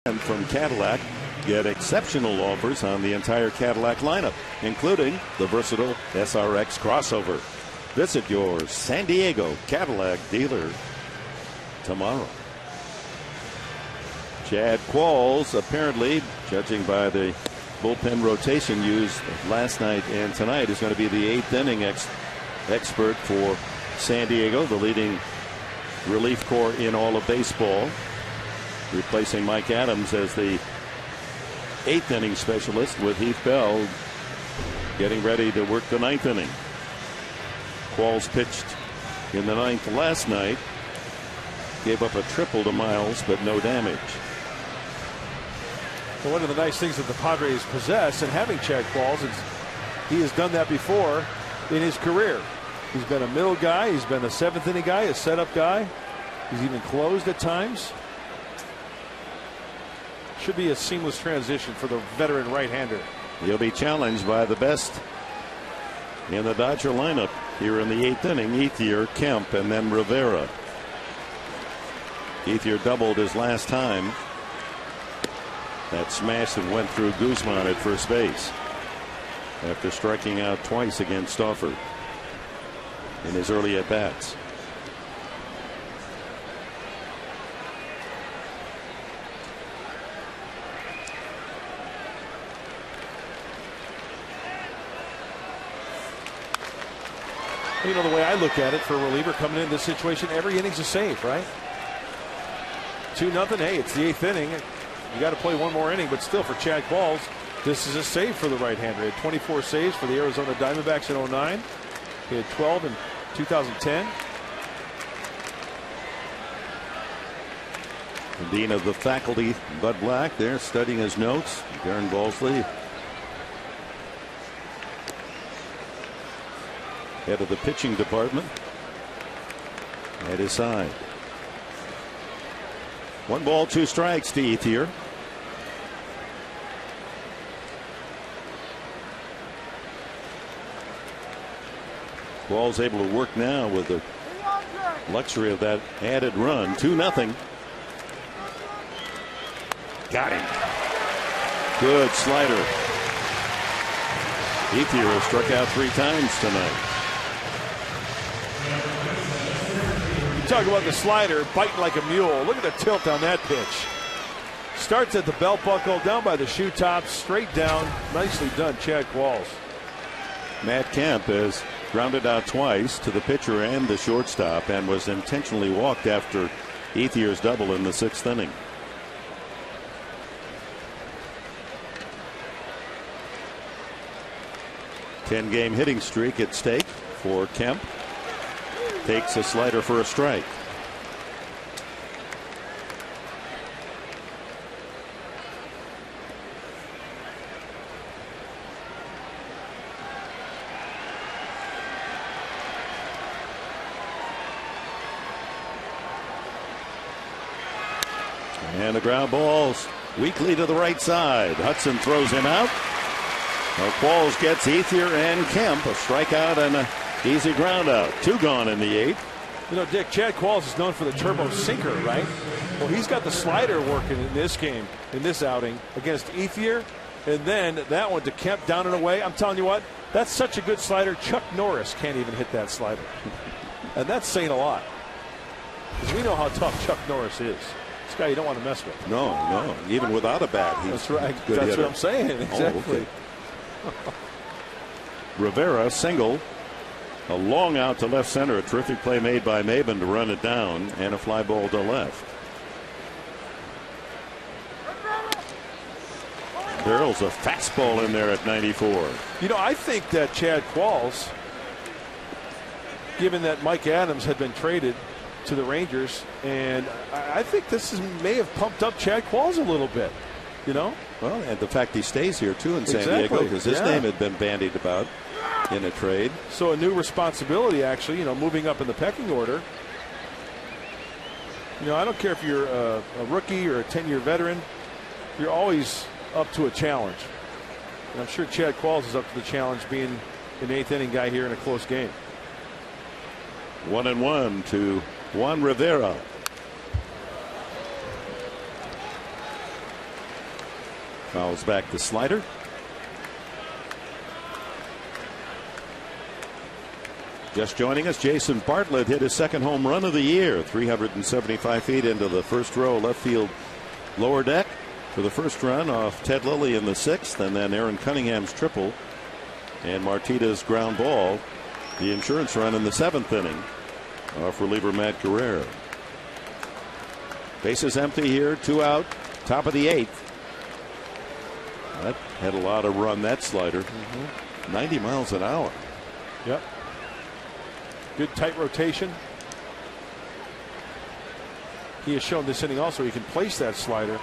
[SPEAKER 4] From Cadillac, get exceptional offers on the entire Cadillac lineup, including the versatile SRX crossover. Visit your San Diego Cadillac dealer tomorrow. Chad Qualls, apparently, judging by the bullpen rotation used last night and tonight, is going to be the 8th inning expert for San Diego, the leading relief corps in all of baseball, replacing Mike Adams as the 8th inning specialist, with Heath Bell getting ready to work the 9th inning. Qualls pitched in the 9th last night, gave up a triple to Miles, but no damage.
[SPEAKER 3] Well, one of the nice things that the Padres possess, and having Chad Qualls, is he has done that before in his career. He's been a middle guy, he's been a 7th inning guy, a setup guy. He's even closed at times. Should be a seamless transition for the veteran right-hander.
[SPEAKER 4] He'll be challenged by the best in the Dodger lineup here in the 8th inning. Ethier, Kemp, and then Rivera. Ethier doubled his last time. That smashed and went through Guzman at first base after striking out twice against Stauffer in his early at-bats.
[SPEAKER 3] You know, the way I look at it for a reliever coming into this situation, every inning's a save, right? 2-0. Hey, it's the 8th inning. You got to play one more inning, but still for Chad Qualls, this is a save for the right-hander. He had 24 saves for the Arizona Diamondbacks in 2009. He had 12 in 2010.
[SPEAKER 4] The dean of the faculty, Bud Black, there studying his notes. Darren Balsley, head of the pitching department, at his side. 1 ball, 2 strikes to Ethier. Ball's able to work now with the luxury of that added run. 2-0. Got him. Good slider. Ethier has struck out 3 times tonight.
[SPEAKER 3] You talk about the slider biting like a mule. Look at the tilt on that pitch. Starts at the belt buckle, down by the shoe top, straight down. Nicely done, Chad Qualls.
[SPEAKER 4] Matt Kemp has grounded out twice to the pitcher and the shortstop and was intentionally walked after Ethier's double in the 6th inning. Ten-game hitting streak at stake for Kemp. Takes a slider for a strike. And the ground balls weakly to the right side. Hudson throws him out. Qualls gets Ethier and Kemp a strikeout and an easy ground out. 2 gone in the 8th.
[SPEAKER 3] You know, Dick, Chad Qualls is known for the turbo sinker, right? Well, he's got the slider working in this game, in this outing against Ethier, and then that one to Kemp down and away. I'm telling you what, that's such a good slider. Chuck Norris can't even hit that slider, and that's saying a lot because we know how tough Chuck Norris is. This guy you don't want to mess with.
[SPEAKER 4] No, even without a bat, he's
[SPEAKER 3] that's right.
[SPEAKER 4] Good
[SPEAKER 3] That's
[SPEAKER 4] hitter.
[SPEAKER 3] what I'm saying. Exactly.
[SPEAKER 4] Oh, okay. Rivera single, a long out to left center, a terrific play made by Maben to run it down, and a fly ball to left. Barrels a fastball in there at 94.
[SPEAKER 3] You know, I think that Chad Qualls, given that Mike Adams had been traded to the Rangers, and I think may have pumped up Chad Qualls a little bit, you know?
[SPEAKER 4] Well, and the fact he stays here too in San Diego, because his name had been bandied about in a trade.
[SPEAKER 3] So a new responsibility, actually, you know, moving up in the pecking order. You know, I don't care if you're a rookie or a 10-year veteran, you're always up to a challenge. And I'm sure Chad Qualls is up to the challenge, being an 8th inning guy here in a close game.
[SPEAKER 4] 1-1 to Juan Rivera. Fouls back the slider. Just joining us, Jason Bartlett hit his 2nd home run of the year, 375 feet into the first row left field lower deck for the first run off Ted Lilly in the 6th, and then Aaron Cunningham's triple and Martita's ground ball, the insurance run in the 7th inning off reliever Matt Guerrero. Bases empty here, 2 out, top of the 8th. That had a lot of run, that slider. 90 miles an hour.
[SPEAKER 3] Yep. Good tight rotation. He has shown this inning also he can place that slider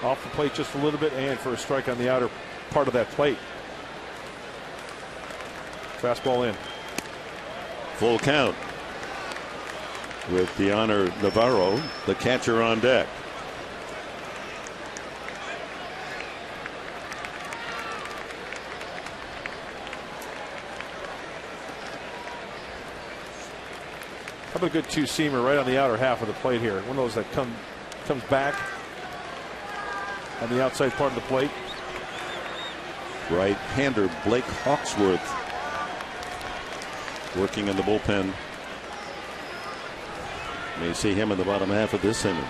[SPEAKER 3] off the plate just a little bit and for a strike on the outer part of that plate. Fastball in.
[SPEAKER 4] Full count with Deoner Navarro, the catcher, on deck.
[SPEAKER 3] How about a good 2-seamer right on the outer half of the plate here? One of those that comes back on the outside part of the plate.
[SPEAKER 4] Right-hander Blake Hawksworth working in the bullpen. May see him in the bottom half of this inning.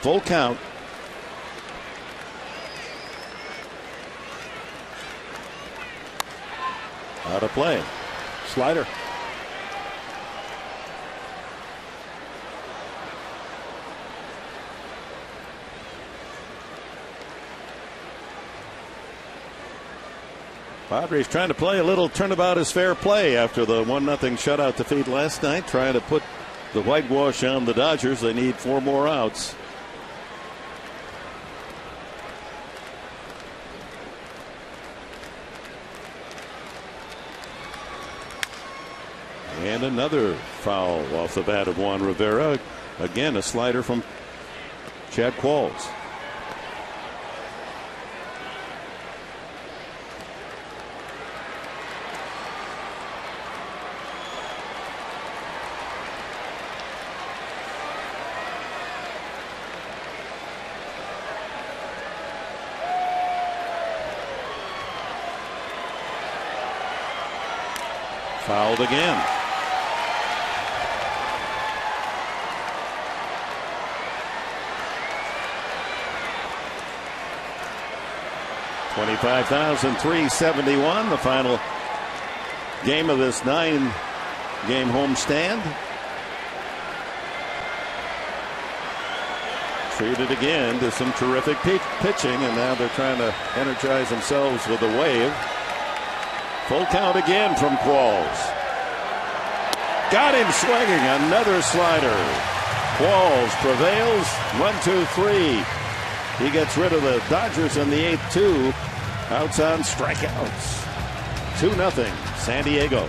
[SPEAKER 4] Full count. Out of play.
[SPEAKER 3] Slider.
[SPEAKER 4] Padres trying to play a little turnabout is fair play after the 1-0 shutout defeat last night, trying to put the whitewash on the Dodgers. They need 4 more outs. And another foul off the bat of Juan Rivera. Again, a slider from Chad Qualls. Fouled again. $25,371, the final game of this 9-game homestand. Treated again to some terrific pitching, and now they're trying to energize themselves with a wave. Full count again from Qualls. Got him swinging. Another slider. Qualls prevails. 1-2-3. He gets rid of the Dodgers in the 8th. 2 outs on strikeouts. 2-0 San Diego.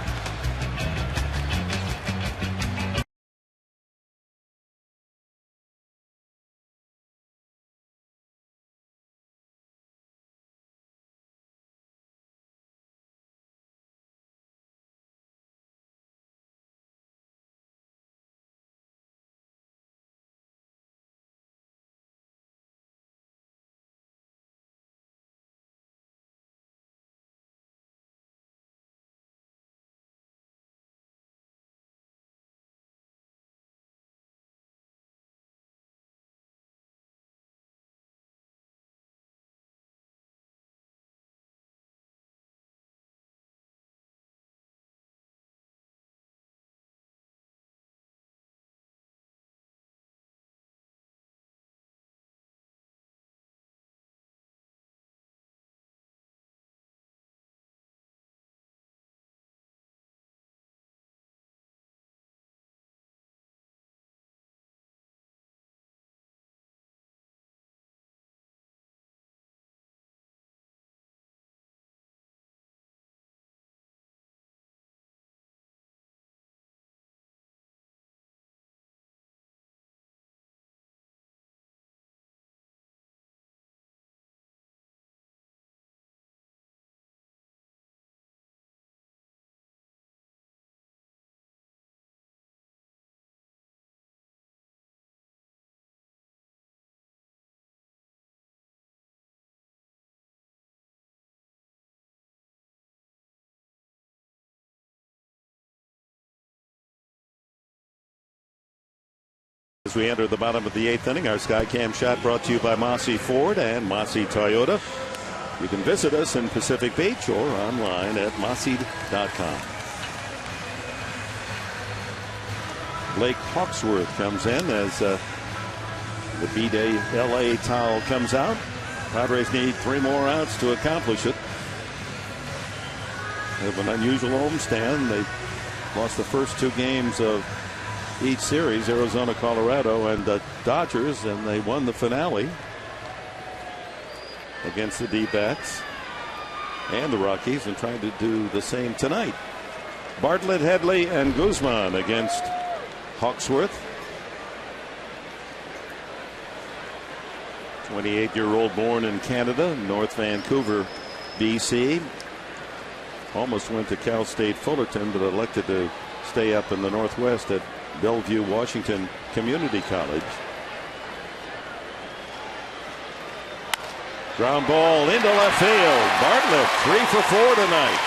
[SPEAKER 4] As we enter the bottom of the 8th inning, our Skycam shot brought to you by Mossy Ford and Mossy Toyota. You can visit us in Pacific Beach or online at mossy.com. Blake Hawksworth comes in as the B-Day LA towel comes out. Padres need 3 more outs to accomplish it. They have an unusual homestand. They lost the first 2 games of each series, Arizona, Colorado, and the Dodgers, and they won the finale against the D-backs and the Rockies, and trying to do the same tonight. Bartlett, Headley, and Guzman against Hawksworth. 28-year-old born in Canada, North Vancouver, BC. Almost went to Cal State Fullerton, but elected to stay up in the Northwest at Bellevue, Washington Community College. Ground ball into left field. Bartlett 3 for 4 tonight.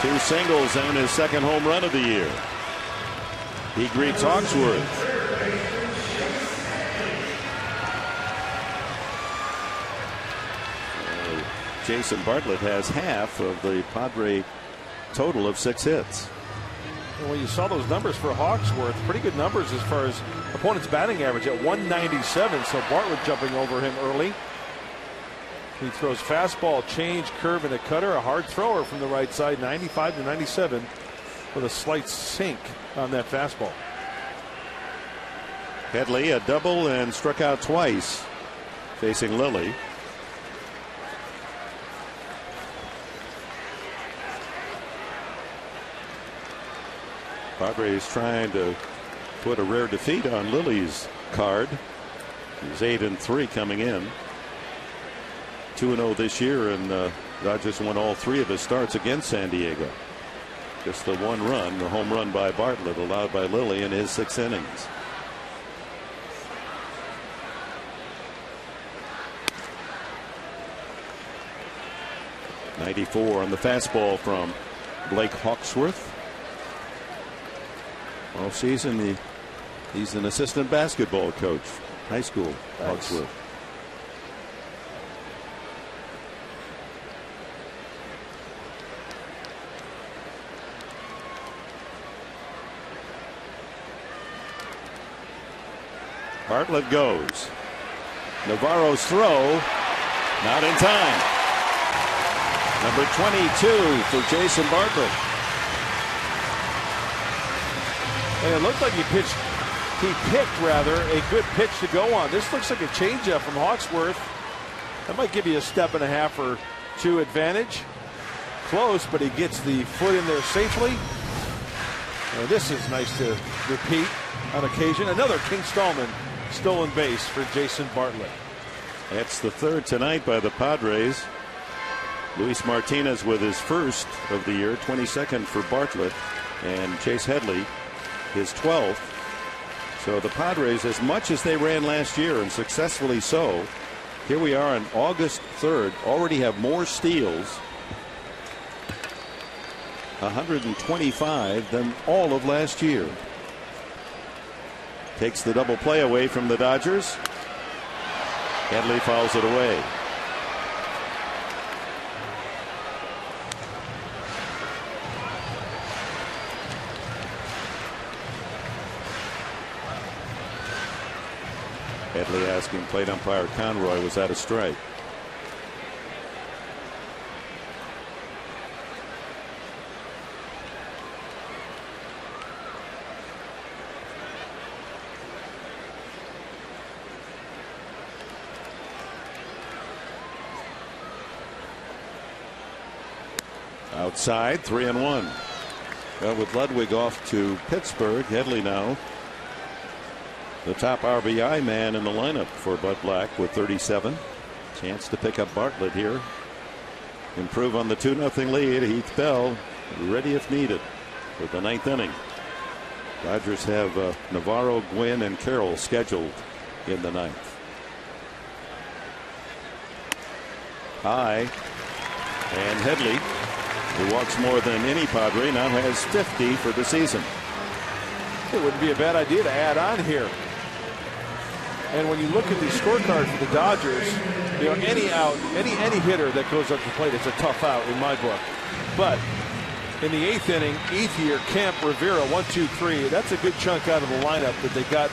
[SPEAKER 4] 2 singles and his 2nd home run of the year. He greets Hawksworth. Jason Bartlett has half of the Padre total of 6 hits.
[SPEAKER 3] And when you saw those numbers for Hawksworth, pretty good numbers as far as opponent's batting average at 197. So Bartlett jumping over him early. He throws fastball, change, curve, and a cutter. A hard thrower from the right side, 95 to 97, with a slight sink on that fastball.
[SPEAKER 4] Headley a double and struck out twice, facing Lilly. Padres trying to put a rare defeat on Lilly's card. He's 8-3 coming in. 2-0 this year, and Dodgers won all 3 of his starts against San Diego. Just the one run, the home run by Bartlett, allowed by Lilly in his 6 innings. .94 on the fastball from Blake Hawksworth. All season, he's an assistant basketball coach, high school.
[SPEAKER 3] Nice.
[SPEAKER 4] Hawksworth. Bartlett goes. Navarro's throw, not in time. Number 22 for Jason Bartlett.
[SPEAKER 3] And it looked like he picked a good pitch to go on. This looks like a changeup from Hawksworth. That might give you a step and a half or 2 advantage. Close, but he gets the foot in there safely. And this is nice to repeat on occasion. Another King Stallman stolen base for Jason Bartlett.
[SPEAKER 4] That's the 3rd tonight by the Padres. Luis Martinez with his 1st of the year, 22nd for Bartlett, and Chase Headley his 12th. So the Padres, as much as they ran last year, and successfully so, here we are on August 3rd, already have more steals, 125, than all of last year. Takes the double play away from the Dodgers. Headley fouls it away. Headley asking plate umpire Conroy, was that a strike? Outside, 3-1. Well, with Ludwig off to Pittsburgh, Headley now the top RBI man in the lineup for Bud Black with 37. Chance to pick up Bartlett here. Improve on the 2-0 lead. Heath Bell ready if needed for the 9th inning. Dodgers have Navarro, Gwynn, and Carroll scheduled in the 9th. High, and Headley, who walks more than any Padre, now has 50 for the season.
[SPEAKER 3] It wouldn't be a bad idea to add on here. And when you look at the scorecard for the Dodgers, you know, any out, any hitter that goes up to the plate, it's a tough out in my book. But in the 8th inning, Ethier, Kemp, Rivera, 1, 2, 3. That's a good chunk out of the lineup that they got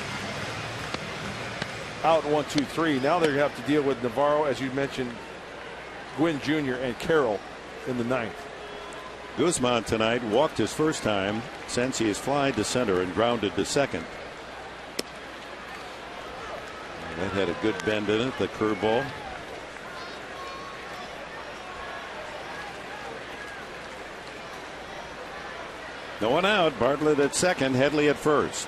[SPEAKER 3] out 1, 2, 3. Now they're going to have to deal with Navarro, as you mentioned, Gwynn Jr. and Carroll in the 9th.
[SPEAKER 4] Guzman tonight walked his first time since he has flied to center and grounded to second. That had a good bend in it, the curveball. No one out. Bartlett at second, Headley at first.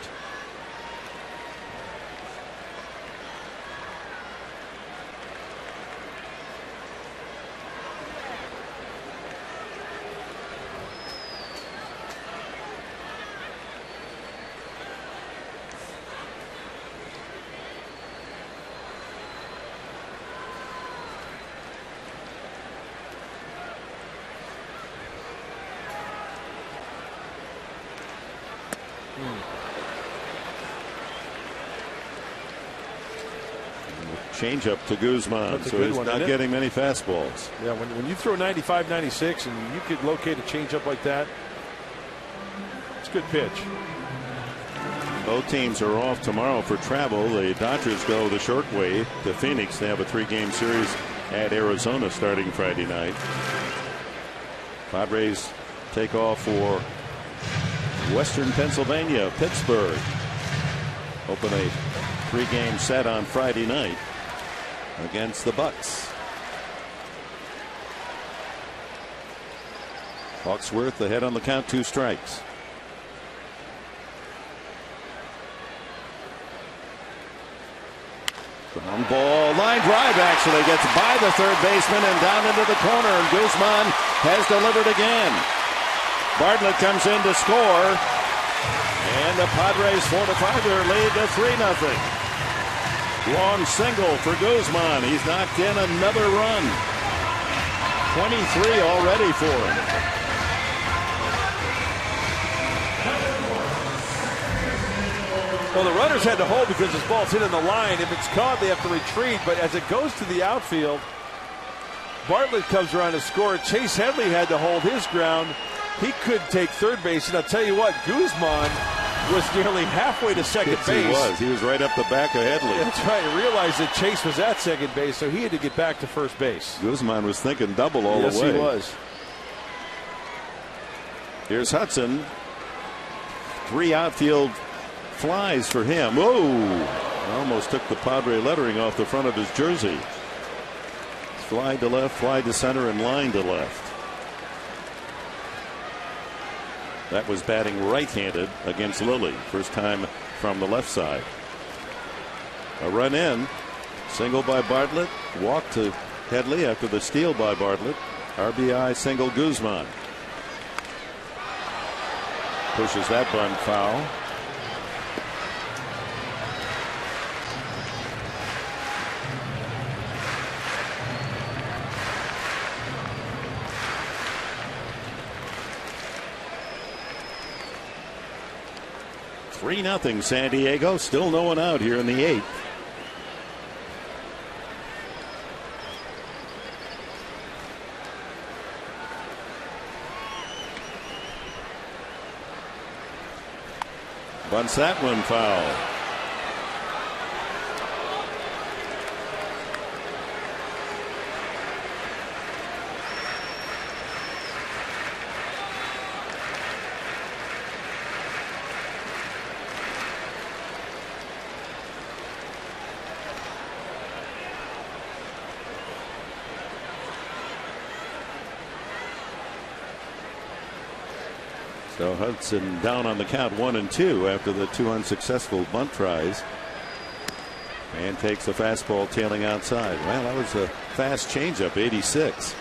[SPEAKER 4] changeup to Guzman. So he's not getting many fastballs.
[SPEAKER 3] Yeah, when you throw 95, 96, and you could locate a changeup like that, it's a good pitch.
[SPEAKER 4] Both teams are off tomorrow for travel. The Dodgers go the short way to Phoenix. They have a 3-game series at Arizona starting Friday night. Padres take off for Western Pennsylvania, Pittsburgh. Open a 3-game set on Friday night against the Bucks. Hawksworth ahead on the count, 2 strikes. Ground ball, line drive actually gets by the third baseman and down into the corner, and Guzman has delivered again. Bartlett comes in to score, and the Padres fortify their lead to 3-0. Long single for Guzman. He's knocked in another run. 23 already for him.
[SPEAKER 3] Well, the runners had to hold because this ball's hit in the line. If it's caught, they have to retreat. But as it goes to the outfield, Bartlett comes around to score. Chase Headley had to hold his ground. He could take third base. And I'll tell you what, Guzman was nearly halfway to second base.
[SPEAKER 4] He was right up the back of Headley.
[SPEAKER 3] That's right. He realized that Chase was at second base, so he had to get back to first base.
[SPEAKER 4] Guzman was thinking double all the way.
[SPEAKER 3] Yes, he was.
[SPEAKER 4] Here's Hudson. 3 outfield flies for him. Whoa! Almost took the Padre lettering off the front of his jersey. Fly to left, fly to center, and line to left. That was batting right-handed against Lilly. First time from the left side. A run in. Single by Bartlett. Walk to Headley after the steal by Bartlett. RBI single Guzman. Pushes that bunt foul. Three 0 San Diego. Still no one out here in the 8th. Bunts that one foul. So Hudson down on the count 1-2 after the 2 unsuccessful bunt tries. And takes the fastball tailing outside. Well, that was a fast changeup, 86.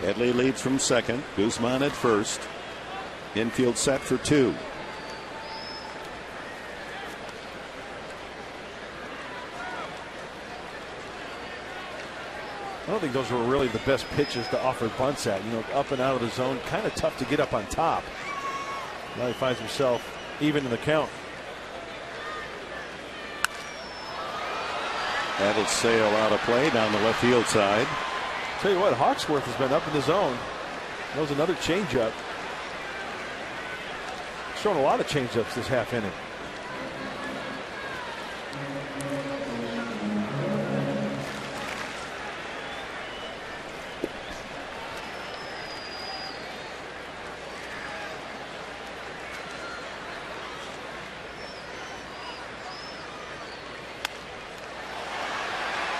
[SPEAKER 4] Headley leads from second. Guzman at first. Infield set for 2.
[SPEAKER 3] I don't think those were really the best pitches to offer bunts at. You know, up and out of the zone, kind of tough to get up on top. Now he finds himself even in the count.
[SPEAKER 4] That'll sail out of play down the left field side.
[SPEAKER 3] Tell you what, Hawksworth has been up in the zone. That was another changeup. Showing a lot of changeups this half inning.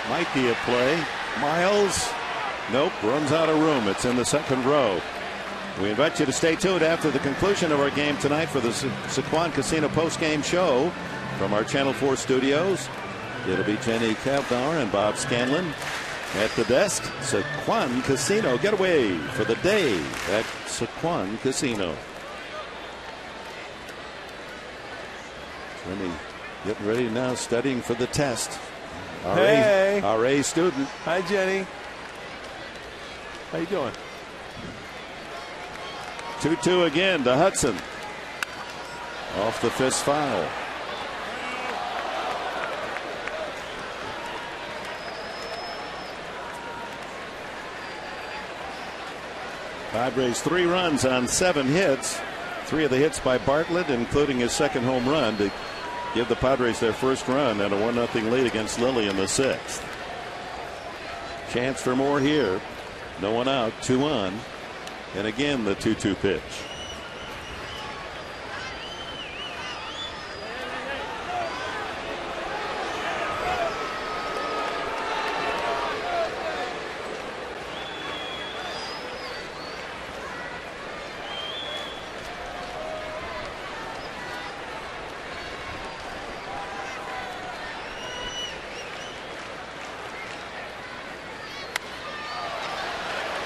[SPEAKER 4] Might be a play. Miles. Nope. Runs out of room. It's in the second row. We invite you to stay tuned after the conclusion of our game tonight for the Sequan Casino postgame show from our Channel 4 studios. It'll be Jenny Kavnauer and Bob Scanlon at the desk. Sequan Casino getaway for the day at Sequan Casino. Jenny getting ready now, studying for the test. Our A student.
[SPEAKER 3] Hi, Jenny. How you doing?
[SPEAKER 4] 2-2 again to Hudson. Off the fist foul. Padres 3 runs on 7 hits. 3 of the hits by Bartlett, including his second home run to give the Padres their first run and a 1-0 lead against Lilly in the 6th. Chance for more here. No one out, 2 on. And again the 2-2 pitch.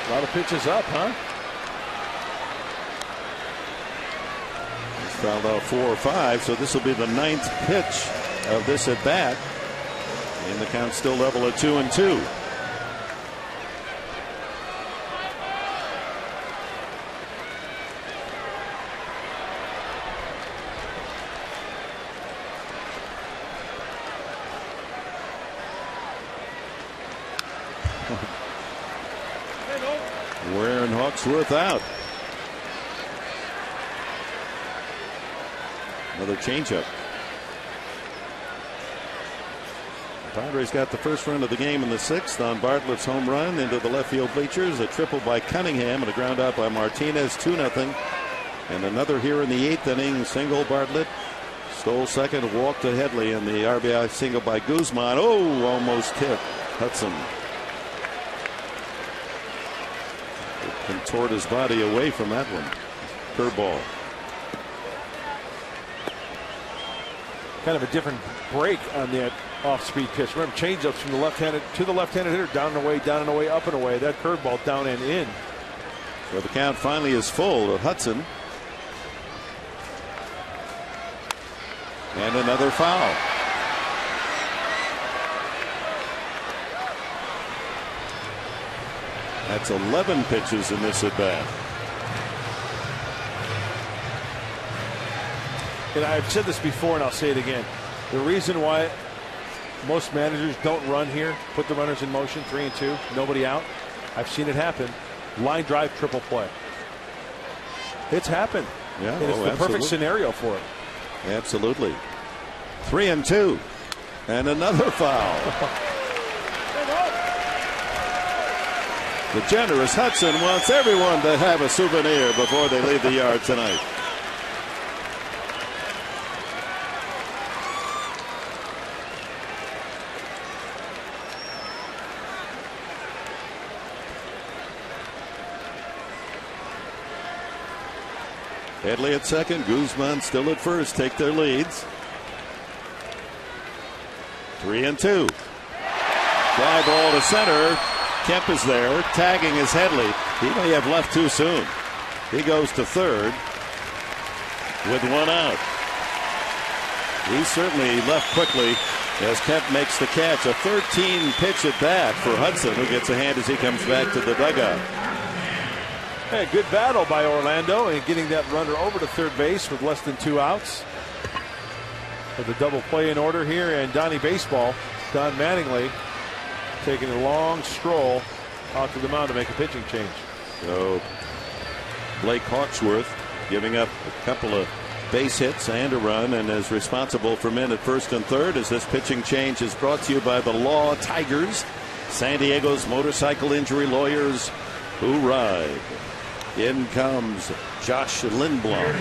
[SPEAKER 3] A lot of pitches up, huh?
[SPEAKER 4] He's fouled out 4 or 5, so this will be the 9th pitch of this at bat. And the count still level at 2-2. Warren Hawksworth out. Another changeup. The Padres got the first run of the game in the 6th on Bartlett's home run into the left field bleachers. A triple by Cunningham and a ground out by Martinez, 2-0. And another here in the 8th inning. Single Bartlett. Stole second, walked to Headley, and the RBI single by Guzman. Oh, almost hit Hudson. Contort his body away from that one. Curveball.
[SPEAKER 3] Kind of a different break on that off-speed pitch. Remember, changeups from the left-handed to the left-handed hitter, down and away, up and away. That curveball down and in.
[SPEAKER 4] So the count finally is full to Hudson. And another foul. That's 11 pitches in this at bat.
[SPEAKER 3] And I've said this before and I'll say it again. The reason why most managers don't run here, put the runners in motion, 3-2, nobody out. I've seen it happen. Line drive, triple play. It's happened.
[SPEAKER 4] Yeah,
[SPEAKER 3] and it's the perfect scenario for it.
[SPEAKER 4] Absolutely. 3-2. And another foul. The generous Hudson wants everyone to have a souvenir before they leave the yard tonight. Headley at second, Guzman still at first, take their leads. 3-2. Fly ball to center. Kemp is there, tagging is Headley. He may have left too soon. He goes to third with 1 out. He certainly left quickly as Kemp makes the catch. A 13 pitch at bat for Hudson, who gets a hand as he comes back to the dugout.
[SPEAKER 3] Hey, good battle by Orlando and getting that runner over to third base with less than 2 outs. With a double play in order here, and Donnie Baseball, Don Mattingly, taking a long stroll out to the mound to make a pitching change.
[SPEAKER 4] So Blake Hawksworth giving up a couple of base hits and a run, and is responsible for men at first and third, as this pitching change is brought to you by the Law Tigers, San Diego's motorcycle injury lawyers who ride. In comes Josh Lindblom.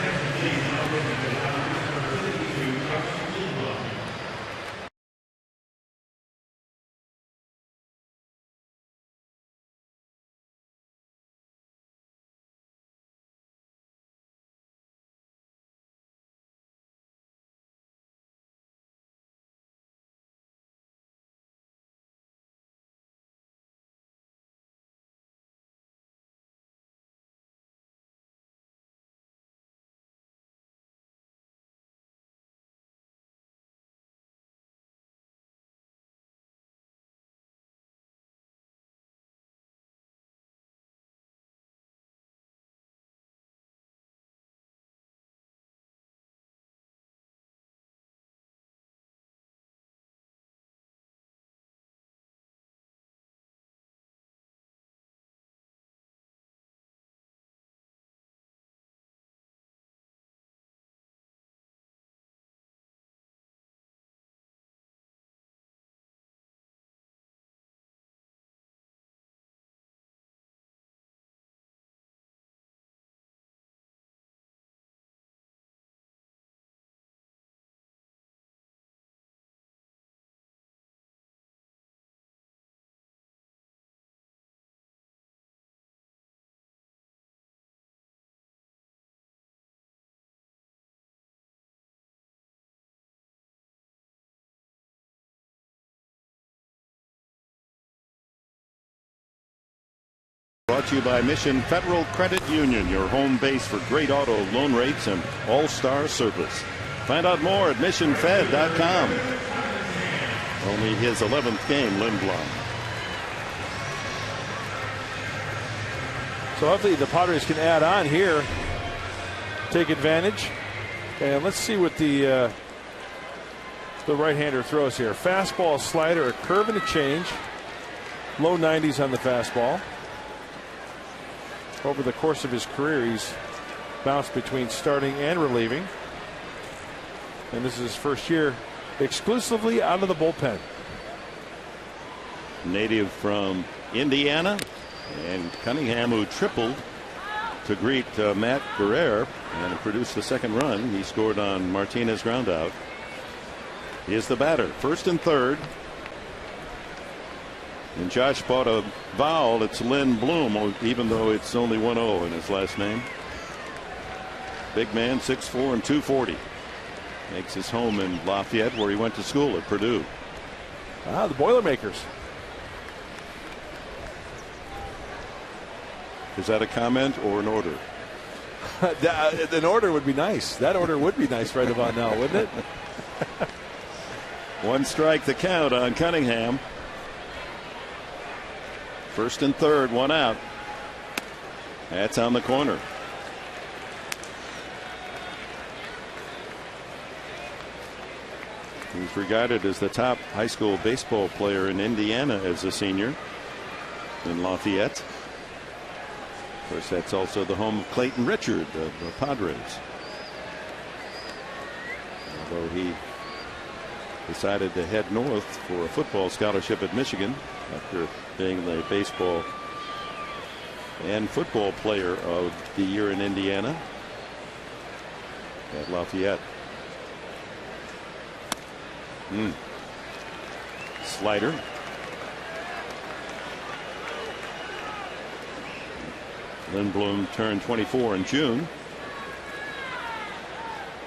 [SPEAKER 4] Brought to you by Mission Federal Credit Union, your home base for great auto loan rates and all-star service. Find out more at missionfed.com. Only his 11th game, Lindblom.
[SPEAKER 3] So hopefully the Padres can add on here, take advantage. And let's see what the right-hander throws here. Fastball, slider, a curve and a change. Low 90s on the fastball. Over the course of his career, he's bounced between starting and relieving. And this is his first year exclusively out of the bullpen.
[SPEAKER 4] Native from Indiana, and Cunningham, who tripled to greet Matt Guerrero and produced the second run. He scored on Martinez groundout. Is the batter, first and third. And Josh bought a vowel. It's Lindblom, even though it's only 1-0 in his last name. Big man, 6'4" and 240. Makes his home in Lafayette, where he went to school at Purdue.
[SPEAKER 3] Ah, the Boilermakers.
[SPEAKER 4] Is that a comment or an order?
[SPEAKER 3] An order would be nice. That order would be nice right about now, wouldn't it?
[SPEAKER 4] One strike the count on Cunningham. First and third, one out. That's on the corner. He's regarded as the top high school baseball player in Indiana as a senior in Lafayette. Of course, that's also the home of Clayton Richard of the Padres. Although he decided to head north for a football scholarship at Michigan after being the baseball and football player of the year in Indiana at Lafayette. Slider. Lindblom turned 24 in June.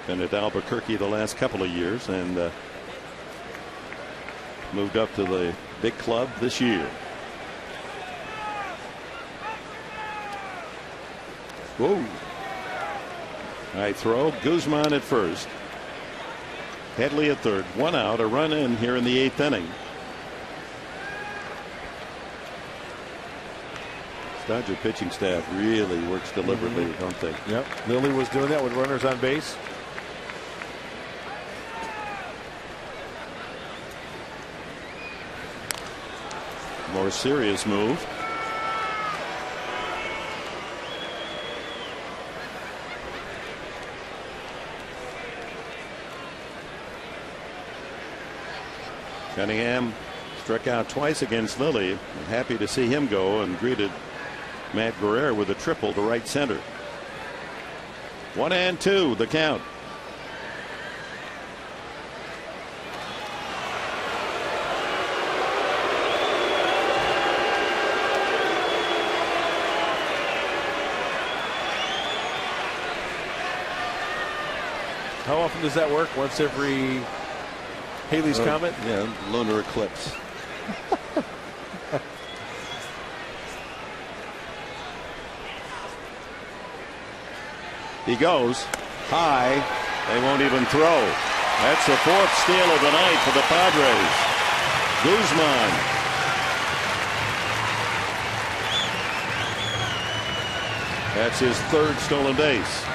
[SPEAKER 4] Been at Albuquerque the last couple of years and moved up to the big club this year. Whoa. High throw. Guzman at first. Headley at third. One out. A run in here in the eighth inning. Dodger pitching staff really works deliberately, don't they?
[SPEAKER 3] Yep. Lilly was doing that with runners on base.
[SPEAKER 4] More serious move. Cunningham struck out twice against Lilly. I'm happy to see him go, and greeted Matt Guerrero with a triple to right center. 1-2 the count.
[SPEAKER 3] How often does that work? Once every Haley's Comet?
[SPEAKER 4] Yeah, lunar eclipse. He goes high. They won't even throw. That's the fourth steal of the night for the Padres. Guzman. That's his third stolen base.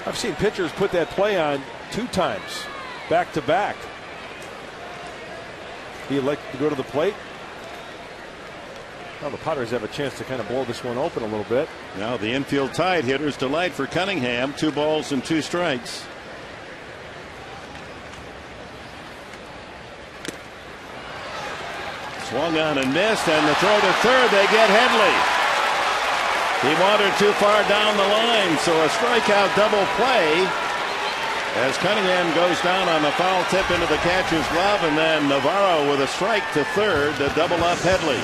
[SPEAKER 3] I've seen pitchers put that play on 2 times, back to back. He'd like to go to the plate. Well, the Padres have a chance to kind of blow this one open a little bit.
[SPEAKER 4] Now the infield tied hitter's delight for Cunningham. 2 balls and 2 strikes. Swung on and missed, and the throw to third. They get Headley. He wandered too far down the line, so a strikeout double play as Cunningham goes down on the foul tip into the catcher's glove, and then Navarro with a strike to third to double up Headley.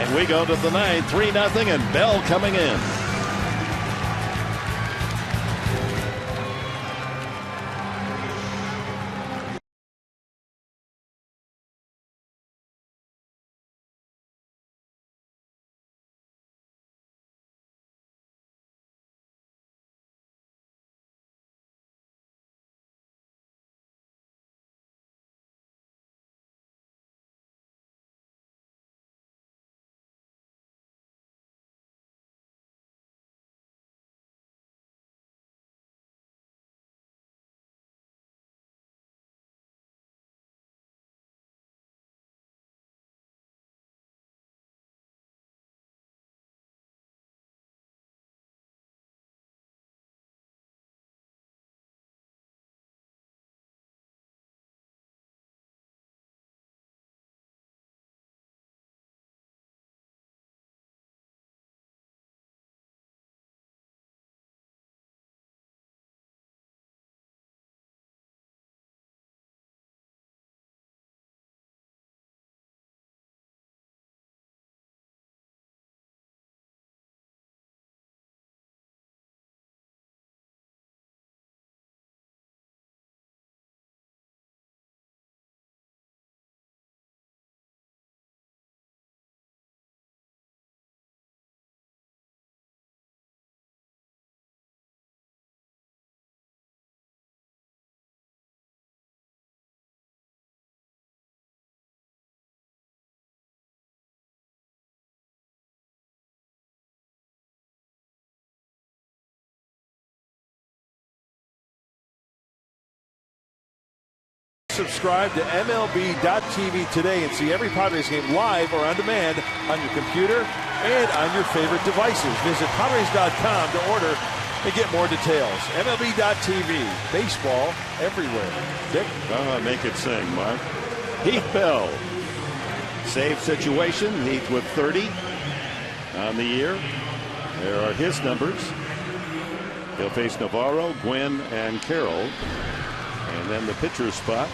[SPEAKER 4] And we go to the ninth, 3-0, and Bell coming in.
[SPEAKER 3] Subscribe to MLB.tv today and see every Padres game live or on demand on your computer and on your favorite devices. Visit Padres.com to order and get more details. MLB.tv. Baseball everywhere. Dick?
[SPEAKER 4] Make it sing, Mark. Heath Bell. Save situation. Heath with 30 on the year. There are his numbers. He'll face Navarro, Gwynn, and Carroll. And then the pitcher's spot.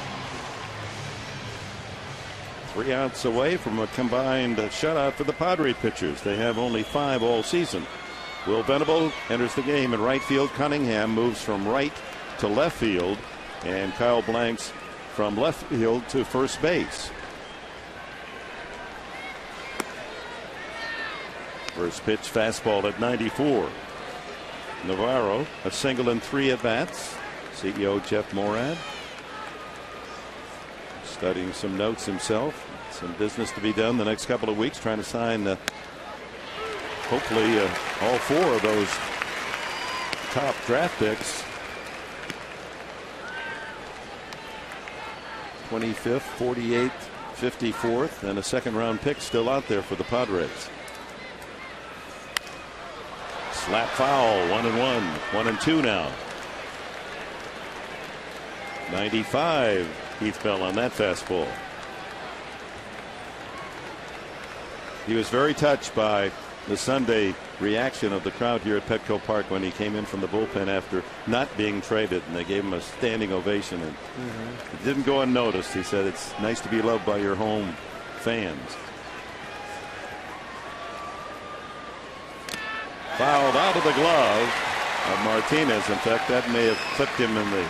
[SPEAKER 4] 3 outs away from a combined shutout for the Padre pitchers. They have only 5 all season. Will Venable enters the game in right field. Cunningham moves from right to left field. And Kyle Blanks from left field to first base. First pitch fastball at 94. Navarro, a single and 3 at bats. CEO Jeff Morad studying some notes himself. Some business to be done the next couple of weeks, trying to sign hopefully all 4 of those top draft picks. 25th, 48th, 54th, and a second round pick still out there for the Padres. Slap foul, 1-1, 1-2 now. 95, Heath Bell on that fastball. He was very touched by the Sunday reaction of the crowd here at Petco Park when he came in from the bullpen after not being traded, and they gave him a standing ovation, and it didn't go unnoticed. He said it's nice to be loved by your home fans. Fouled out of the glove of Martinez. In fact, that may have clipped him in the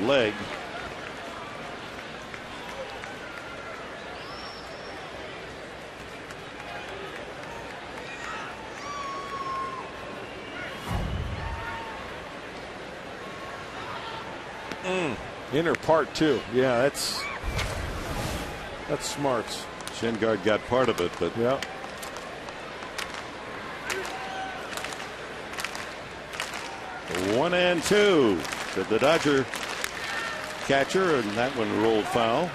[SPEAKER 4] leg.
[SPEAKER 3] Inner part 2. Yeah, that's smarts.
[SPEAKER 4] Shin guard got part of it, but
[SPEAKER 3] yeah.
[SPEAKER 4] One and 2 to the Dodger catcher, and that one rolled foul.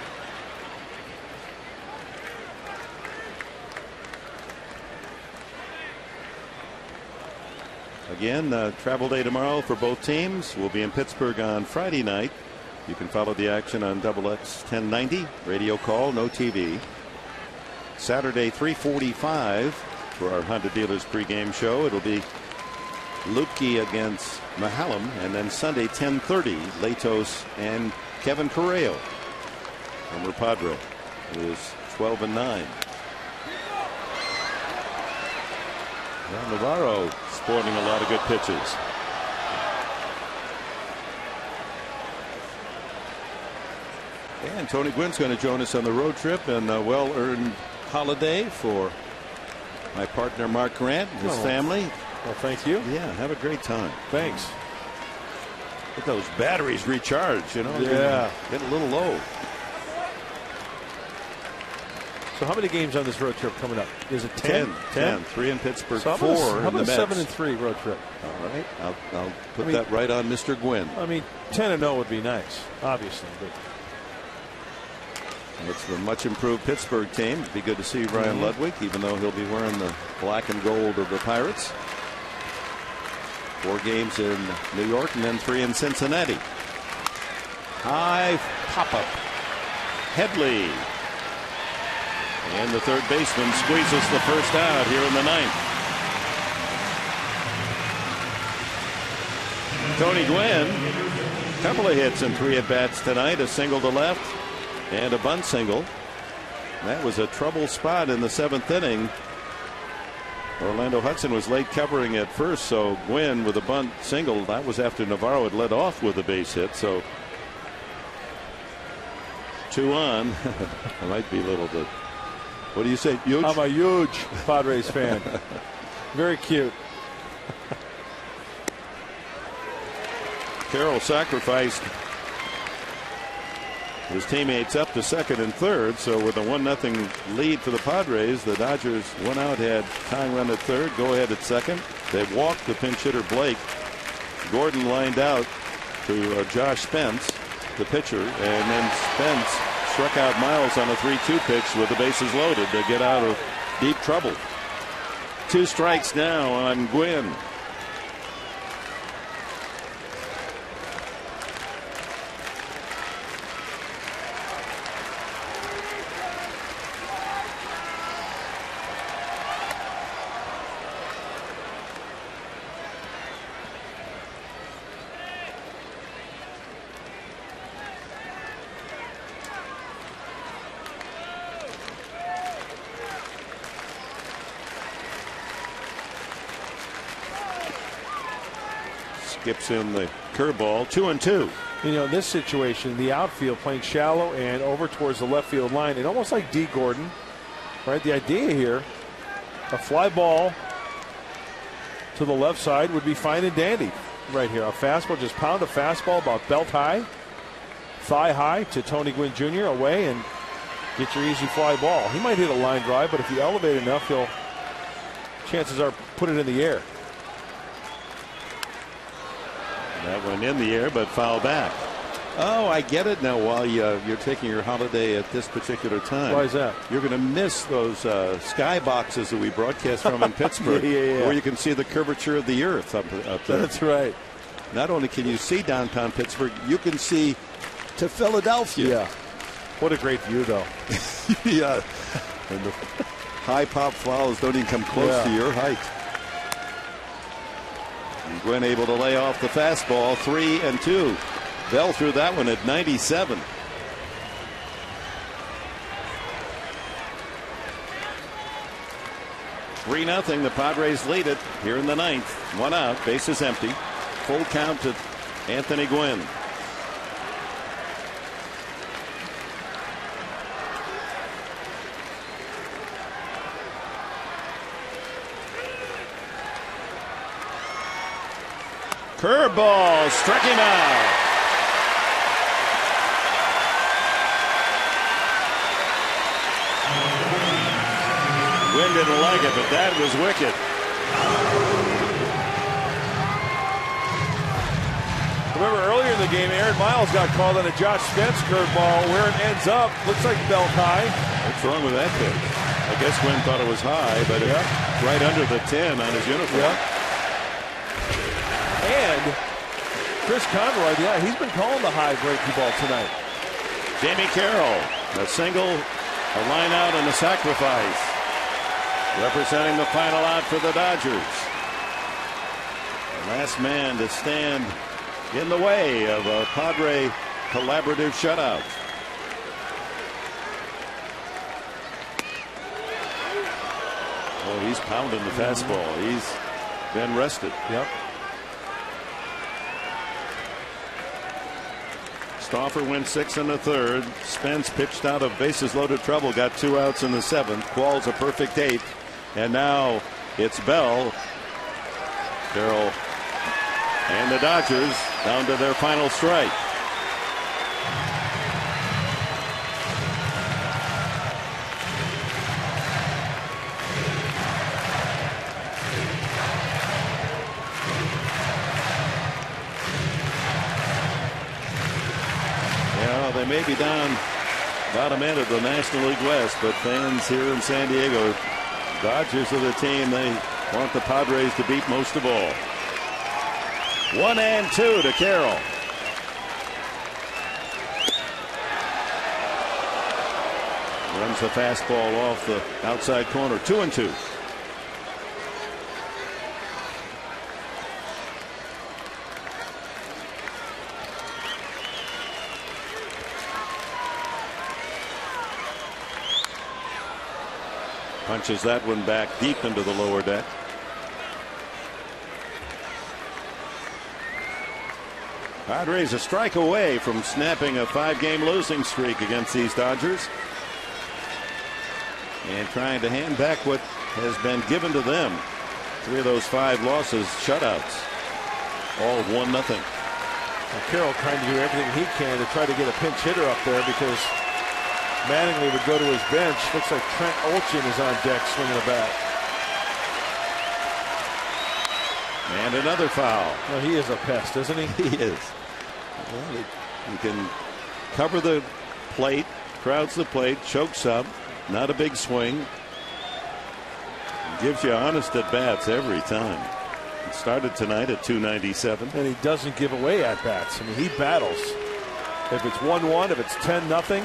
[SPEAKER 4] Again, travel day tomorrow for both teams. We'll be in Pittsburgh on Friday night. You can follow the action on XX 1090 radio call, no TV. Saturday 3:45 for our Honda Dealers pregame show. It'll be Lupke against Mahallam, and then Sunday 10:30 Latos and Kevin Correo. Former Padre, who is 12-9. Well, Navarro sporting a lot of good pitches. And Tony Gwynn's going to join us on the road trip, and a well-earned holiday for my partner Mark Grant and his family.
[SPEAKER 3] Well, thank you.
[SPEAKER 4] Yeah, have a great time.
[SPEAKER 3] Thanks.
[SPEAKER 4] Get those batteries recharged, you know.
[SPEAKER 3] Yeah.
[SPEAKER 4] Get a little low.
[SPEAKER 3] So how many games on this road trip coming up? Is it 10?
[SPEAKER 4] 10. 3 in Pittsburgh,
[SPEAKER 3] so
[SPEAKER 4] 4
[SPEAKER 3] how
[SPEAKER 4] in the
[SPEAKER 3] about
[SPEAKER 4] Mets.
[SPEAKER 3] 7 and 3 road trip?
[SPEAKER 4] All right. I'll put that right on Mr. Gwynn.
[SPEAKER 3] I mean, 10-0 would be nice, obviously. But
[SPEAKER 4] it's the much improved Pittsburgh team. It'd be good to see Ryan Ludwig, even though he'll be wearing the black and gold of the Pirates. 4 games in New York and then 3 in Cincinnati. High pop-up. Headley. And the third baseman squeezes the first out here in the 9th. Tony Gwynn, a couple of hits and 3 at-bats tonight. A single to left and a bunt single. That was a trouble spot in the 7th inning. Orlando Hudson was late covering at first, so Gwynn with a bunt single. That was after Navarro had led off with a base hit. So 2 on. I might be a little bit. What do you say, huge?
[SPEAKER 3] I'm a huge Padres fan. Very cute.
[SPEAKER 4] Carroll sacrificed his teammates up to second and third. So with a 1-0 lead for the Padres, the Dodgers 1 out, had tying run at third, go ahead at second. They walked the pinch hitter Blake. Gordon lined out to Josh Spence. the pitcher, and then Spence struck out Miles on a 3-2 pitch with the bases loaded to get out of deep trouble. 2 strikes now on Gwynn. Skips in the curveball. 2-2.
[SPEAKER 3] You know, in this situation, the outfield playing shallow and over towards the left field line, and almost like D. Gordon, right? The idea here, a fly ball to the left side would be fine and dandy right here. A fastball, just pound a fastball about belt high, thigh high to Tony Gwynn Jr. away and get your easy fly ball. He might hit a line drive, but if you elevate enough, he'll, chances are, put it in the air.
[SPEAKER 4] That went in the air, but foul back. Oh, I get it now. While you're taking your holiday at this particular time.
[SPEAKER 3] Why is that?
[SPEAKER 4] You're going to miss those sky boxes that we broadcast from in Pittsburgh,
[SPEAKER 3] yeah.
[SPEAKER 4] where you can see the curvature of the earth up there.
[SPEAKER 3] That's right.
[SPEAKER 4] Not only can you see downtown Pittsburgh, you can see to Philadelphia.
[SPEAKER 3] Yeah. What a great view, though.
[SPEAKER 4] Yeah. And the high pop fouls don't even come close to your height. Gwynn able to lay off the fastball. 3-2. Bell threw that one at 97. Three 0. The Padres lead it here in the 9th. 1 out, bases empty. Full count to Anthony Gwynn. Curveball, struck him out. Gwynn didn't like it, but that was wicked.
[SPEAKER 3] Remember earlier in the game, Aaron Miles got called on a Josh Spence curveball. Where it ends up, looks like belt high.
[SPEAKER 4] What's wrong with that pitch? I guess Gwynn thought it was high, but it's right under the 10 on his uniform.
[SPEAKER 3] And Chris Conroy, he's been calling the high breaking ball tonight.
[SPEAKER 4] Jamie Carroll, a single, a line out, and a sacrifice. Representing the final out for the Dodgers. The last man to stand in the way of a Padre collaborative shutout. Oh, he's pounding the fastball. He's been rested.
[SPEAKER 3] Yep.
[SPEAKER 4] Stauffer went 6 1/3. Spence pitched out of bases loaded trouble, got 2 outs in the 7th. Qualls a perfect 8th. And now it's Bell. Carroll and the Dodgers down to their final strike. They may be down bottom end of the National League West, but fans here in San Diego, Dodgers are the team they want the Padres to beat most of all. 1-2 to Carroll. Runs the fastball off the outside corner. 2-2. Punches that one back deep into the lower deck. Padres a strike away from snapping a 5-game losing streak against these Dodgers. And trying to hand back what has been given to them. 3 of those 5 losses, shutouts. All 1-0.
[SPEAKER 3] Well, Carroll trying to do everything he can to try to get a pinch hitter up there because Mattingly would go to his bench. Looks like Trent Olchin is on deck swinging a bat.
[SPEAKER 4] And another foul.
[SPEAKER 3] Well, he is a pest, isn't he?
[SPEAKER 4] He is. Well, He can cover the plate, crowds the plate, chokes up, not a big swing. Gives you honest at bats every time. It started tonight at 297.
[SPEAKER 3] And he doesn't give away at bats. I mean, he battles. If it's 1-1, if it's 10-0.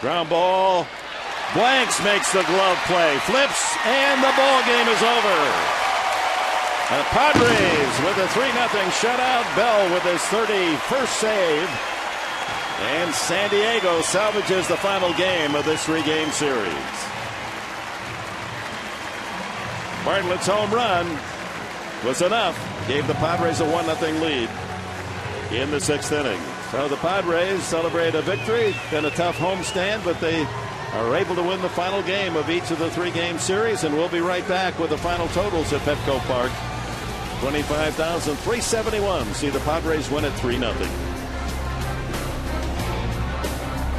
[SPEAKER 4] Ground ball. Blanks makes the glove play. Flips, and the ball game is over. The Padres with a 3-0 shutout. Bell with his 31st save. And San Diego salvages the final game of this 3-game series. Bartlett's home run was enough. Gave the Padres a 1-0 lead in the 6th inning. So the Padres celebrate a victory. Been a tough homestand, but they are able to win the final game of each of the 3-game series. And we'll be right back with the final totals at Petco Park. 25,371. See the Padres win at 3-0.